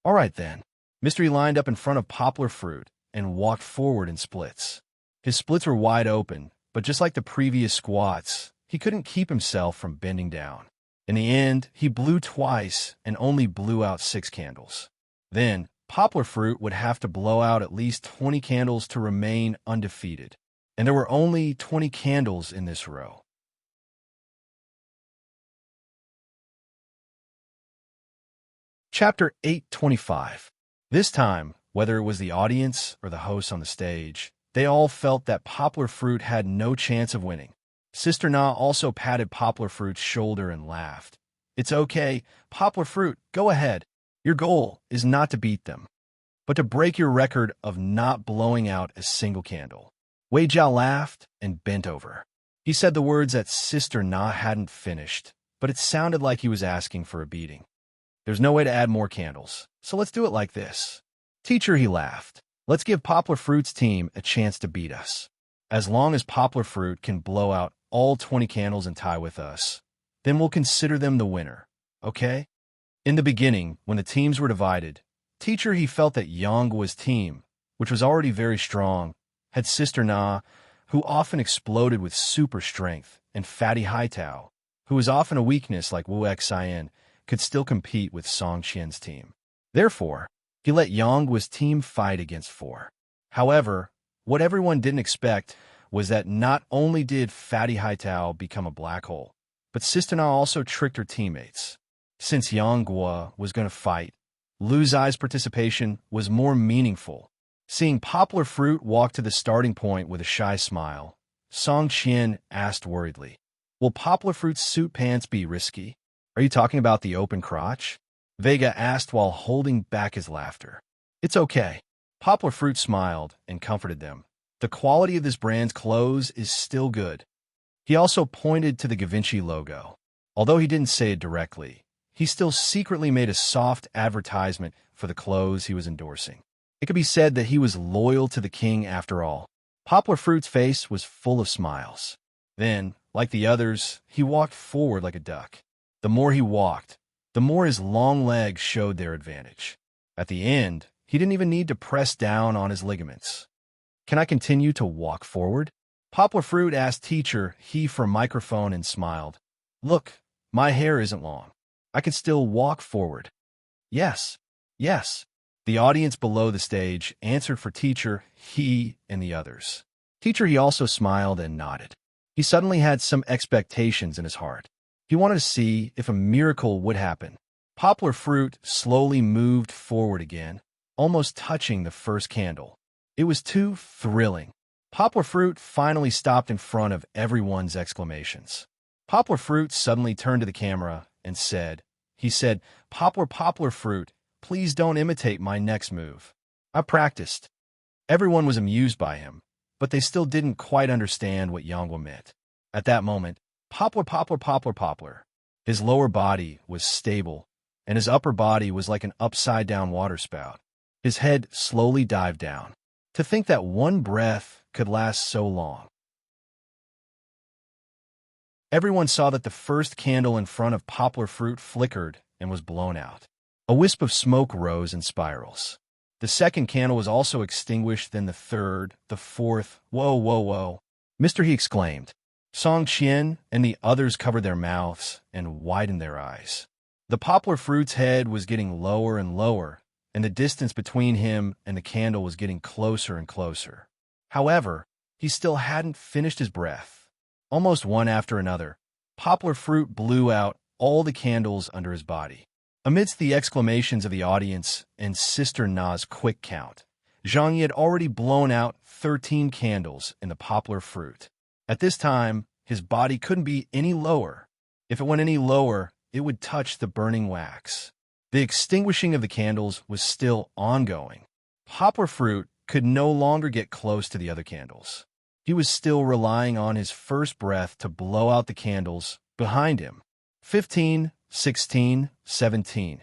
All right then. Mr. He lined up in front of Poplar Fruit and walked forward in splits. His splits were wide open, but just like the previous squats, he couldn't keep himself from bending down. In the end, he blew twice and only blew out 6 candles. Then, Poplar Fruit would have to blow out at least 20 candles to remain undefeated. And there were only 20 candles in this row. Chapter 825. This time, whether it was the audience or the hosts on the stage, they all felt that Poplar Fruit had no chance of winning. Sister Na also patted Poplar Fruit's shoulder and laughed. It's okay, Poplar Fruit, go ahead. Your goal is not to beat them, but to break your record of not blowing out a single candle. Wei Jiao laughed and bent over. He said the words that Sister Na hadn't finished, but it sounded like he was asking for a beating. There's no way to add more candles, so let's do it like this. Teacher, he laughed. Let's give Poplar Fruit's team a chance to beat us. As long as Poplar Fruit can blow out all 20 candles and tie with us, then we'll consider them the winner, okay? In the beginning, when the teams were divided, Teacher, he felt that Yang's team, which was already very strong, had Sister Na, who often exploded with super strength, and Fatty Haitao, who was often a weakness like Wu Xian, could still compete with Song Qian's team. Therefore, he let Yangguo's team fight against four. However, what everyone didn't expect was that not only did Fatty Haitao become a black hole, but Sister Na also tricked her teammates. Since Yangguo was going to fight, Lu Zai's participation was more meaningful. Seeing Poplar Fruit walk to the starting point with a shy smile, Song Qian asked worriedly, "Will Poplar Fruit's suit pants be risky? Are you talking about the open crotch?" Vega asked while holding back his laughter. "It's okay." Poplar Fruit smiled and comforted them. "The quality of this brand's clothes is still good." He also pointed to the Givenchy logo. Although he didn't say it directly, he still secretly made a soft advertisement for the clothes he was endorsing. It could be said that he was loyal to the king after all. Poplar Fruit's face was full of smiles. Then, like the others, he walked forward like a duck. The more he walked, the more his long legs showed their advantage. At the end, he didn't even need to press down on his ligaments. "Can I continue to walk forward?" Poplar Fruit asked Teacher He for a microphone and smiled. "Look, my hair isn't long. I can still walk forward." "Yes, yes." The audience below the stage answered for Teacher He and the others. Teacher He also smiled and nodded. He suddenly had some expectations in his heart. He wanted to see if a miracle would happen. Poplar Fruit slowly moved forward again, almost touching the first candle. It was too thrilling. Poplar Fruit finally stopped in front of everyone's exclamations. Poplar Fruit suddenly turned to the camera and said, Poplar Fruit, please don't imitate my next move. I practiced." Everyone was amused by him, but they still didn't quite understand what Yangguo meant. At that moment, Poplar. His lower body was stable, and his upper body was like an upside-down water spout. His head slowly dived down. To think that one breath could last so long. Everyone saw that the first candle in front of Poplar Fruit flickered and was blown out. A wisp of smoke rose in spirals. The second candle was also extinguished, then the third, the fourth. Whoa. Mr. He exclaimed. Song Qian and the others covered their mouths and widened their eyes. The Poplar Fruit's head was getting lower and lower, and the distance between him and the candle was getting closer and closer. However, he still hadn't finished his breath. Almost one after another, Poplar Fruit blew out all the candles under his body. Amidst the exclamations of the audience and Sister Na's quick count, Zhang Yi had already blown out 13 candles in the Poplar Fruit. At this time, his body couldn't be any lower. If it went any lower, it would touch the burning wax. The extinguishing of the candles was still ongoing. Poplar Fruit could no longer get close to the other candles. He was still relying on his first breath to blow out the candles behind him. 15, 16, 17.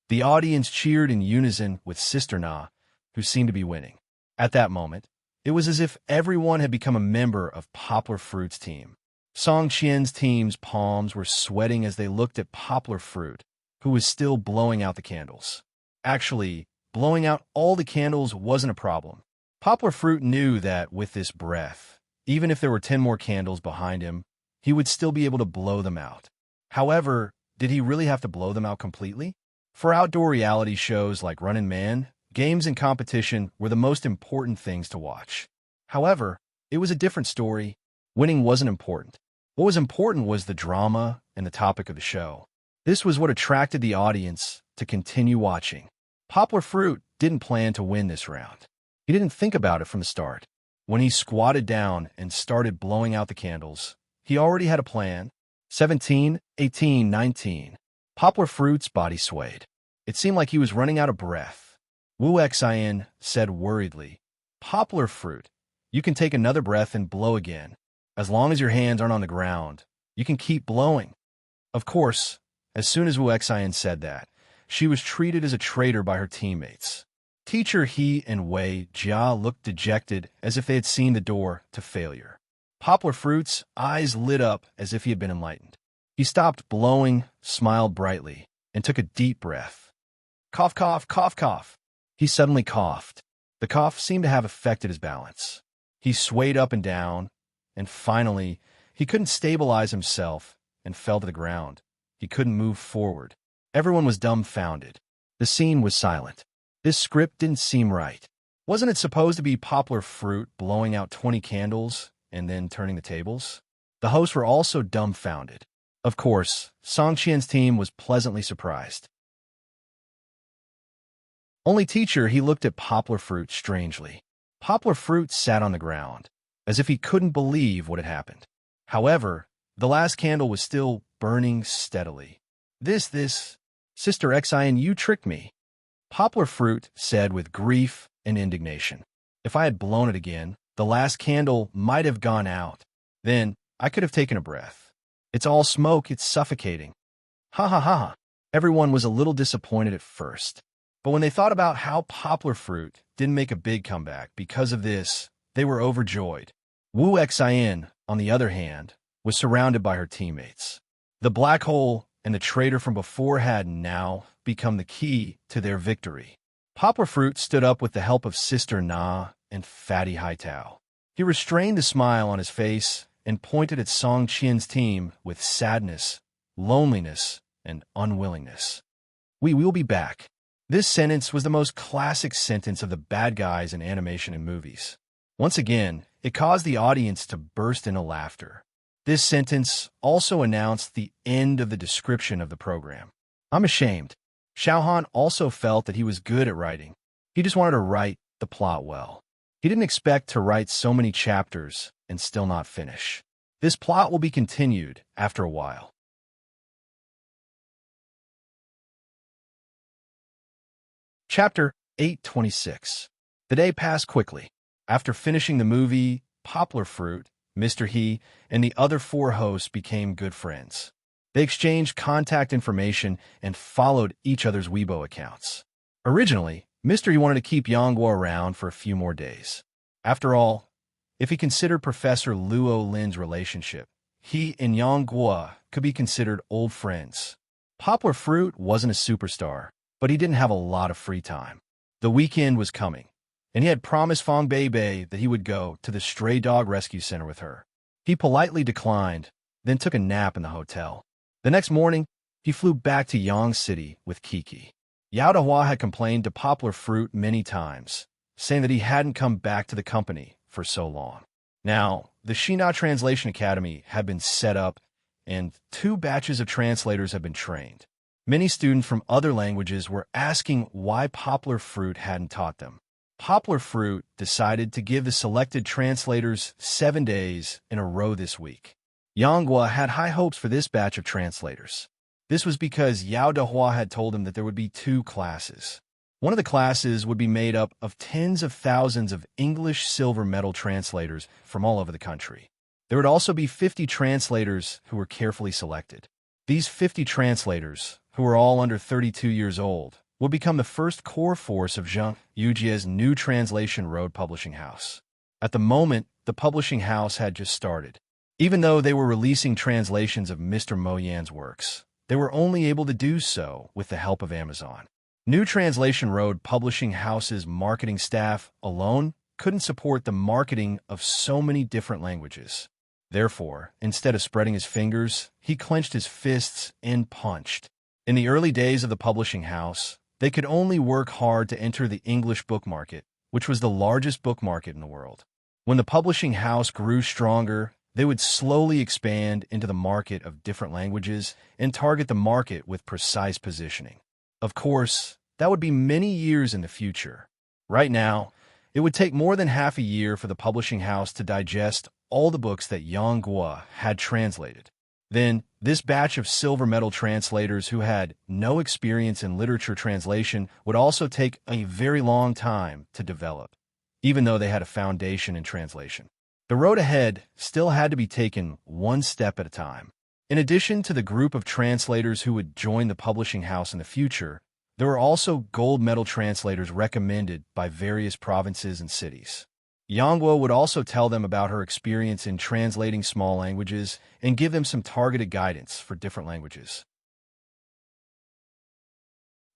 The audience cheered in unison with Sister Na, who seemed to be winning. At that moment, it was as if everyone had become a member of Poplar Fruit's team. Song Qian's team's palms were sweating as they looked at Poplar Fruit, who was still blowing out the candles. Actually, blowing out all the candles wasn't a problem. Poplar Fruit knew that with this breath, even if there were 10 more candles behind him, he would still be able to blow them out. However, did he really have to blow them out completely? For outdoor reality shows like Running Man, games and competition were the most important things to watch. However, it was a different story. Winning wasn't important. What was important was the drama and the topic of the show. This was what attracted the audience to continue watching. Poplar Fruit didn't plan to win this round. He didn't think about it from the start. When he squatted down and started blowing out the candles, he already had a plan. 17, 18, 19. Poplar Fruit's body swayed. It seemed like he was running out of breath. Wu Xian said worriedly, Poplar Fruit, you can take another breath and blow again. As long as your hands aren't on the ground, you can keep blowing. Of course, as soon as Wu Xian said that, she was treated as a traitor by her teammates. Teacher He and Wei Jia looked dejected as if they had seen the door to failure. Poplar Fruit's eyes lit up as if he had been enlightened. He stopped blowing, smiled brightly, and took a deep breath. Cough, cough, cough, cough. He suddenly coughed. The cough seemed to have affected his balance. He swayed up and down, and finally, he couldn't stabilize himself and fell to the ground. He couldn't move forward. Everyone was dumbfounded. The scene was silent. This script didn't seem right. Wasn't it supposed to be Poplar Fruit blowing out 20 candles and then turning the tables? The hosts were also dumbfounded. Of course, Song Qian's team was pleasantly surprised. Only teacher, he looked at Poplar Fruit strangely. Poplar Fruit sat on the ground, as if he couldn't believe what had happened. However, the last candle was still burning steadily. This, Sister Xian, you tricked me. Poplar Fruit said with grief and indignation. If I had blown it again, the last candle might have gone out. Then I could have taken a breath. It's all smoke, it's suffocating. Ha ha ha ha. Everyone was a little disappointed at first. But when they thought about how Poplar Fruit didn't make a big comeback because of this, they were overjoyed. Wu Xian, on the other hand, was surrounded by her teammates. The black hole and the traitor from before had now become the key to their victory. Poplar Fruit stood up with the help of Sister Na and Fatty Haitao. He restrained the smile on his face and pointed at Song Qian's team with sadness, loneliness, and unwillingness. We will be back. This sentence was the most classic sentence of the bad guys in animation and movies. Once again, it caused the audience to burst into laughter. This sentence also announced the end of the description of the program. I'm ashamed. Xiaohan also felt that he was good at writing. He just wanted to write the plot well. He didn't expect to write so many chapters and still not finish. This plot will be continued after a while. Chapter 826. The day passed quickly. After finishing the movie, Poplar Fruit, Mr. He, and the other 4 hosts became good friends. They exchanged contact information and followed each other's Weibo accounts. Originally, Mr. He wanted to keep Yangguo around for a few more days. After all, if he considered Professor Luo Lin's relationship, he and Yangguo could be considered old friends. Poplar Fruit wasn't a superstar, but he didn't have a lot of free time. The weekend was coming, and he had promised Fong Beibei that he would go to the stray dog rescue center with her. He politely declined, then took a nap in the hotel. The next morning, he flew back to Yang City with Kiki. Yao Dehua had complained to Poplar Fruit many times, saying that he hadn't come back to the company for so long. Now, the Shina Translation Academy had been set up, and 2 batches of translators had been trained. Many students from other languages were asking why Poplar Fruit hadn't taught them. Poplar Fruit decided to give the selected translators 7 days in a row this week. Yangguo had high hopes for this batch of translators. This was because Yao Dehua had told him that there would be 2 classes. One of the classes would be made up of tens of thousands of English silver medal translators from all over the country. There would also be 50 translators who were carefully selected. These 50 translators, who were all under 32 years old, would become the first core force of Zheng Yujie's new Translation Road publishing house. At the moment, the publishing house had just started. Even though they were releasing translations of Mr. Mo Yan's works, they were only able to do so with the help of Amazon. New Translation Road publishing house's marketing staff alone couldn't support the marketing of so many different languages. Therefore, instead of spreading his fingers, he clenched his fists and punched. In the early days of the publishing house, they could only work hard to enter the English book market, which was the largest book market in the world. When the publishing house grew stronger, they would slowly expand into the market of different languages and target the market with precise positioning. Of course, that would be many years in the future. Right now, it would take more than half a year for the publishing house to digest all the books that Yang Guo had translated. Then, this batch of silver medal translators who had no experience in literature translation would also take a very long time to develop, even though they had a foundation in translation. The road ahead still had to be taken one step at a time. In addition to the group of translators who would join the publishing house in the future, there were also gold medal translators recommended by various provinces and cities. Yangguo would also tell them about her experience in translating small languages and give them some targeted guidance for different languages.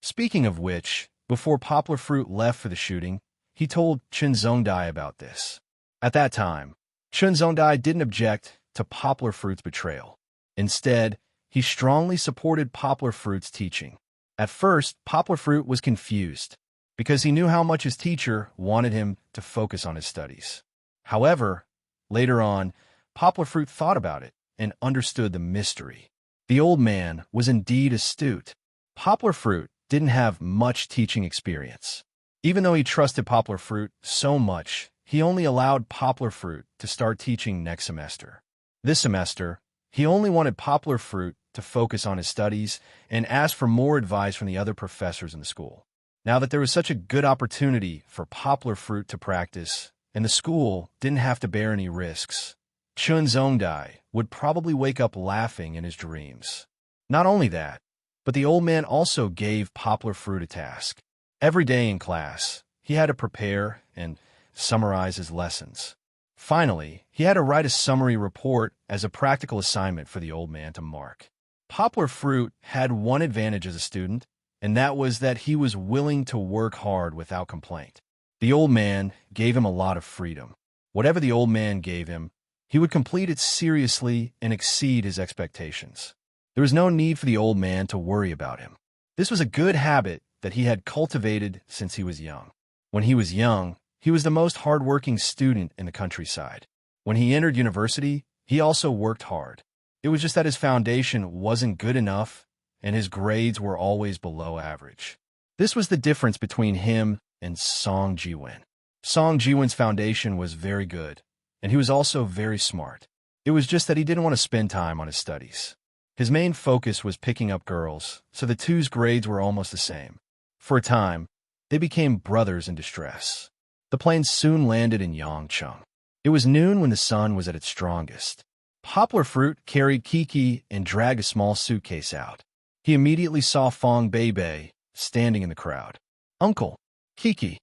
Speaking of which, before Poplar Fruit left for the shooting, he told Chen Zongdai about this. At that time, Chunzondai didn't object to Poplar Fruit's betrayal. Instead, he strongly supported Poplar Fruit's teaching. At first, Poplar Fruit was confused because he knew how much his teacher wanted him to focus on his studies. However, later on, Poplar Fruit thought about it and understood the mystery. The old man was indeed astute. Poplar Fruit didn't have much teaching experience. Even though he trusted Poplar Fruit so much, he only allowed Poplar Fruit to start teaching next semester. This semester, he only wanted Poplar Fruit to focus on his studies and ask for more advice from the other professors in the school. Now that there was such a good opportunity for Poplar Fruit to practice, and the school didn't have to bear any risks, Chunzondai would probably wake up laughing in his dreams. Not only that, but the old man also gave Poplar Fruit a task. Every day in class, he had to prepare and summarize his lessons. Finally, he had to write a summary report as a practical assignment for the old man to mark. Poplar Fruit had one advantage as a student, and that was that he was willing to work hard without complaint. The old man gave him a lot of freedom. Whatever the old man gave him, he would complete it seriously and exceed his expectations. There was no need for the old man to worry about him. This was a good habit that he had cultivated since he was young. When he was young, he was the most hardworking student in the countryside. When he entered university, he also worked hard. It was just that his foundation wasn't good enough, and his grades were always below average. This was the difference between him and Song Jiwen. Song Jiwen's foundation was very good, and he was also very smart. It was just that he didn't want to spend time on his studies. His main focus was picking up girls, so the two's grades were almost the same. For a time, they became brothers in distress. The plane soon landed in Yangcheng. It was noon when the sun was at its strongest. Poplar Fruit carried Kiki and dragged a small suitcase out. He immediately saw Fong Beibei standing in the crowd. "Uncle, Kiki."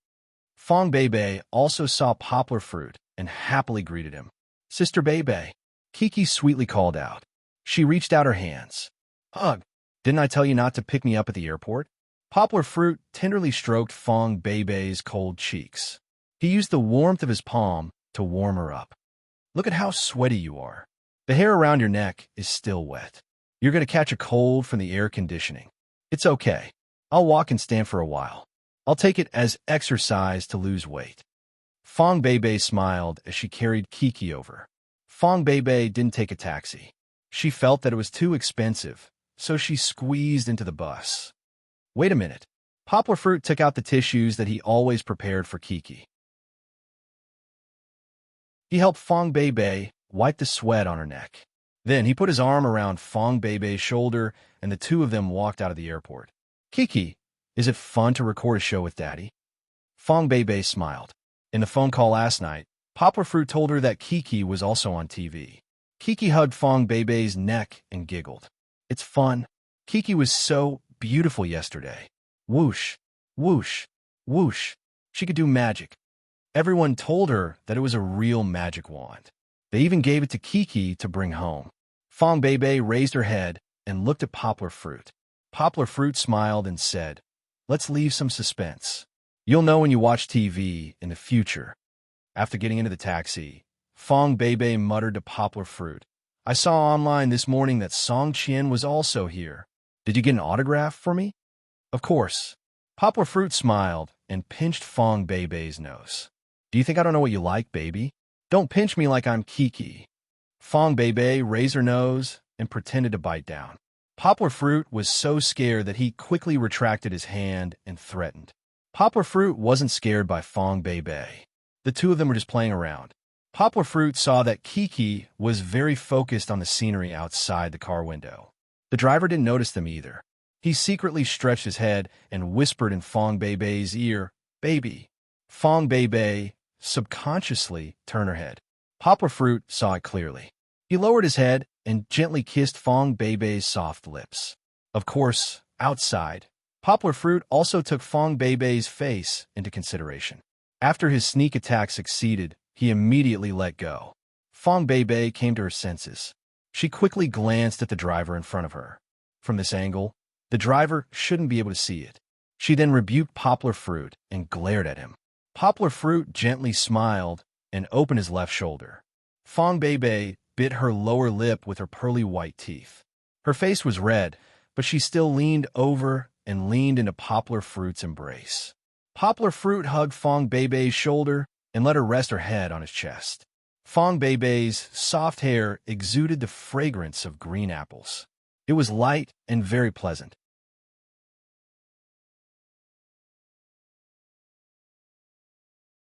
Fong Beibei also saw Poplar Fruit and happily greeted him. "Sister Beibei," Kiki sweetly called out. She reached out her hands. "Ugh, didn't I tell you not to pick me up at the airport?" Poplar Fruit tenderly stroked Fong Beibei's cold cheeks. He used the warmth of his palm to warm her up. "Look at how sweaty you are. The hair around your neck is still wet. You're going to catch a cold from the air conditioning. It's okay. I'll walk and stand for a while. I'll take it as exercise to lose weight." Fong Beibei smiled as she carried Kiki over. Fong Beibei didn't take a taxi. She felt that it was too expensive, so she squeezed into the bus. Wait a minute. Poplar Fruit took out the tissues that he always prepared for Kiki. He helped Fong Beibei wipe the sweat on her neck. Then he put his arm around Fong Beibei's shoulder, and the two of them walked out of the airport. "Kiki, is it fun to record a show with Daddy?" Fong Beibei smiled. In the phone call last night, Poplar Fruit told her that Kiki was also on TV. Kiki hugged Fong Beibei's neck and giggled. "It's fun. Kiki was so beautiful yesterday. Whoosh, whoosh, whoosh. She could do magic." Everyone told her that it was a real magic wand. They even gave it to Kiki to bring home. Fong Beibei raised her head and looked at Poplar Fruit. Poplar Fruit smiled and said, "Let's leave some suspense. You'll know when you watch TV in the future." After getting into the taxi, Fong Beibei muttered to Poplar Fruit, "I saw online this morning that Song Qian was also here. Did you get an autograph for me?" "Of course." Poplar Fruit smiled and pinched Fong Beibei's nose. "Do you think I don't know what you like, baby? Don't pinch me like I'm Kiki." Fong Beibei raised her nose and pretended to bite down. Poplar Fruit was so scared that he quickly retracted his hand and threatened. Poplar Fruit wasn't scared by Fong Beibei. The two of them were just playing around. Poplar Fruit saw that Kiki was very focused on the scenery outside the car window. The driver didn't notice them either. He secretly stretched his head and whispered in Fong Beibei's ear, "Baby." Fong Beibei subconsciously turned her head. Poplar Fruit saw it clearly. He lowered his head and gently kissed Fong Beibei's soft lips. Of course, outside, Poplar Fruit also took Fong Beibei's face into consideration. After his sneak attack succeeded, he immediately let go. Fong Beibei came to her senses. She quickly glanced at the driver in front of her. From this angle, the driver shouldn't be able to see it. She then rebuked Poplar Fruit and glared at him. Poplar Fruit gently smiled and opened his left shoulder. Fong Beibei bit her lower lip with her pearly white teeth. Her face was red, but she still leaned over and leaned into Poplar Fruit's embrace. Poplar Fruit hugged Fong Beibei's shoulder and let her rest her head on his chest. Fong Beibei's soft hair exuded the fragrance of green apples. It was light and very pleasant.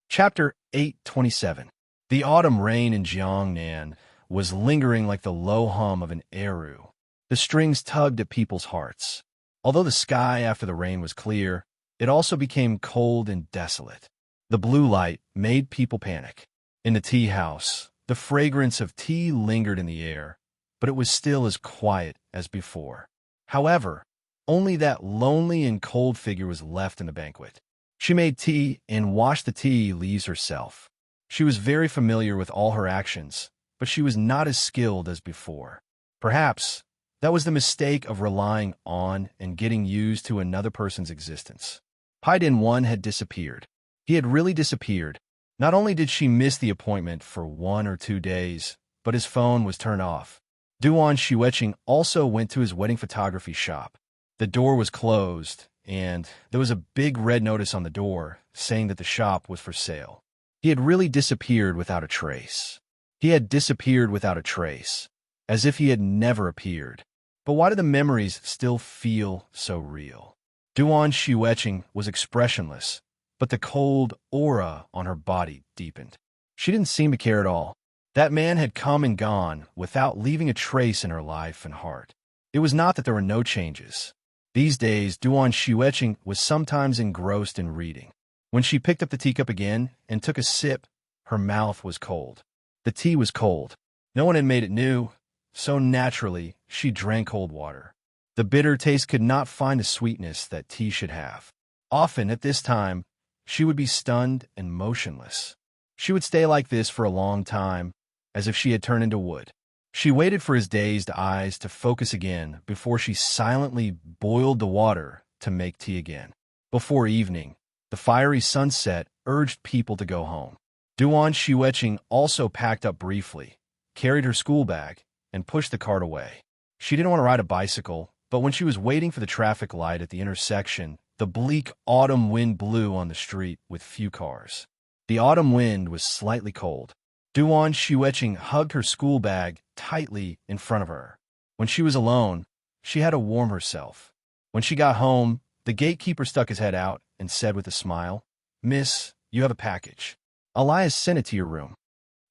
Chapter 827. The autumn rain in Jiangnan was lingering like the low hum of an eru. The strings tugged at people's hearts. Although the sky after the rain was clear, it also became cold and desolate. The blue light made people panic. In the tea house, the fragrance of tea lingered in the air, but it was still as quiet as before. However, only that lonely and cold figure was left in the banquet. She made tea and washed the tea leaves herself. She was very familiar with all her actions, but she was not as skilled as before. Perhaps that was the mistake of relying on and getting used to another person's existence. Pai Din-1 had disappeared. He had really disappeared. Not only did she miss the appointment for 1 or 2 days, but his phone was turned off. Duan Xueqing also went to his wedding photography shop. The door was closed, and there was a big red notice on the door saying that the shop was for sale. He had really disappeared without a trace. He had disappeared without a trace, as if he had never appeared. But why did the memories still feel so real? Duan Xueqing was expressionless, but the cold aura on her body deepened. She didn't seem to care at all. That man had come and gone without leaving a trace in her life and heart. It was not that there were no changes. These days, Duan Xueqing was sometimes engrossed in reading. When she picked up the teacup again and took a sip, her mouth was cold. The tea was cold. No one had made it new, so naturally she drank cold water. The bitter taste could not find the sweetness that tea should have. Often at this time, she would be stunned and motionless. She would stay like this for a long time, as if she had turned into wood. She waited for his dazed eyes to focus again before she silently boiled the water to make tea again. Before evening, the fiery sunset urged people to go home. Duan Xueqing also packed up briefly, carried her school bag, and pushed the cart away. She didn't want to ride a bicycle, but when she was waiting for the traffic light at the intersection, the bleak autumn wind blew on the street with few cars. The autumn wind was slightly cold. Duan Xueqing hugged her school bag tightly in front of her. When she was alone, she had to warm herself. When she got home, the gatekeeper stuck his head out and said with a smile, "Miss, you have a package. Alai has sent it to your room."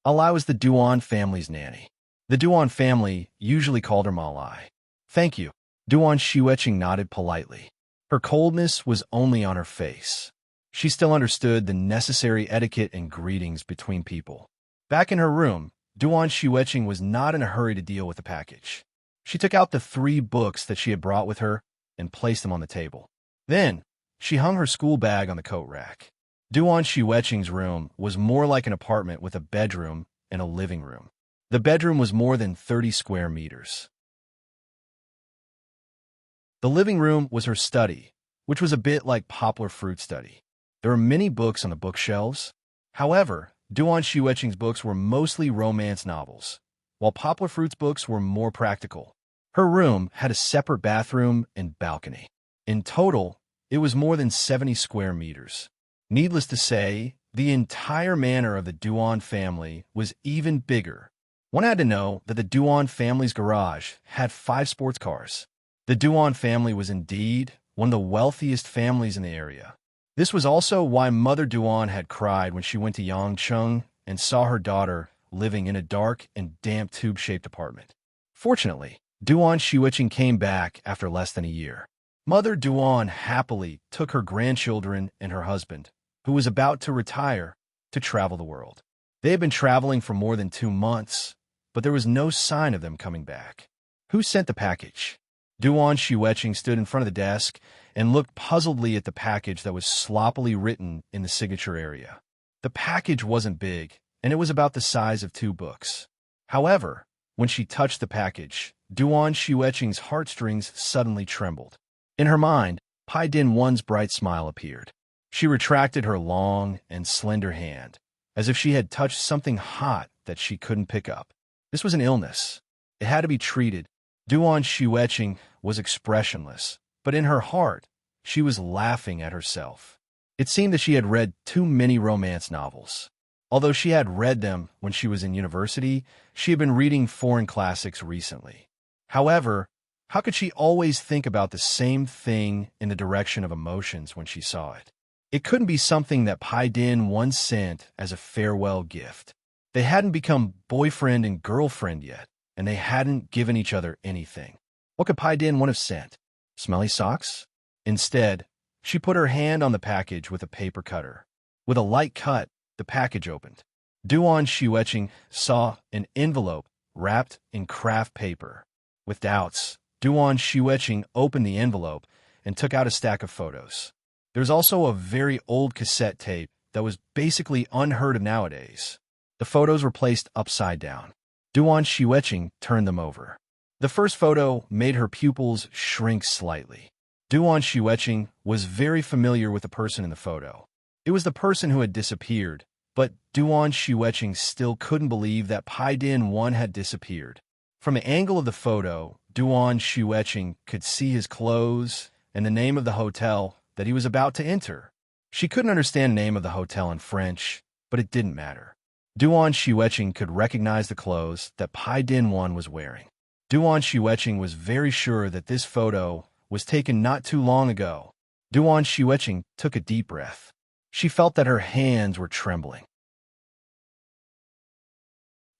Alai was the Duan family's nanny. The Duan family usually called her Malai. "Thank you." Duan Xueqing nodded politely. Her coldness was only on her face. She still understood the necessary etiquette and greetings between people. Back in her room, Duan Xueqing was not in a hurry to deal with the package. She took out the 3 books that she had brought with her and placed them on the table. Then, she hung her school bag on the coat rack. Duan Xueqing's room was more like an apartment with a bedroom and a living room. The bedroom was more than 30 square meters. The living room was her study, which was a bit like Poplar Fruit's study. There were many books on the bookshelves. However, Duan Xueqing's books were mostly romance novels, while Poplar Fruit's books were more practical. Her room had a separate bathroom and balcony. In total, it was more than 70 square meters. Needless to say, the entire manor of the Duan family was even bigger. One had to know that the Duan family's garage had 5 sports cars. The Duan family was indeed one of the wealthiest families in the area. This was also why Mother Duan had cried when she went to Yangcheng and saw her daughter living in a dark and damp tube-shaped apartment. Fortunately, Duan Xueqing came back after less than a year. Mother Duan happily took her grandchildren and her husband, who was about to retire, to travel the world. They had been traveling for more than 2 months, but there was no sign of them coming back. Who sent the package? Duan Xueqing stood in front of the desk and looked puzzledly at the package that was sloppily written in the signature area. The package wasn't big, and it was about the size of 2 books. However, when she touched the package, Duan Xueqing's heartstrings suddenly trembled. In her mind, Pai Din-1's bright smile appeared. She retracted her long and slender hand, as if she had touched something hot that she couldn't pick up. This was an illness. It had to be treated. Duan Xueqing was expressionless, but in her heart, she was laughing at herself. It seemed that she had read too many romance novels. Although she had read them when she was in university, she had been reading foreign classics recently. However, how could she always think about the same thing in the direction of emotions when she saw it? It couldn't be something that Pai Din once sent as a farewell gift. They hadn't become boyfriend and girlfriend yet, and they hadn't given each other anything. What could Pai Din want to have sent? Smelly socks? Instead, she put her hand on the package with a paper cutter. With a light cut, the package opened. Duan Xueqing saw an envelope wrapped in craft paper. With doubts, Duan Xueqing opened the envelope and took out a stack of photos. There's also a very old cassette tape that was basically unheard of nowadays. The photos were placed upside down. Duan Xueqing turned them over. The first photo made her pupils shrink slightly. Duan Xueqing was very familiar with the person in the photo. It was the person who had disappeared, but Duan Xueqing still couldn't believe that Pai Din 1 had disappeared. From the angle of the photo, Duan Xueqing could see his clothes and the name of the hotel that he was about to enter. She couldn't understand the name of the hotel in French, but it didn't matter. Duan Xueqing could recognize the clothes that Pai Din 1 was wearing. Duan Xueqing was very sure that this photo was taken not too long ago. Duan Xueqing took a deep breath. She felt that her hands were trembling.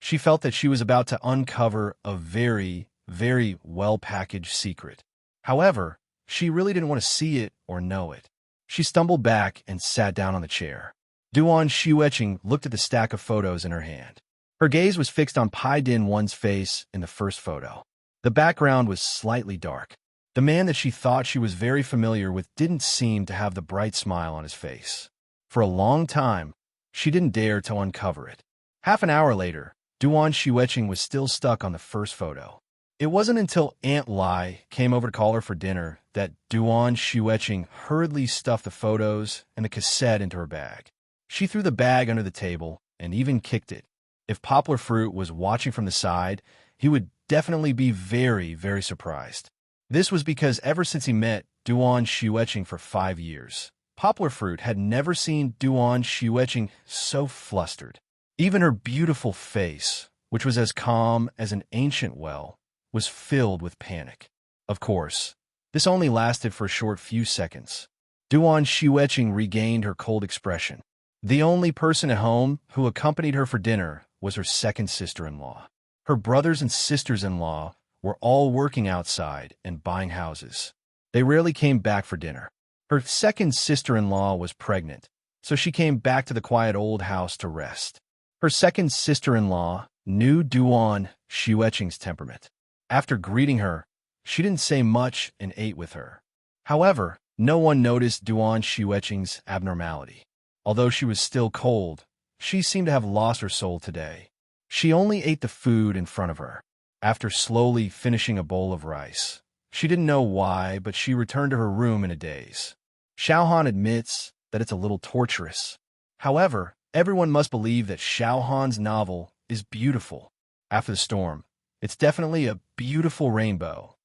She felt that she was about to uncover a very, very well-packaged secret. However, she really didn't want to see it or know it. She stumbled back and sat down on the chair. Duan Xueqing looked at the stack of photos in her hand. Her gaze was fixed on Pai Din 1's face in the first photo. The background was slightly dark. The man that she thought she was very familiar with didn't seem to have the bright smile on his face. For a long time, she didn't dare to uncover it. Half an hour later, Duan Xueqing was still stuck on the first photo. It wasn't until Aunt Lai came over to call her for dinner that Duan Xueqing hurriedly stuffed the photos and the cassette into her bag. She threw the bag under the table and even kicked it. If Poplar Fruit was watching from the side, he would definitely be very, very surprised. This was because ever since he met Duan Xueqing for 5 years, Poplar Fruit had never seen Duan Xueqing so flustered. Even her beautiful face, which was as calm as an ancient well, was filled with panic. Of course, this only lasted for a short few seconds. Duan Xueqing regained her cold expression. The only person at home who accompanied her for dinner was her second sister-in-law. Her brothers and sisters-in-law were all working outside and buying houses. They rarely came back for dinner. Her second sister-in-law was pregnant, so she came back to the quiet old house to rest. Her second sister-in-law knew Duan Xueqing's temperament. After greeting her, she didn't say much and ate with her. However, no one noticed Duan Xueqing's abnormality. Although she was still cold, she seemed to have lost her soul today. She only ate the food in front of her. After slowly finishing a bowl of rice, she didn't know why, but she returned to her room in a daze. Xiaohan admits that it's a little torturous. However, everyone must believe that Xiaohan's novel is beautiful. After the storm, it's definitely a beautiful rainbow.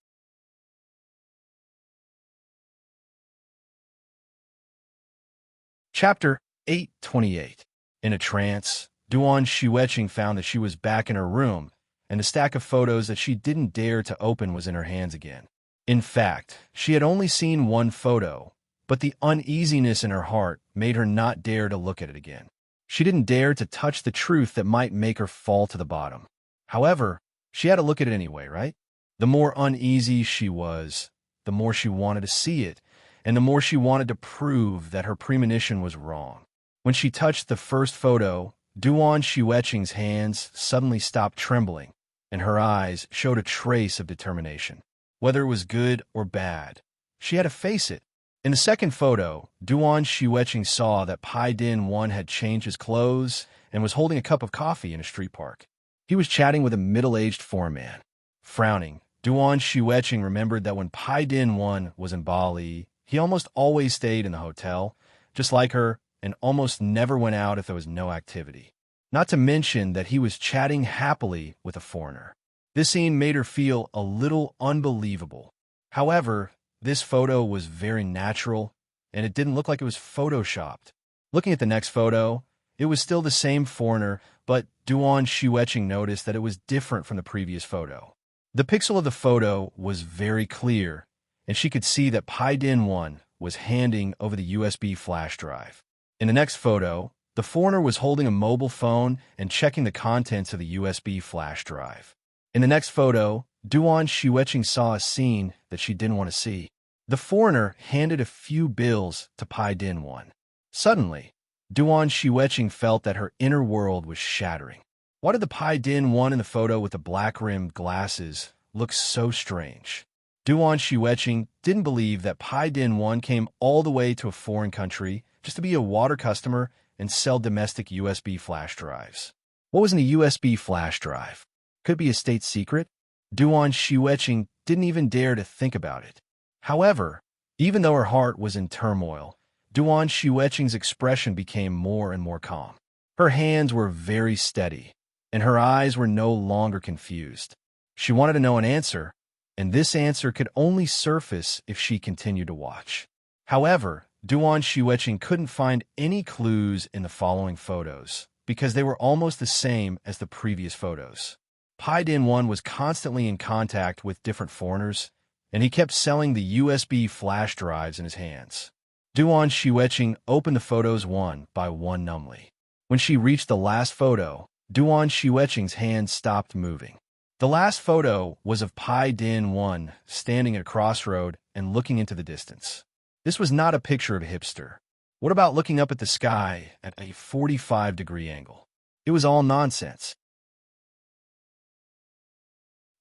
Chapter 828. In a trance, Duan Xueqing found that she was back in her room, and the stack of photos that she didn't dare to open was in her hands again. In fact, she had only seen one photo, but the uneasiness in her heart made her not dare to look at it again. She didn't dare to touch the truth that might make her fall to the bottom. However, she had to look at it anyway, right? The more uneasy she was, the more she wanted to see it, and the more she wanted to prove that her premonition was wrong. When she touched the first photo, Duan Xueqing's hands suddenly stopped trembling, and her eyes showed a trace of determination. Whether it was good or bad, she had to face it. In the second photo, Duan Xueqing saw that Pai Din 1 had changed his clothes and was holding a cup of coffee in a street park. He was chatting with a middle-aged foreign man. Frowning, Duan Xueqing remembered that when Pai Din 1 was in Bali, he almost always stayed in the hotel, just like her, and almost never went out if there was no activity. not to mention that he was chatting happily with a foreigner. This scene made her feel a little unbelievable. However, this photo was very natural, and it didn't look like it was photoshopped. Looking at the next photo, it was still the same foreigner, but Duan Xueqing noticed that it was different from the previous photo. The pixel of the photo was very clear, and she could see that Pai Din-1 was handing over the USB flash drive. In the next photo, the foreigner was holding a mobile phone and checking the contents of the USB flash drive. In the next photo, Duan Xueqing saw a scene that she didn't want to see. The foreigner handed a few bills to Pai Din-1. Suddenly, Duan Xueqing felt that her inner world was shattering. Why did the Pai Din-1 in the photo with the black-rimmed glasses look so strange? Duan Xueqing didn't believe that Pai Din-1 came all the way to a foreign country just to be a water customer and sell domestic USB flash drives. What was in a USB flash drive? Could it be a state secret? Duan Xueqing didn't even dare to think about it. However, even though her heart was in turmoil, Duan Xueqing's expression became more and more calm. Her hands were very steady, and her eyes were no longer confused. She wanted to know an answer, and this answer could only surface if she continued to watch. However, Duan Xueqing couldn't find any clues in the following photos, because they were almost the same as the previous photos. Pai Din-1 was constantly in contact with different foreigners, and he kept selling the USB flash drives in his hands. Duan Xueqing opened the photos one by one numbly. When she reached the last photo, Duan Xueqing's hand stopped moving. The last photo was of Pai Din-1 standing at a crossroad and looking into the distance. This was not a picture of a hipster. What about looking up at the sky at a 45-degree angle? It was all nonsense.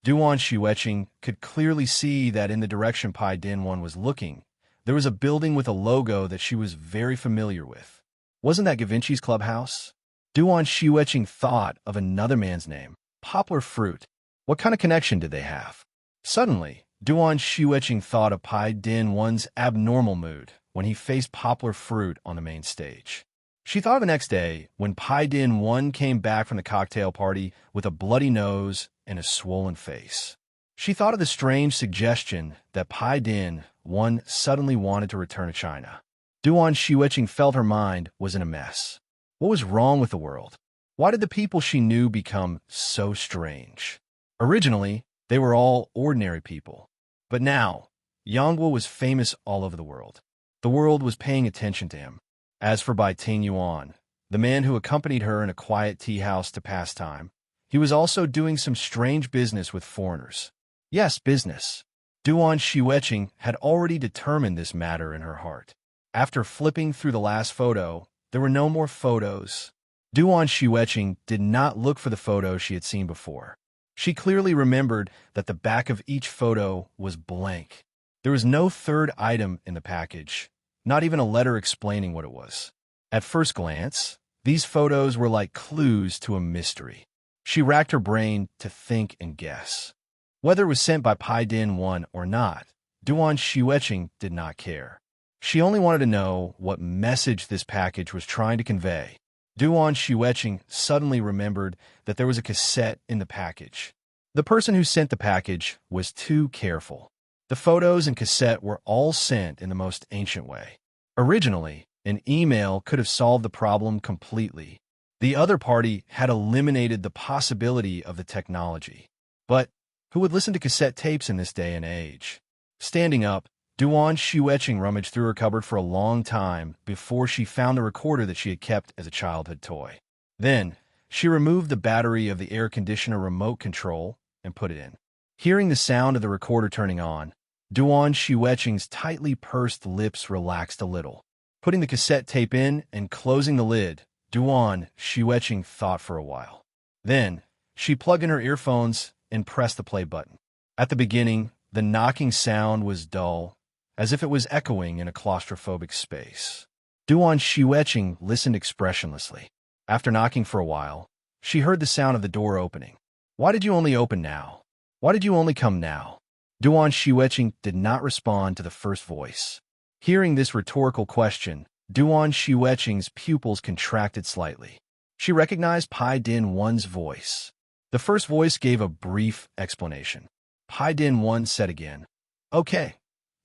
Duan Xueqing could clearly see that in the direction Pai Din-1 was looking, there was a building with a logo that she was very familiar with. Wasn't that Gavinci's clubhouse? Duan Xueqing thought of another man's name, Poplar Fruit. What kind of connection did they have? Suddenly, Duan Xueqing thought of Pai Din-1's abnormal mood when he faced Poplar Fruit on the main stage. She thought of the next day when Pai Din-1 came back from the cocktail party with a bloody nose and a swollen face. She thought of the strange suggestion that Pai Din-1 suddenly wanted to return to China. Duan Xueqing felt her mind was in a mess. What was wrong with the world? Why did the people she knew become so strange? Originally, they were all ordinary people. But now, Yangguo was famous all over the world. The world was paying attention to him. As for Bai Tingyuan, the man who accompanied her in a quiet tea house to pass time, he was also doing some strange business with foreigners. Yes, business. Duan Xueqing had already determined this matter in her heart. After flipping through the last photo, there were no more photos. Duan Xueqing did not look for the photo she had seen before. She clearly remembered that the back of each photo was blank. There was no third item in the package, not even a letter explaining what it was. At first glance, these photos were like clues to a mystery. She racked her brain to think and guess. Whether it was sent by Pai Din-1 or not, Duan Xueqing did not care. She only wanted to know what message this package was trying to convey. Duan Xueqing suddenly remembered that there was a cassette in the package. The person who sent the package was too careful. The photos and cassette were all sent in the most ancient way. Originally, an email could have solved the problem completely. The other party had eliminated the possibility of the technology. But who would listen to cassette tapes in this day and age? Standing up, Duan Xueqing rummaged through her cupboard for a long time before she found the recorder that she had kept as a childhood toy. Then, she removed the battery of the air conditioner remote control and put it in. Hearing the sound of the recorder turning on, Duan Xueqing's tightly pursed lips relaxed a little. Putting the cassette tape in and closing the lid, Duan Xueqing thought for a while. Then, she plugged in her earphones and pressed the play button. At the beginning, the knocking sound was dull, as if it was echoing in a claustrophobic space. Duan Xueqing listened expressionlessly. After knocking for a while, she heard the sound of the door opening. Why did you only open now? Why did you only come now? Duan Xueqing did not respond to the first voice. Hearing this rhetorical question, Duan Xueqing's pupils contracted slightly. She recognized Pai Din One's voice. The first voice gave a brief explanation. Pai Din One said again, "Okay,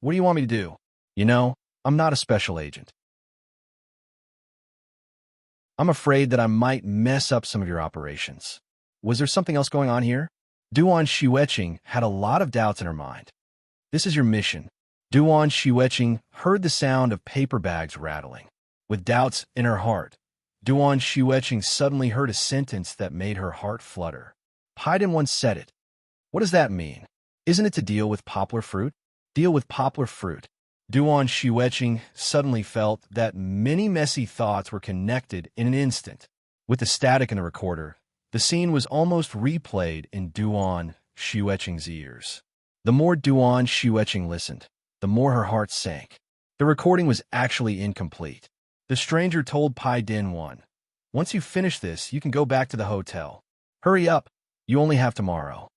what do you want me to do? You know, I'm not a special agent. I'm afraid that I might mess up some of your operations. Was there something else going on here?" Duan Xueqing had a lot of doubts in her mind. "This is your mission." Duan Xueqing heard the sound of paper bags rattling. With doubts in her heart, Duan Xueqing suddenly heard a sentence that made her heart flutter. Paidin once said it. What does that mean? Isn't it to deal with poplar fruit? Deal with poplar fruit. Duan Xueqing suddenly felt that many messy thoughts were connected in an instant. With the static in the recorder, the scene was almost replayed in Duan Xueqing's ears. The more Duan Xueqing listened, the more her heart sank. The recording was actually incomplete. The stranger told Pai Din Wan, "Once you finish this, you can go back to the hotel. Hurry up, you only have tomorrow."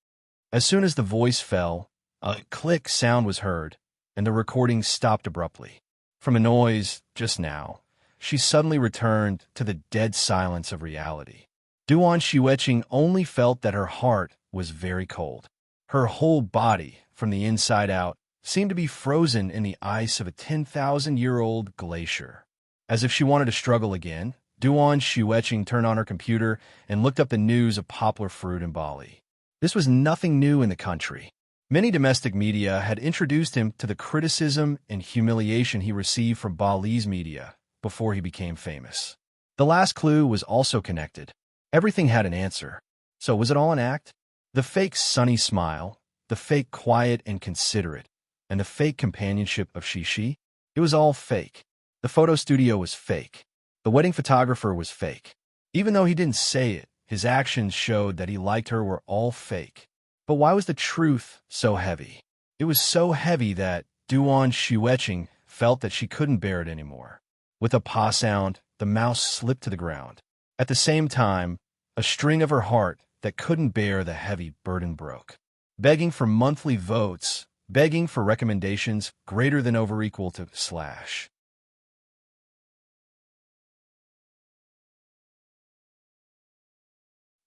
As soon as the voice fell, a click sound was heard, and the recording stopped abruptly. From a noise just now, she suddenly returned to the dead silence of reality. Duan Xueqing only felt that her heart was very cold. Her whole body, from the inside out, seemed to be frozen in the ice of a 10,000-year-old glacier. As if she wanted to struggle again, Duan Xueqing turned on her computer and looked up the news of poplar fruit in Bali. This was nothing new in the country. Many domestic media had introduced him to the criticism and humiliation he received from Bali's media before he became famous. The last clue was also connected. Everything had an answer. So was it all an act? The fake sunny smile, the fake quiet and considerate, and the fake companionship of Shishi? It was all fake. The photo studio was fake. The wedding photographer was fake. Even though he didn't say it, his actions showed that he liked her were all fake. But why was the truth so heavy? It was so heavy that Duan Xueqing felt that she couldn't bear it anymore. With a pa sound, the mouse slipped to the ground. At the same time, a string of her heart that couldn't bear the heavy burden broke. Begging for monthly votes, begging for recommendations greater than over equal to /.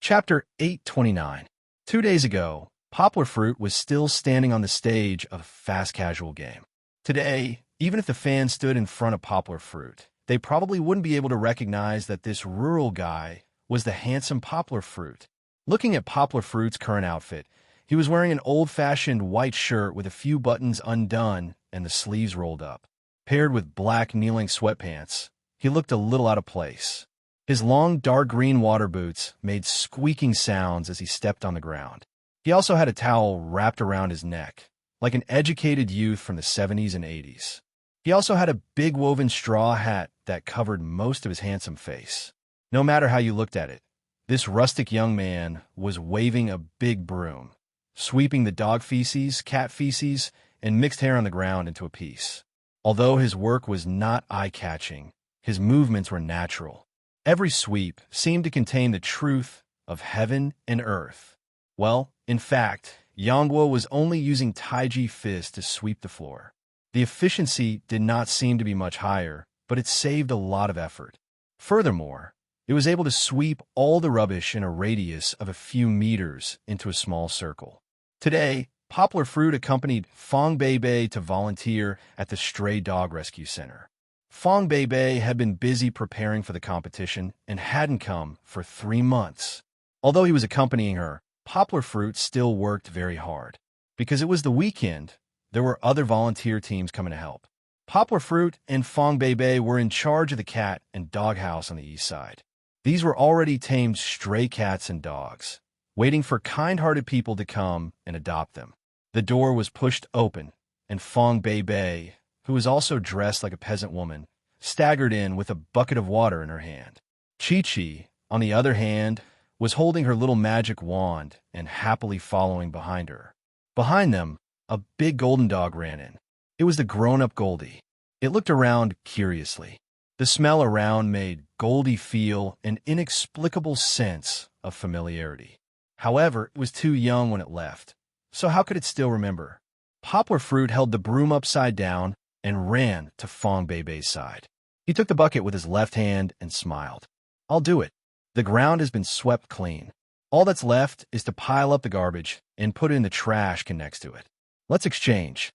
Chapter 829. 2 days ago, poplar fruit was still standing on the stage of a fast casual game. Today, even if the fans stood in front of poplar fruit, they probably wouldn't be able to recognize that this rural guy was the handsome poplar fruit. Looking at poplar fruit's current outfit, he was wearing an old-fashioned white shirt with a few buttons undone and the sleeves rolled up. Paired with black kneeling sweatpants, he looked a little out of place. His long, dark green water boots made squeaking sounds as he stepped on the ground. He also had a towel wrapped around his neck, like an educated youth from the 70s and 80s. He also had a big woven straw hat that covered most of his handsome face. No matter how you looked at it, this rustic young man was waving a big broom, sweeping the dog feces, cat feces, and mixed hair on the ground into a piece. Although his work was not eye-catching, his movements were natural. Every sweep seemed to contain the truth of heaven and earth. Well, in fact, Yangguo was only using Taiji fist to sweep the floor. The efficiency did not seem to be much higher, but it saved a lot of effort. Furthermore, it was able to sweep all the rubbish in a radius of a few meters into a small circle. Today, poplar fruit accompanied Fong Beibei to volunteer at the Stray Dog Rescue Center. Fong Beibei had been busy preparing for the competition and hadn't come for 3 months. Although he was accompanying her, poplar fruit still worked very hard. Because it was the weekend, there were other volunteer teams coming to help. Poplar fruit and Fong Beibei were in charge of the cat and dog house on the east side. These were already tamed stray cats and dogs, waiting for kind-hearted people to come and adopt them. The door was pushed open, and Fong Beibei, who was also dressed like a peasant woman, staggered in with a bucket of water in her hand. Chi-Chi, on the other hand, was holding her little magic wand and happily following behind her. Behind them, a big golden dog ran in. It was the grown-up Goldie. It looked around curiously. The smell around made Goldie feel an inexplicable sense of familiarity. However, it was too young when it left, so how could it still remember? Poplar fruit held the broom upside down and ran to Fong Beibei's side. He took the bucket with his left hand and smiled. "I'll do it." The ground has been swept clean. All that's left is to pile up the garbage and put it in the trash can next to it. Let's exchange.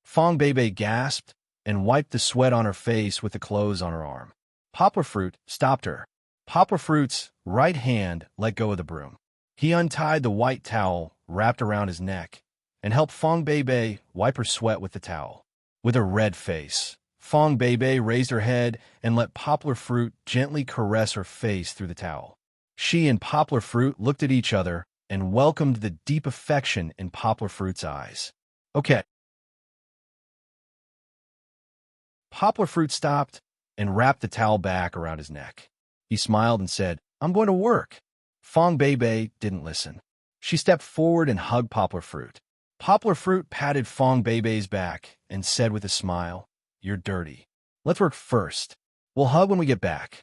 Fong Bebe gasped and wiped the sweat on her face with the clothes on her arm. Poplar Fruit stopped her. Poplar Fruit's right hand let go of the broom. He untied the white towel wrapped around his neck and helped Fong Bebe wipe her sweat with the towel. With a red face, Fong Bebe raised her head and let Poplar Fruit gently caress her face through the towel. She and Poplar Fruit looked at each other and welcomed the deep affection in Poplar Fruit's eyes. Okay. Poplar Fruit stopped and wrapped the towel back around his neck. He smiled and said, "I'm going to work." Fong Bebe didn't listen. She stepped forward and hugged Poplar Fruit. Poplar Fruit patted Fong Bebe's back and said with a smile, "You're dirty. Let's work first. We'll hug when we get back."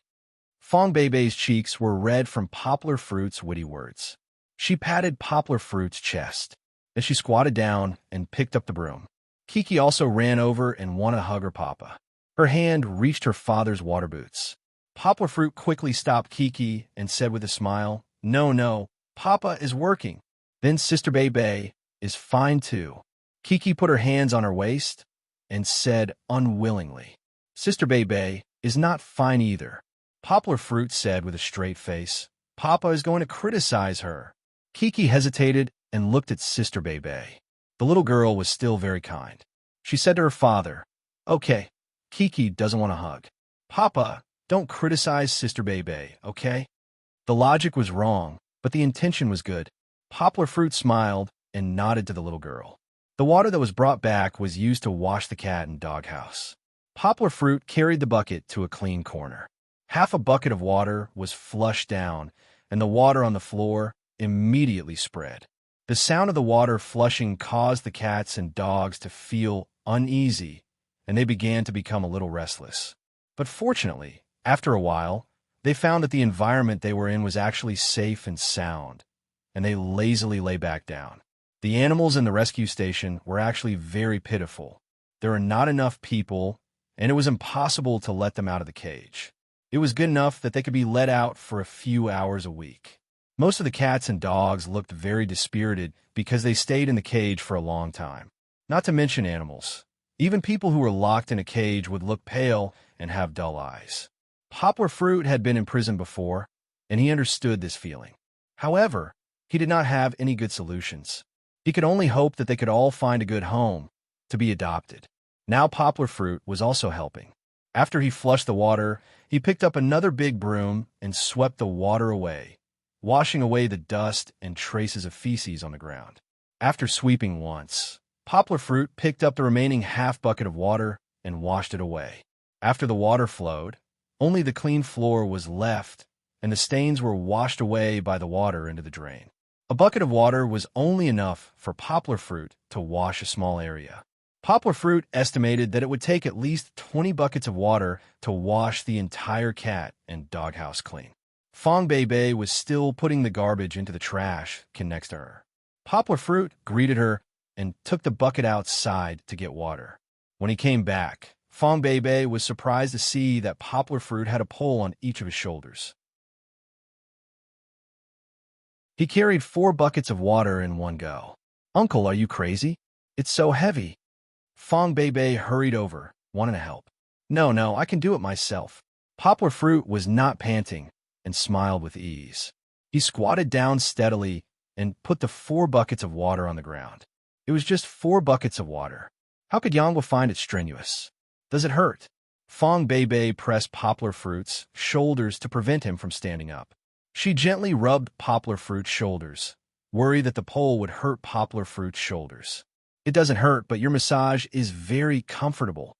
Fong Bebe's cheeks were red from Poplar Fruit's witty words. She patted Poplar Fruit's chest as she squatted down and picked up the broom. Kiki also ran over and wanted to hug her papa. Her hand reached her father's water boots. Poplar Fruit quickly stopped Kiki and said with a smile, No, Papa is working." Then Sister Bebe is fine too. Kiki put her hands on her waist and said unwillingly, "Sister Bebe is not fine either." Poplar Fruit said with a straight face, "Papa is going to criticize her." Kiki hesitated and looked at Sister Bebe. The little girl was still very kind. She said to her father, "Okay, Kiki doesn't want a hug. Papa, don't criticize Sister Bebe, okay?" The logic was wrong, but the intention was good. Poplar Fruit smiled and nodded to the little girl. The water that was brought back was used to wash the cat and dog house. Poplar Fruit carried the bucket to a clean corner. Half a bucket of water was flushed down, and the water on the floor immediately spread. The sound of the water flushing caused the cats and dogs to feel uneasy, and they began to become a little restless. But fortunately, after a while, they found that the environment they were in was actually safe and sound, and they lazily lay back down. The animals in the rescue station were actually very pitiful. There were not enough people, and it was impossible to let them out of the cage. It was good enough that they could be let out for a few hours a week. Most of the cats and dogs looked very dispirited because they stayed in the cage for a long time. Not to mention animals. Even people who were locked in a cage would look pale and have dull eyes. Poplar Fruit had been in prison before, and he understood this feeling. However, he did not have any good solutions. He could only hope that they could all find a good home to be adopted. Now Poplar Fruit was also helping. After he flushed the water, he picked up another big broom and swept the water away, washing away the dust and traces of feces on the ground. After sweeping once, Poplar Fruit picked up the remaining half bucket of water and washed it away. After the water flowed, only the clean floor was left, and the stains were washed away by the water into the drain. A bucket of water was only enough for Poplar Fruit to wash a small area. Poplar Fruit estimated that it would take at least 20 buckets of water to wash the entire cat and doghouse clean. Fong Bebe was still putting the garbage into the trash can next to her. Poplar Fruit greeted her and took the bucket outside to get water. When he came back, Fong Bebe was surprised to see that Poplar Fruit had a pole on each of his shoulders. He carried 4 buckets of water in one go. "Uncle, are you crazy? It's so heavy." Fong Bebe hurried over, wanting to help. No, I can do it myself." Poplar Fruit was not panting and smiled with ease. He squatted down steadily and put the 4 buckets of water on the ground. It was just 4 buckets of water. How could Yangwa find it strenuous? Does it hurt? Fong Bebe pressed Poplar Fruit's shoulders to prevent him from standing up. She gently rubbed Poplar Fruit's shoulders, worried that the pole would hurt Poplar Fruit's shoulders. "It doesn't hurt, but your massage is very comfortable."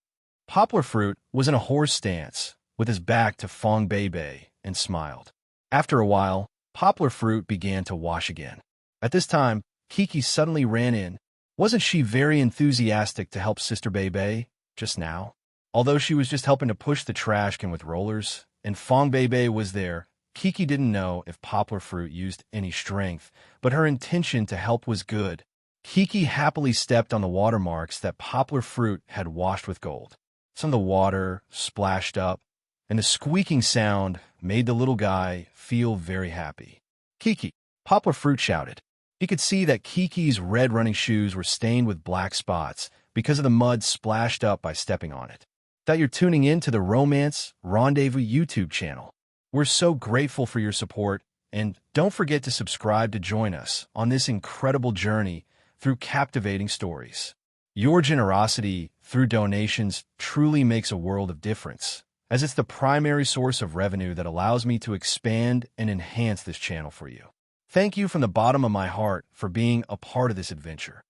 Poplar Fruit was in a horse stance, with his back to Fong Bebe, and smiled. After a while, Poplar Fruit began to wash again. At this time, Kiki suddenly ran in. Wasn't she very enthusiastic to help Sister Bebe just now? Although she was just helping to push the trash can with rollers, and Fong Bebe was there, Kiki didn't know if Poplar Fruit used any strength, but her intention to help was good. Kiki happily stepped on the watermarks that Poplar Fruit had washed with gold. Some of the water splashed up, and the squeaking sound made the little guy feel very happy. Kiki, Poplar Fruit shouted. He could see that Kiki's red running shoes were stained with black spots because of the mud splashed up by stepping on it. That you're tuning in to the Romance Rendezvous YouTube channel. We're so grateful for your support, and don't forget to subscribe to join us on this incredible journey through captivating stories. Your generosity through donations truly makes a world of difference, as it's the primary source of revenue that allows me to expand and enhance this channel for you. Thank you from the bottom of my heart for being a part of this adventure.